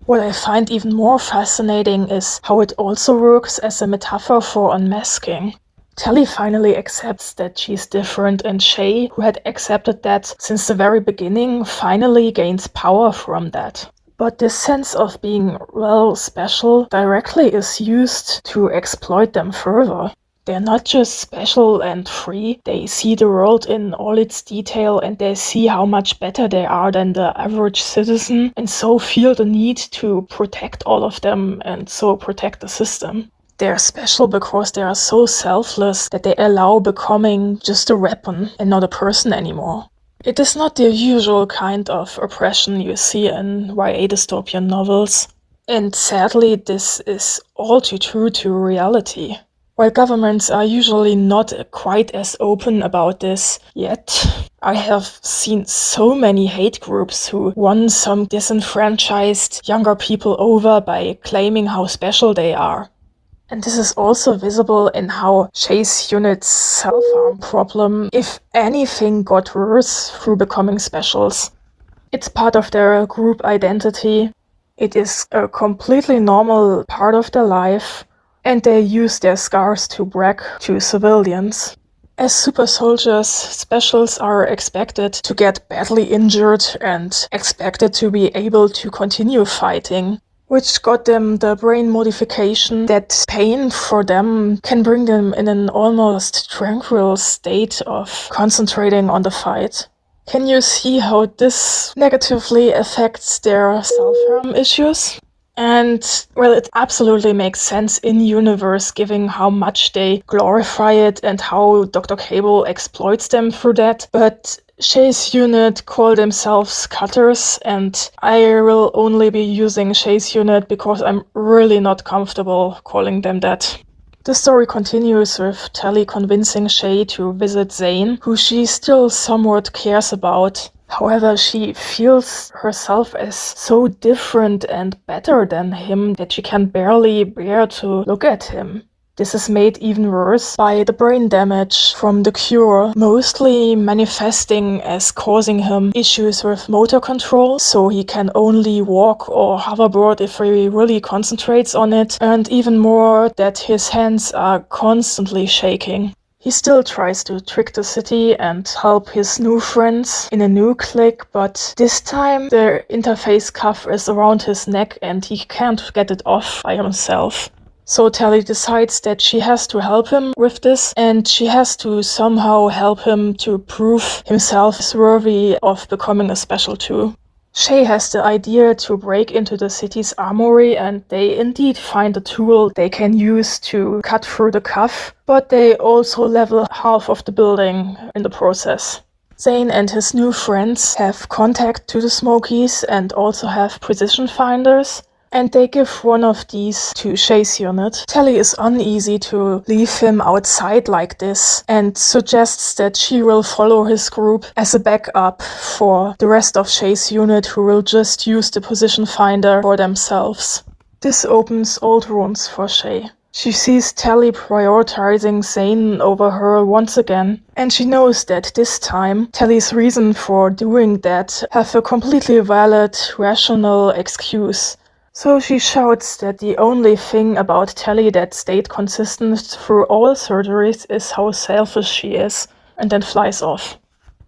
What I find even more fascinating is how it also works as a metaphor for unmasking. Tally finally accepts that she's different, and Shay, who had accepted that since the very beginning, finally gains power from that. But this sense of being, well, special directly is used to exploit them further. They're not just special and free, they see the world in all its detail and they see how much better they are than the average citizen, and so feel the need to protect all of them and so protect the system. They're special because they are so selfless that they allow becoming just a weapon and not a person anymore. It is not the usual kind of oppression you see in YA dystopian novels, and sadly this is all too true to reality. While governments are usually not quite as open about this yet, I have seen so many hate groups who won some disenfranchised younger people over by claiming how special they are. And this is also visible in how Shay's unit's self-harm problem, if anything, got worse through becoming specials. It's part of their group identity, it is a completely normal part of their life, and they use their scars to brag to civilians. As super soldiers, specials are expected to get badly injured and expected to be able to continue fighting, which got them the brain modification that pain for them can bring them in an almost tranquil state of concentrating on the fight. Can you see how this negatively affects their self-harm issues? And, well, it absolutely makes sense in-universe given how much they glorify it and how Dr. Cable exploits them through that, but Shay's unit call themselves cutters, and I will only be using Shay's unit because I'm really not comfortable calling them that. The story continues with Tally convincing Shay to visit Zane, who she still somewhat cares about. However, she feels herself as so different and better than him that she can barely bear to look at him. This is made even worse by the brain damage from the cure, mostly manifesting as causing him issues with motor control, so he can only walk or hoverboard if he really concentrates on it, and even more that his hands are constantly shaking. He still tries to trick the city and help his new friends in a new clique, but this time the interface cuff is around his neck and he can't get it off by himself. So Tally decides that she has to help him with this, and she has to somehow help him to prove himself is worthy of becoming a special too. Shay has the idea to break into the city's armory, and they indeed find a tool they can use to cut through the cuff, but they also level half of the building in the process. Zane and his new friends have contact to the Smokies and also have precision finders, and they give one of these to Shay's unit. Tally is uneasy to leave him outside like this and suggests that she will follow his group as a backup for the rest of Shay's unit, who will just use the position finder for themselves. This opens old wounds for Shay. She sees Tally prioritizing Zane over her once again, and she knows that this time Tally's reason for doing that have a completely valid, rational excuse. So she shouts that the only thing about Tally that stayed consistent through all surgeries is how selfish she is, and then flies off.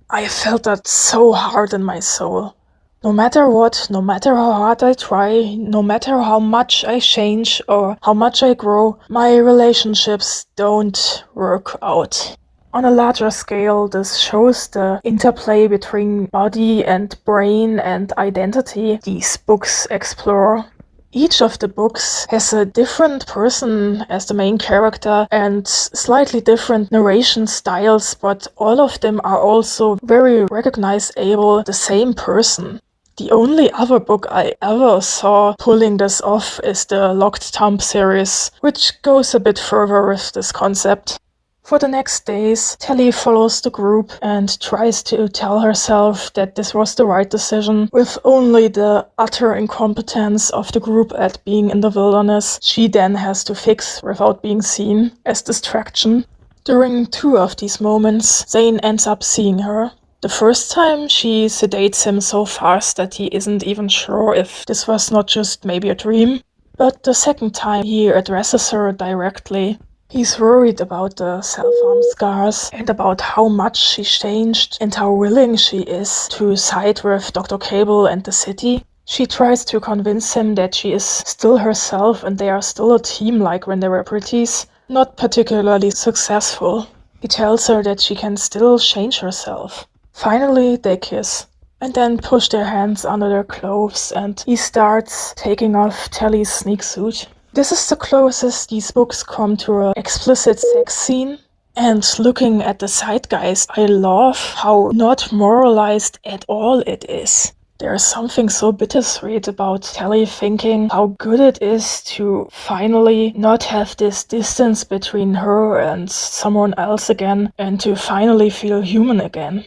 I felt that so hard in my soul. No matter what, no matter how hard I try, no matter how much I change or how much I grow, my relationships don't work out. On a larger scale, this shows the interplay between body and brain and identity these books explore. Each of the books has a different person as the main character and slightly different narration styles, but all of them are also very recognizable the same person. The only other book I ever saw pulling this off is the Locked Tomb series, which goes a bit further with this concept. For the next days, Tally follows the group and tries to tell herself that this was the right decision, with only the utter incompetence of the group at being in the wilderness she then has to fix without being seen as distraction. During 2 of these moments, Zane ends up seeing her. The first time, she sedates him so fast that he isn't even sure if this was not just maybe a dream. But the second time, he addresses her directly. He's worried about the self-harm scars and about how much she's changed and how willing she is to side with Dr. Cable and the city. She tries to convince him that she is still herself and they are still a team like when they were pretties. Not particularly successful. He tells her that she can still change herself. Finally, they kiss. And then push their hands under their clothes and he starts taking off Tally's sneak suit. This is the closest these books come to an explicit sex scene. And looking at the side guys, I love how not moralized at all it is. There's something so bittersweet about Tally thinking how good it is to finally not have this distance between her and someone else again and to finally feel human again.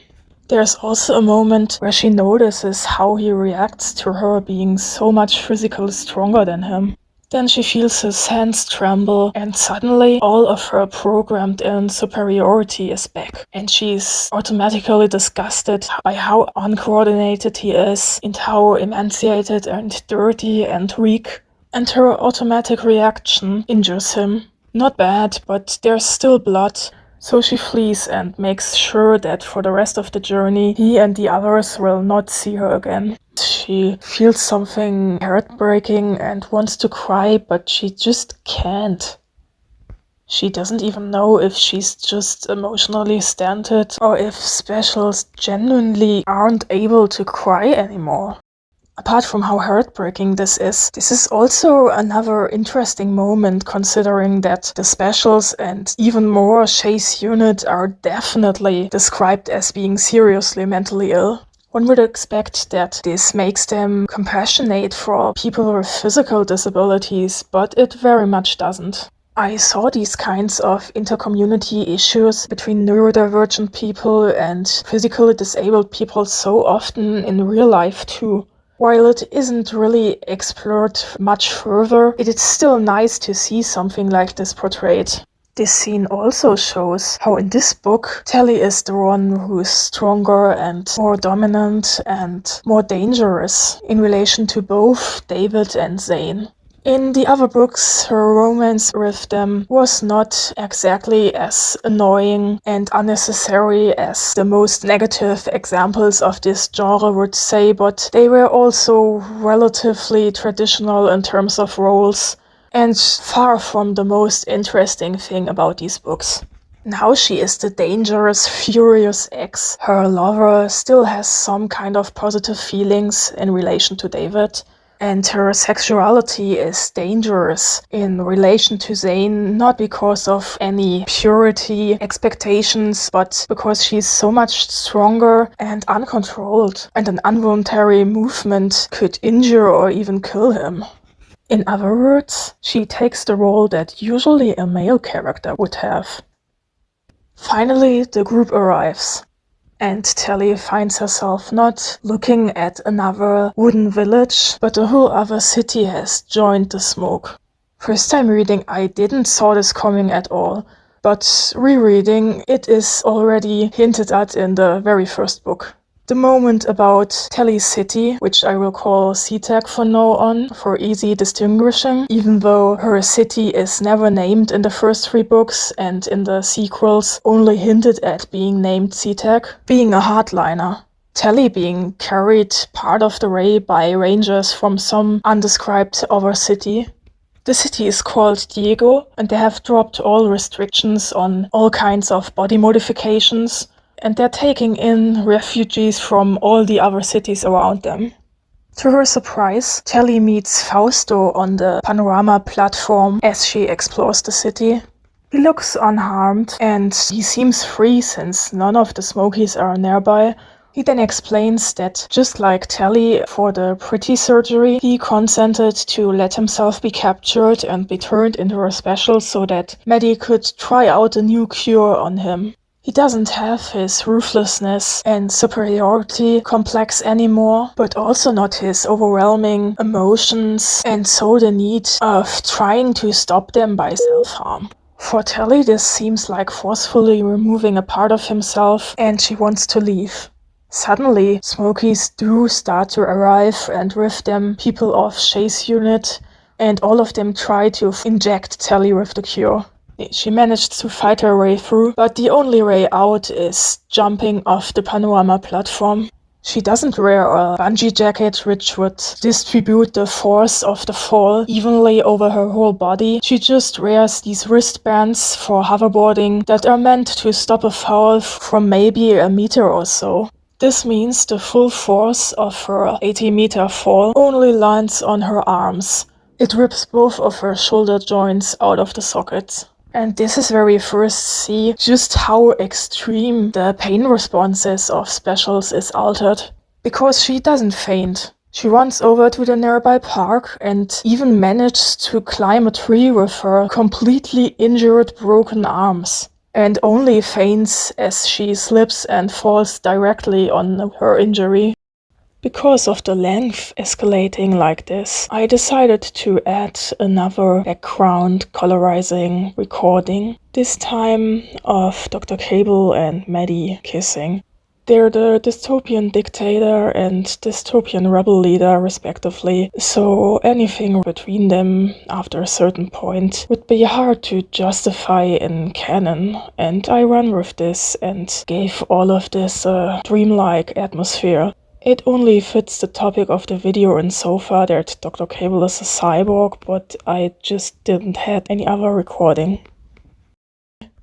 There's also a moment where she notices how he reacts to her being so much physically stronger than him. Then she feels his hands tremble and suddenly all of her programmed-in superiority is back. And she's automatically disgusted by how uncoordinated he is and how emaciated and dirty and weak. And her automatic reaction injures him. Not bad, but there's still blood. So she flees and makes sure that for the rest of the journey, he and the others will not see her again. She feels something heartbreaking and wants to cry, but she just can't. She doesn't even know if she's just emotionally stunted or if specials genuinely aren't able to cry anymore. Apart from how heartbreaking this is also another interesting moment considering that the specials and even more Shay's unit are definitely described as being seriously mentally ill. One would expect that this makes them compassionate for people with physical disabilities, but it very much doesn't. I saw these kinds of intercommunity issues between neurodivergent people and physically disabled people so often in real life too. While it isn't really explored much further, it is still nice to see something like this portrayed. This scene also shows how in this book, Tally is the one who is stronger and more dominant and more dangerous in relation to both David and Zane. In the other books, her romance with them was not exactly as annoying and unnecessary as the most negative examples of this genre would say, but they were also relatively traditional in terms of roles. And far from the most interesting thing about these books. Now she is the dangerous, furious ex. Her lover still has some kind of positive feelings in relation to David. And her sexuality is dangerous in relation to Zane, not because of any purity expectations, but because she's so much stronger and uncontrolled. And an involuntary movement could injure or even kill him. In other words, she takes the role that usually a male character would have. Finally, the group arrives, and Tally finds herself not looking at another wooden village, but a whole other city has joined the smoke. First time reading, I didn't saw this coming at all, but rereading, it is already hinted at in the very first book. The moment about Telly's city, which I will call C-Tag from now on for easy distinguishing, even though her city is never named in the first 3 books and in the sequels only hinted at being named C-Tag, being a hardliner. Telly being carried part of the way by rangers from some undescribed other city. The city is called Diego, and they have dropped all restrictions on all kinds of body modifications, and they're taking in refugees from all the other cities around them. To her surprise, Telly meets Fausto on the panorama platform as she explores the city. He looks unharmed, and he seems free since none of the Smokies are nearby. He then explains that, just like Telly for the pretty surgery, he consented to let himself be captured and be turned into a special so that Maddy could try out a new cure on him. He doesn't have his ruthlessness and superiority complex anymore, but also not his overwhelming emotions and so the need of trying to stop them by self-harm. For Telly, this seems like forcefully removing a part of himself, and she wants to leave. Suddenly, Smokies do start to arrive, and with them people of Shay's unit, and all of them try to inject Telly with the cure. She managed to fight her way through, but the only way out is jumping off the panorama platform. She doesn't wear a bungee jacket which would distribute the force of the fall evenly over her whole body. She just wears these wristbands for hoverboarding that are meant to stop a fall from maybe a meter or so. This means the full force of her 80-meter fall only lands on her arms. It rips both of her shoulder joints out of the sockets. And this is where we first see just how extreme the pain responses of specials is altered. Because she doesn't faint. She runs over to the nearby park and even manages to climb a tree with her completely injured, broken arms. And only faints as she slips and falls directly on her injury. Because of the length escalating like this, I decided to add another background colorizing recording, this time of Dr. Cable and Maddy kissing. They're the dystopian dictator and dystopian rebel leader, respectively, so anything between them after a certain point would be hard to justify in canon, and I ran with this and gave all of this a dreamlike atmosphere. It only fits the topic of the video in so far that Dr. Cable is a cyborg, but I just didn't have any other recording.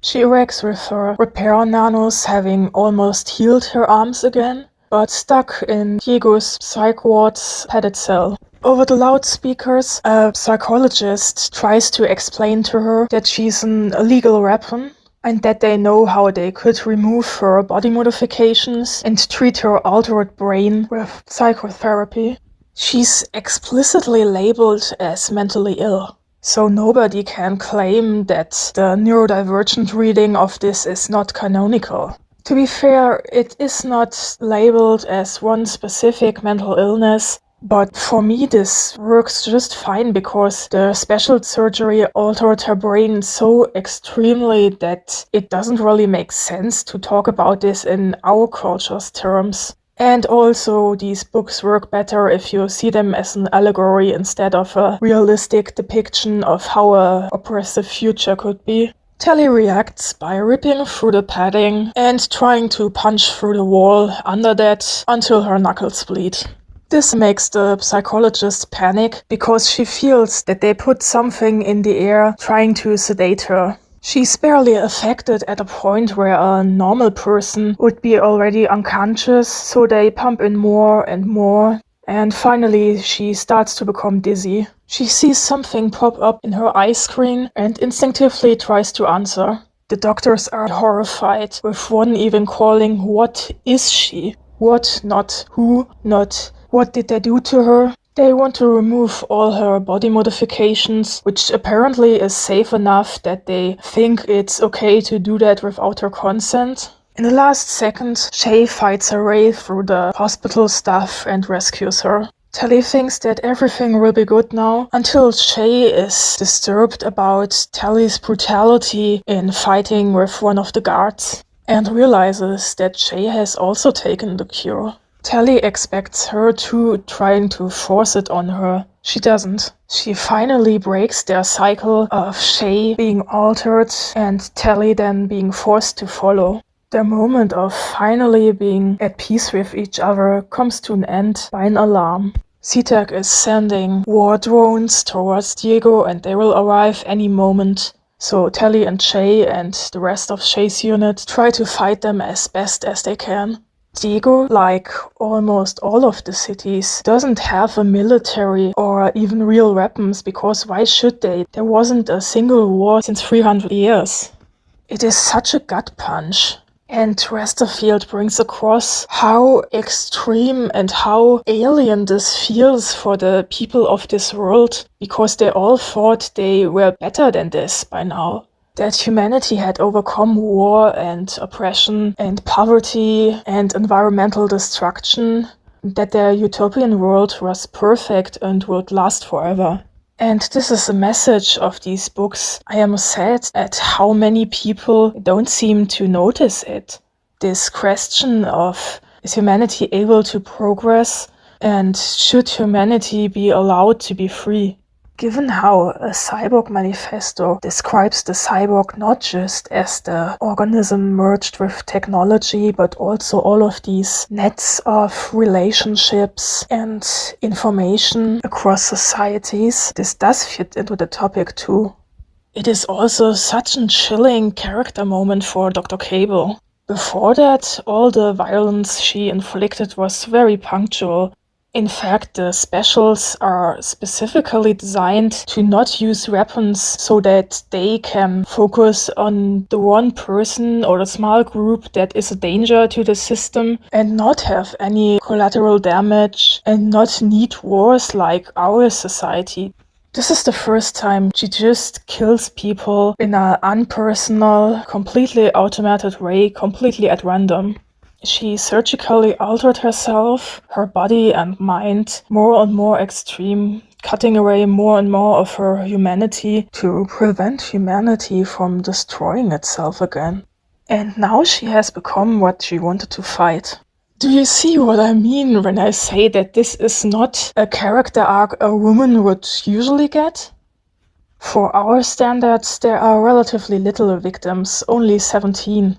She works with her repair nanos having almost healed her arms again, but stuck in Diego's psych ward's padded cell. Over the loudspeakers, a psychologist tries to explain to her that she's an illegal weapon, and that they know how they could remove her body modifications and treat her altered brain with psychotherapy. She's explicitly labeled as mentally ill, so nobody can claim that the neurodivergent reading of this is not canonical. To be fair, it is not labeled as one specific mental illness, but for me this works just fine because the special surgery altered her brain so extremely that it doesn't really make sense to talk about this in our culture's terms. And also these books work better if you see them as an allegory instead of a realistic depiction of how a oppressive future could be. Telly reacts by ripping through the padding and trying to punch through the wall under that until her knuckles bleed. This makes the psychologist panic because she feels that they put something in the air trying to sedate her. She's barely affected at a point where a normal person would be already unconscious, so they pump in more and more, and finally she starts to become dizzy. She sees something pop up in her eye screen and instinctively tries to answer. The doctors are horrified, with one even calling, "What is she?" What, not who, not what did they do to her? They want to remove all her body modifications, which apparently is safe enough that they think it's okay to do that without her consent. In the last second, Shay fights her way through the hospital staff and rescues her. Telly thinks that everything will be good now until Shay is disturbed about Telly's brutality in fighting with one of the guards and realizes that Shay has also taken the cure. Telly expects her to trying to force it on her. She doesn't. She finally breaks their cycle of Shay being altered and Telly then being forced to follow. Their moment of finally being at peace with each other comes to an end by an alarm. CTAC is sending war drones towards Diego and they will arrive any moment. So Telly and Shay and the rest of Shay's unit try to fight them as best as they can. Diego, like almost all of the cities, doesn't have a military or even real weapons because why should they? There wasn't a single war since 300 years. It is such a gut punch. And Westerfield brings across how extreme and how alien this feels for the people of this world, because they all thought they were better than this by now. That humanity had overcome war and oppression and poverty and environmental destruction, that their utopian world was perfect and would last forever. And this is the message of these books. I am sad at how many people don't seem to notice it. This question of, is humanity able to progress, and should humanity be allowed to be free? Given how a cyborg manifesto describes the cyborg not just as the organism merged with technology, but also all of these nets of relationships and information across societies, this does fit into the topic too. It is also such a chilling character moment for Dr. Cable. Before that, all the violence she inflicted was very punctual. In fact, the specials are specifically designed to not use weapons so that they can focus on the one person or a small group that is a danger to the system and not have any collateral damage and not need wars like our society. This is the first time she just kills people in an unpersonal, completely automated way, completely at random. She surgically altered herself, her body and mind, more and more extreme, cutting away more and more of her humanity to prevent humanity from destroying itself again. And now she has become what she wanted to fight. Do you see what I mean when I say that this is not a character arc a woman would usually get? For our standards, there are relatively little victims, only 17.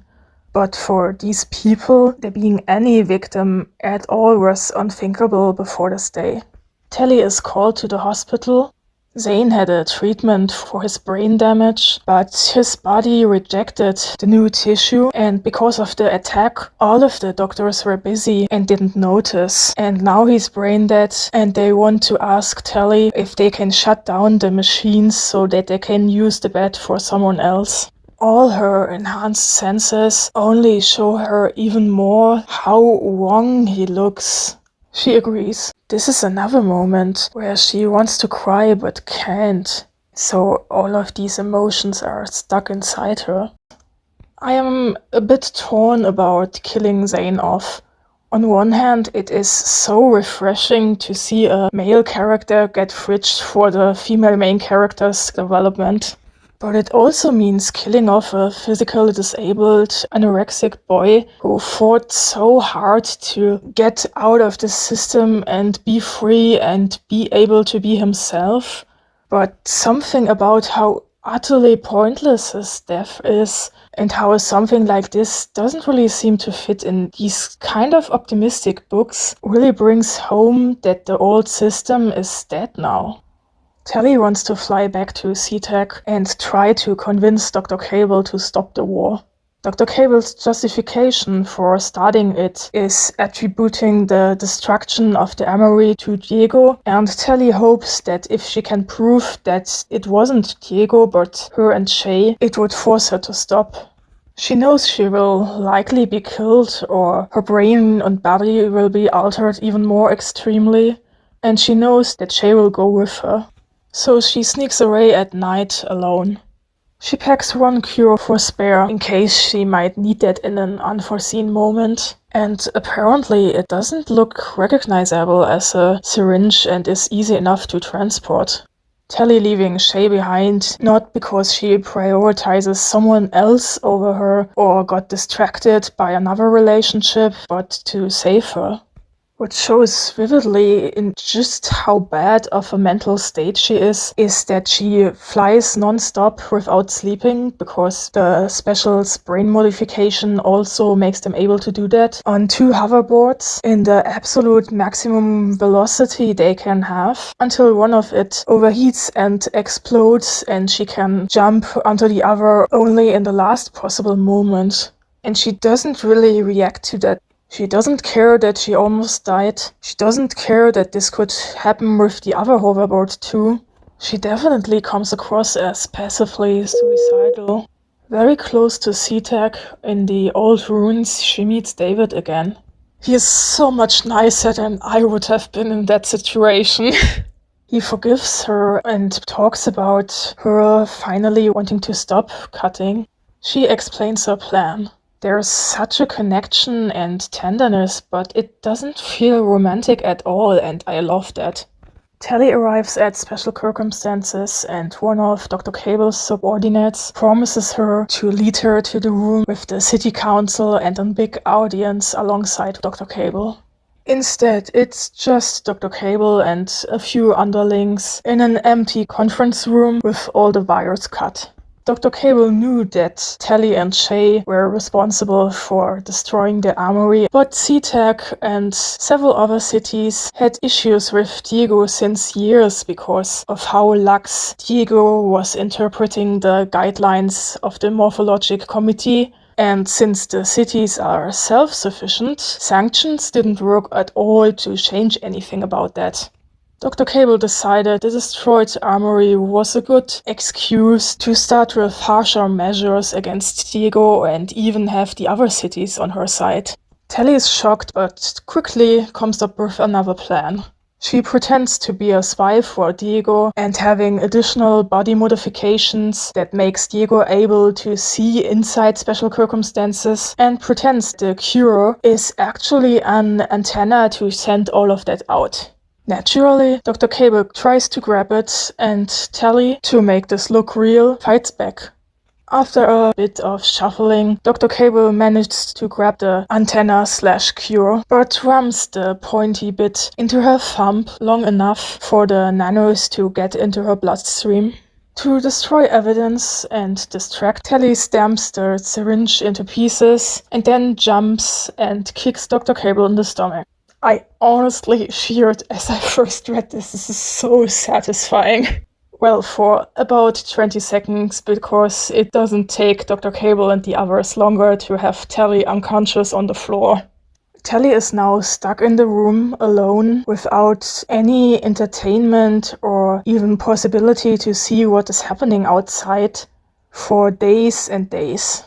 But for these people, there being any victim at all was unthinkable before this day. Telly is called to the hospital. Zane had a treatment for his brain damage, but his body rejected the new tissue, and because of the attack, all of the doctors were busy and didn't notice. And now he's brain dead, and they want to ask Telly if they can shut down the machines so that they can use the bed for someone else. All her enhanced senses only show her even more how wrong he looks. She agrees. This is another moment where she wants to cry but can't. So all of these emotions are stuck inside her. I am a bit torn about killing Zane off. On one hand, it is so refreshing to see a male character get fridged for the female main character's development. But it also means killing off a physically disabled, anorexic boy who fought so hard to get out of the system and be free and be able to be himself. But something about how utterly pointless his death is, and how something like this doesn't really seem to fit in these kind of optimistic books, really brings home that the old system is dead now. Telly wants to fly back to CTAC and try to convince Dr. Cable to stop the war. Dr. Cable's justification for starting it is attributing the destruction of the armory to Diego, and Telly hopes that if she can prove that it wasn't Diego but her and Shay, it would force her to stop. She knows she will likely be killed, or her brain and body will be altered even more extremely, and she knows that Shay will go with her. So she sneaks away at night alone. She packs one cure for spare in case she might need that in an unforeseen moment. And apparently it doesn't look recognizable as a syringe and is easy enough to transport. Tally leaving Shay behind, not because she prioritizes someone else over her or got distracted by another relationship, but to save her. What shows vividly in just how bad of a mental state she is that she flies non-stop without sleeping, because the special brain modification also makes them able to do that, on 2 hoverboards in the absolute maximum velocity they can have, until one of it overheats and explodes and she can jump onto the other only in the last possible moment. And she doesn't really react to that. She doesn't care that she almost died. She doesn't care that this could happen with the other hoverboard too. She definitely comes across as passively suicidal. Very close to SeaTac, in the old ruins, she meets David again. He is so much nicer than I would have been in that situation. He forgives her and talks about her finally wanting to stop cutting. She explains her plan. There's such a connection and tenderness, but it doesn't feel romantic at all, and I love that. Tally arrives at special circumstances, and one of Dr. Cable's subordinates promises her to lead her to the room with the city council and a big audience alongside Dr. Cable. Instead, it's just Dr. Cable and a few underlings in an empty conference room with all the wires cut. Dr. Cable knew that Tally and Shay were responsible for destroying the armory, but SeaTac and several other cities had issues with Diego since years because of how lax Diego was interpreting the guidelines of the Morphologic Committee. And since the cities are self-sufficient, sanctions didn't work at all to change anything about that. Dr. Cable decided the destroyed armory was a good excuse to start with harsher measures against Diego and even have the other cities on her side. Tally is shocked, but quickly comes up with another plan. She pretends to be a spy for Diego and having additional body modifications that makes Diego able to see inside special circumstances, and pretends the cure is actually an antenna to send all of that out. Naturally, Dr. Cable tries to grab it, and Tally, to make this look real, fights back. After a bit of shuffling, Dr. Cable manages to grab the antenna/cure, but rams the pointy bit into her thumb long enough for the nanos to get into her bloodstream. To destroy evidence and distract, Tally stamps the syringe into pieces and then jumps and kicks Dr. Cable in the stomach. I honestly cheered as I first read this. This is so satisfying. Well, for about 20 seconds, because it doesn't take Dr. Cable and the others longer to have Tally unconscious on the floor. Tally is now stuck in the room alone without any entertainment or even possibility to see what is happening outside for days and days.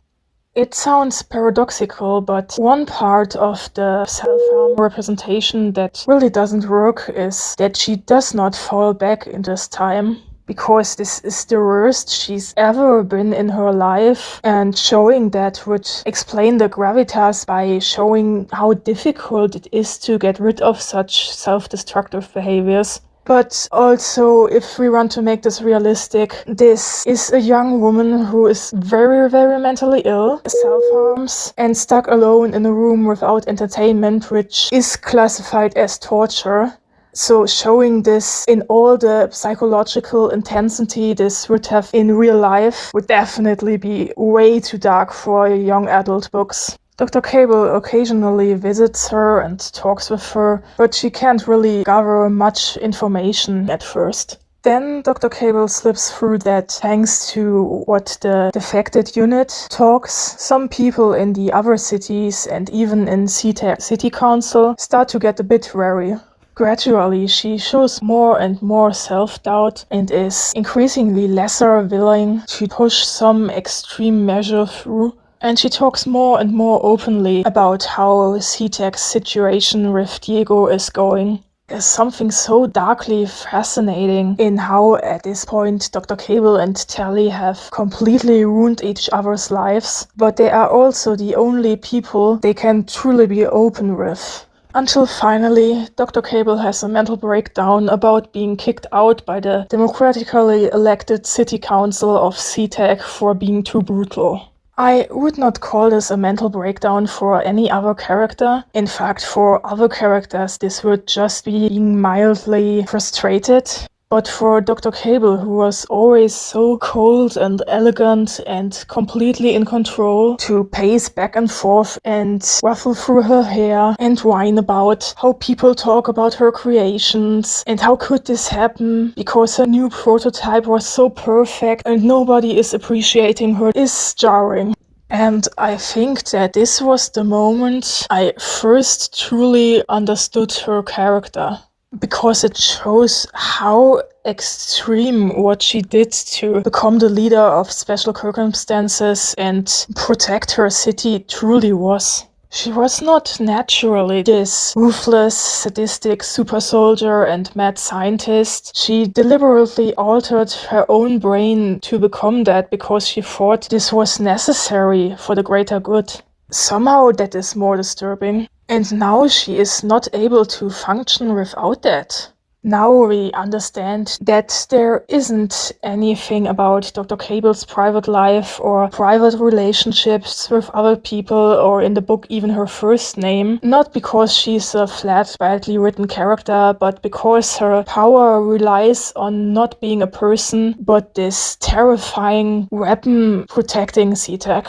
It sounds paradoxical, but one part of the self-harm representation that really doesn't work is that she does not fall back in this time, because this is the worst she's ever been in her life, and showing that would explain the gravitas by showing how difficult it is to get rid of such self-destructive behaviors. But also, if we want to make this realistic, this is a young woman who is very, very mentally ill, self-harms, and stuck alone in a room without entertainment, which is classified as torture. So showing this in all the psychological intensity this would have in real life would definitely be way too dark for young adult books. Dr. Cable occasionally visits her and talks with her, but she can't really gather much information at first. Then Dr. Cable slips through that thanks to what the defected unit talks, some people in the other cities and even in SeaTac City Council start to get a bit wary. Gradually, she shows more and more self-doubt and is increasingly lesser willing to push some extreme measure through. And she talks more and more openly about how SeaTac's situation with Diego is going. There's something so darkly fascinating in how, at this point, Dr. Cable and Tally have completely ruined each other's lives, but they are also the only people they can truly be open with. Until finally, Dr. Cable has a mental breakdown about being kicked out by the democratically elected city council of SeaTac for being too brutal. I would not call this a mental breakdown for any other character. In fact, for other characters, this would just be being mildly frustrated. But for Dr. Cable, who was always so cold and elegant and completely in control, to pace back and forth and ruffle through her hair and whine about how people talk about her creations and how could this happen because her new prototype was so perfect and nobody is appreciating her, is jarring. And I think that this was the moment I first truly understood her character, because it shows how extreme what she did to become the leader of special circumstances and protect her city truly was. She was not naturally this ruthless, sadistic super soldier and mad scientist. She deliberately altered her own brain to become that because she thought this was necessary for the greater good. Somehow that is more disturbing. And now she is not able to function without that. Now we understand that there isn't anything about Dr. Cable's private life or private relationships with other people, or in the book even her first name, not because she's a flat, badly written character, but because her power relies on not being a person, but this terrifying weapon protecting SeaTac.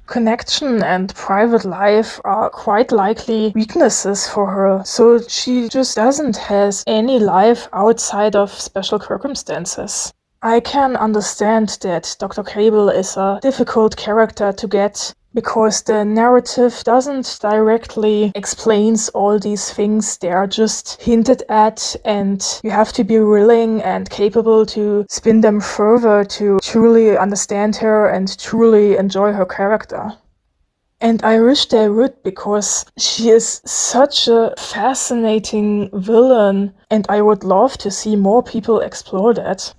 Connection and private life are quite likely weaknesses for her, so she just doesn't have any life outside of special circumstances. I can understand that Dr. Cable is a difficult character to get, because the narrative doesn't directly explain all these things. They are just hinted at, and you have to be willing and capable to spin them further to truly understand her and truly enjoy her character. And I wish they would, because she is such a fascinating villain, and I would love to see more people explore that.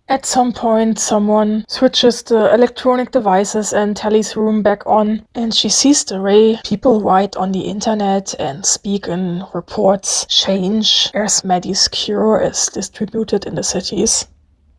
At some point, someone switches the electronic devices in Tally's room back on, and she sees the way people write on the internet and speak in reports change as Maddy's cure is distributed in the cities.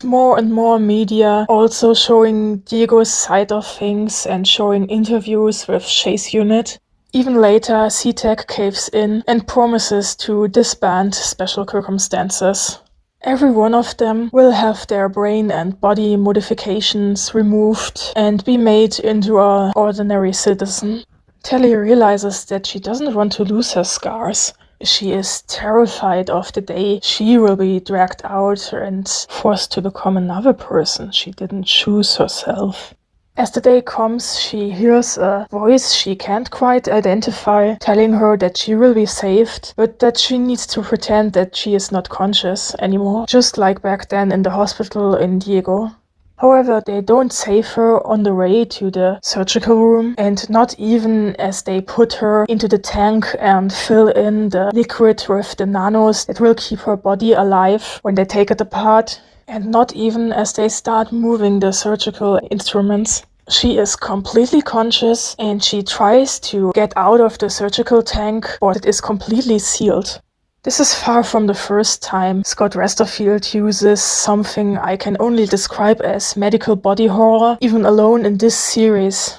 More and more media also showing Diego's side of things and showing interviews with Shay's unit. Even later, SeaTac caves in and promises to disband special circumstances. Every one of them will have their brain and body modifications removed and be made into an ordinary citizen. Tally realizes that she doesn't want to lose her scars. She is terrified of the day she will be dragged out and forced to become another person she didn't choose herself. As the day comes, she hears a voice she can't quite identify, telling her that she will be saved, but that she needs to pretend that she is not conscious anymore, just like back then in the hospital in Diego. However, they don't save her on the way to the surgical room, and not even as they put her into the tank and fill in the liquid with the nanos that will keep her body alive when they take it apart. And not even as they start moving the surgical instruments. She is completely conscious and she tries to get out of the surgical tank, but it is completely sealed. This is far from the first time Scott Resterfield uses something I can only describe as medical body horror, even alone in this series.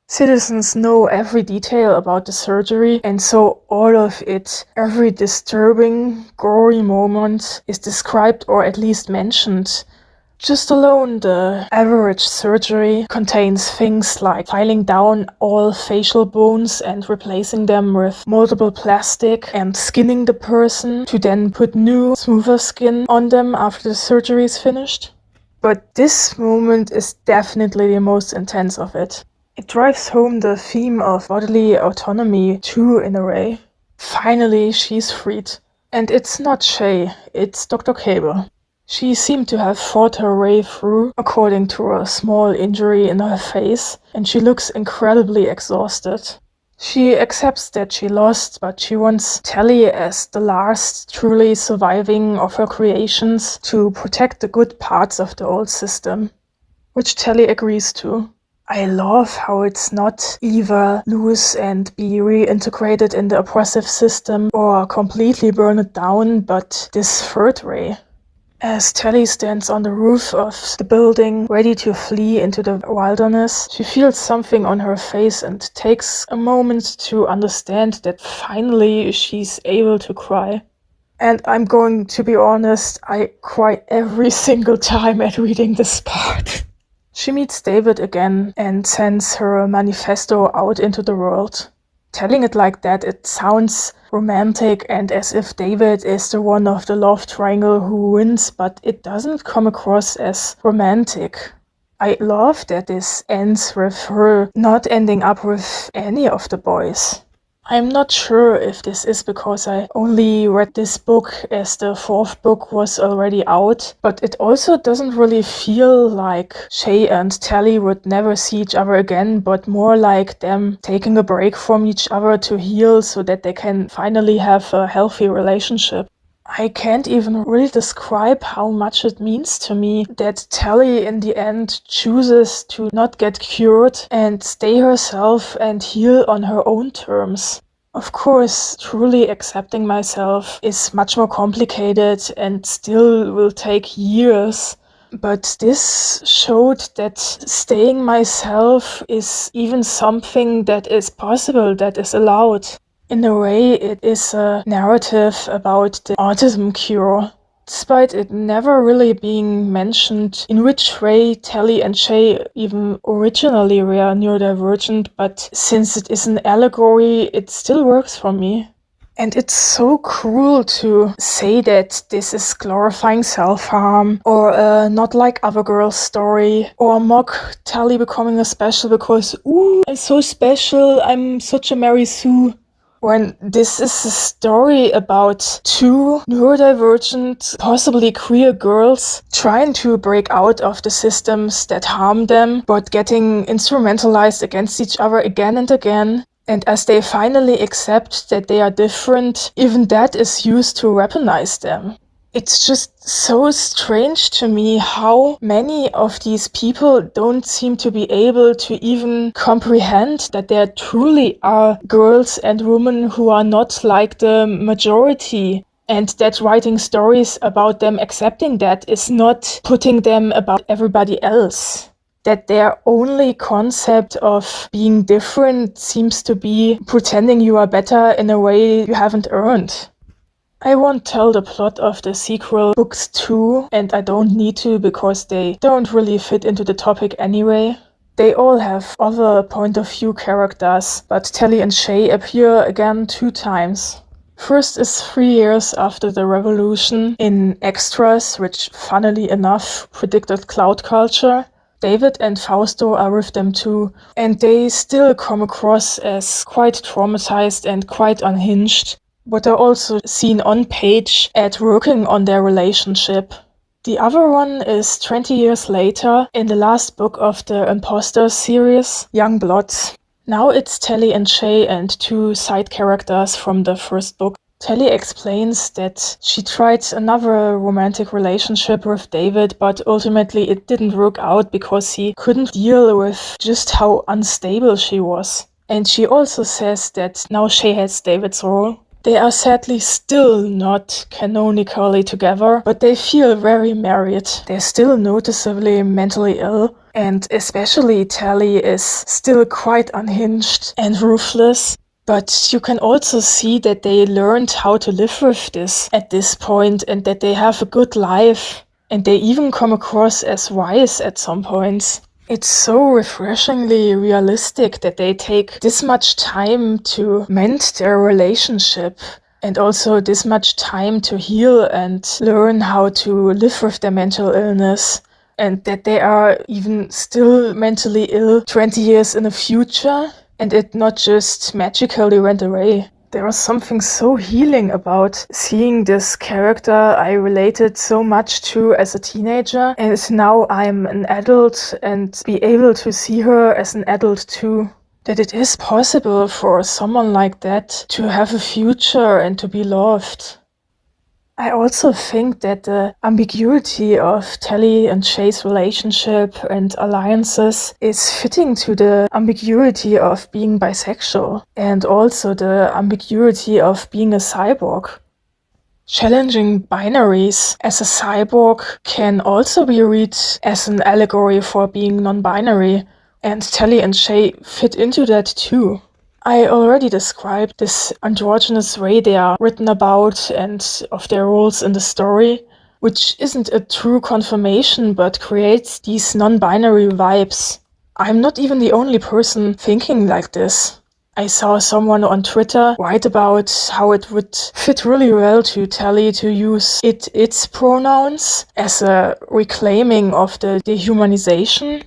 Citizens know every detail about the surgery, and so all of it, every disturbing, gory moment, is described or at least mentioned. Just alone, the average surgery contains things like filing down all facial bones and replacing them with moldable plastic and skinning the person to then put new, smoother skin on them after the surgery is finished. But this moment is definitely the most intense of it. It drives home the theme of bodily autonomy too, in a way. Finally, she's freed. And it's not Shay, it's Dr. Cable. She seemed to have fought her way through, according to a small injury in her face, and she looks incredibly exhausted. She accepts that she lost, but she wants Tally as the last truly surviving of her creations to protect the good parts of the old system, which Tally agrees to. I love how it's not either lose and be reintegrated in the oppressive system or completely burn it down, but this third way. As Tally stands on the roof of the building, ready to flee into the wilderness, she feels something on her face and takes a moment to understand that finally she's able to cry. And I'm going to be honest, I cry every single time at reading this part. She meets David again and sends her manifesto out into the world. Telling it like that, it sounds romantic and as if David is the one of the love triangle who wins, but it doesn't come across as romantic. I love that this ends with her not ending up with any of the boys. I'm not sure if this is because I only read this book as the fourth book was already out, but it also doesn't really feel like Shay and Tally would never see each other again, but more like them taking a break from each other to heal so that they can finally have a healthy relationship. I can't even really describe how much it means to me that Tally in the end chooses to not get cured and stay herself and heal on her own terms. Of course, truly accepting myself is much more complicated and still will take years. But this showed that staying myself is even something that is possible, that is allowed. In a way, it is a narrative about the autism cure, despite it never really being mentioned in which way Tally and Shay even originally were neurodivergent, but since it is an allegory, it still works for me. And it's so cruel to say that this is glorifying self-harm, or a not like other girls story, or mock Tally becoming a special because, ooh, I'm so special, I'm such a Mary Sue. When this is a story about two neurodivergent, possibly queer girls trying to break out of the systems that harm them, but getting instrumentalized against each other again and again. And as they finally accept that they are different, even that is used to weaponize them. It's just so strange to me how many of these people don't seem to be able to even comprehend that there truly are girls and women who are not like the majority, and that writing stories about them accepting that is not putting them above everybody else. That their only concept of being different seems to be pretending you are better in a way you haven't earned. I won't tell the plot of the sequel books too, and I don't need to because they don't really fit into the topic anyway. They all have other point of view characters, but Tally and Shay appear again 2 times. First is 3 years after the revolution in Extras, which funnily enough predicted cloud culture. David and Fausto are with them too, and they still come across as quite traumatized and quite unhinged, but are also seen on page at working on their relationship. The other one is 20 years later in the last book of the Imposter series, Young Bloods. Now it's Tally and Shay and 2 side characters from the first book. Tally explains that she tried another romantic relationship with David, but ultimately it didn't work out because he couldn't deal with just how unstable she was. And she also says that now Shay has David's role. They are sadly still not canonically together, but they feel very married. They're still noticeably mentally ill, and especially Tally is still quite unhinged and ruthless. But you can also see that they learned how to live with this at this point and that they have a good life. And they even come across as wise at some points. It's so refreshingly realistic that they take this much time to mend their relationship and also this much time to heal and learn how to live with their mental illness, and that they are even still mentally ill 20 years in the future and it not just magically went away. There was something so healing about seeing this character I related so much to as a teenager, and now I'm an adult and be able to see her as an adult too. that it is possible for someone like that to have a future and to be loved. I also think that the ambiguity of Tally and Shay's relationship and alliances is fitting to the ambiguity of being bisexual and also the ambiguity of being a cyborg. Challenging binaries as a cyborg can also be read as an allegory for being non-binary, and Tally and Shay fit into that too. I already described this androgynous way they are written about and of their roles in the story, which isn't a true confirmation but creates these non-binary vibes. I'm not even the only person thinking like this. I saw someone on Twitter write about how it would fit really well to Tally to use its pronouns as a reclaiming of the dehumanization,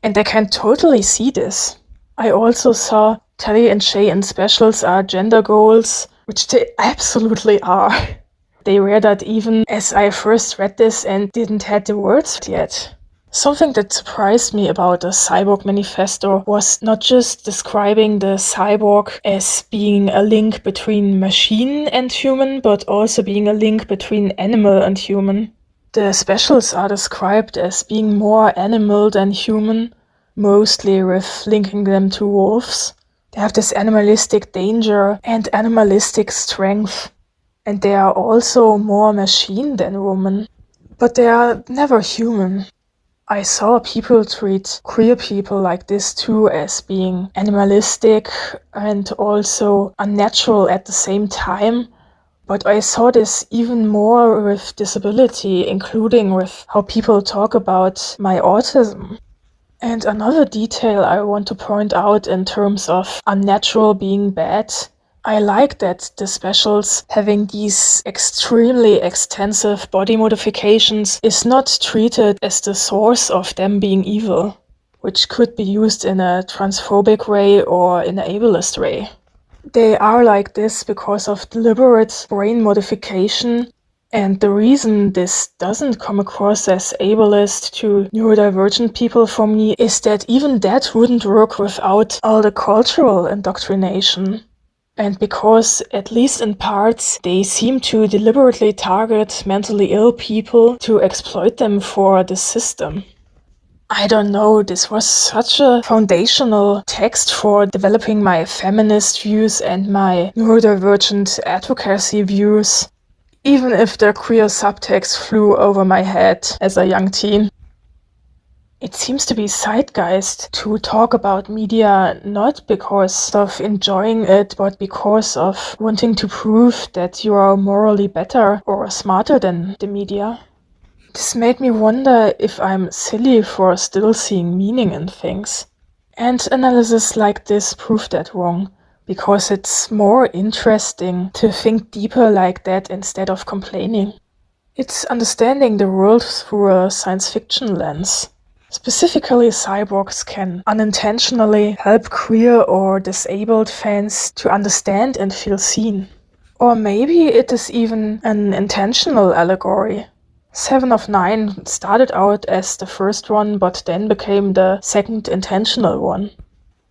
and I can totally see this. I also saw Tally and Shay in specials are gender goals, which they absolutely are. They were that even as I first read this and didn't have the words yet. Something that surprised me about the Cyborg Manifesto was not just describing the cyborg as being a link between machine and human, but also being a link between animal and human. The specials are described as being more animal than human, mostly with linking them to wolves. They have this animalistic danger and animalistic strength, and they are also more machine than woman, but they are never human. I saw people treat queer people like this too, as being animalistic and also unnatural at the same time. But I saw this even more with disability, including with how people talk about my autism. And another detail I want to point out in terms of unnatural being bad, I like that the specials having these extremely extensive body modifications is not treated as the source of them being evil, which could be used in a transphobic way or in an ableist way. They are like this because of deliberate brain modification, and the reason this doesn't come across as ableist to neurodivergent people for me is that even that wouldn't work without all the cultural indoctrination. And because, at least in parts, they seem to deliberately target mentally ill people to exploit them for the system. I don't know, this was such a foundational text for developing my feminist views and my neurodivergent advocacy views, even if the queer subtext flew over my head as a young teen. It seems to be zeitgeist to talk about media not because of enjoying it, but because of wanting to prove that you are morally better or smarter than the media. This made me wonder if I'm silly for still seeing meaning in things. And analysis like this prove that wrong, because it's more interesting to think deeper like that instead of complaining. It's understanding the world through a science fiction lens. Specifically, cyborgs can unintentionally help queer or disabled fans to understand and feel seen. Or maybe it is even an intentional allegory. 7 of 9 started out as the first one, but then became the second intentional one.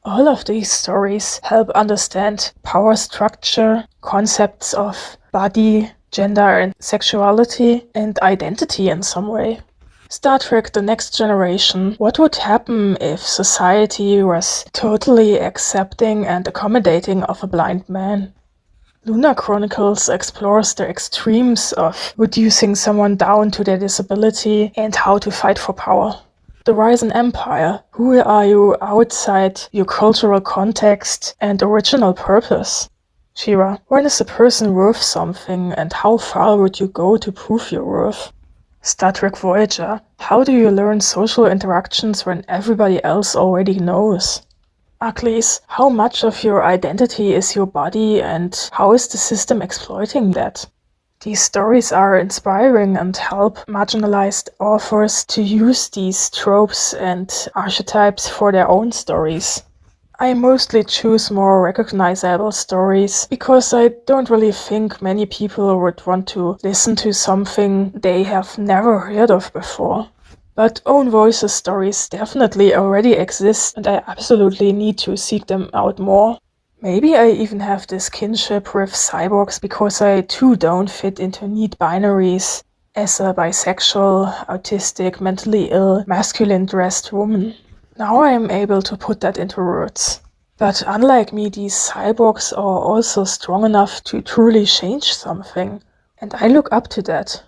All of these stories help understand power structure, concepts of body, gender and sexuality, and identity in some way. Star Trek: The Next Generation. What would happen if society was totally accepting and accommodating of a blind man? Lunar Chronicles explores the extremes of reducing someone down to their disability and how to fight for power. The Ryzen Empire. Who are you outside your cultural context and original purpose? Shira. When is a person worth something, and how far would you go to prove your worth? Star Trek Voyager. How do you learn social interactions when everybody else already knows? Uglies. How much of your identity is your body, and how is the system exploiting that? These stories are inspiring and help marginalized authors to use these tropes and archetypes for their own stories. I mostly choose more recognizable stories because I don't really think many people would want to listen to something they have never heard of before. But own voices stories definitely already exist, and I absolutely need to seek them out more. Maybe I even have this kinship with cyborgs because I too don't fit into neat binaries as a bisexual, autistic, mentally ill, masculine-dressed woman. Now I am able to put that into words. But unlike me, these cyborgs are also strong enough to truly change something, and I look up to that.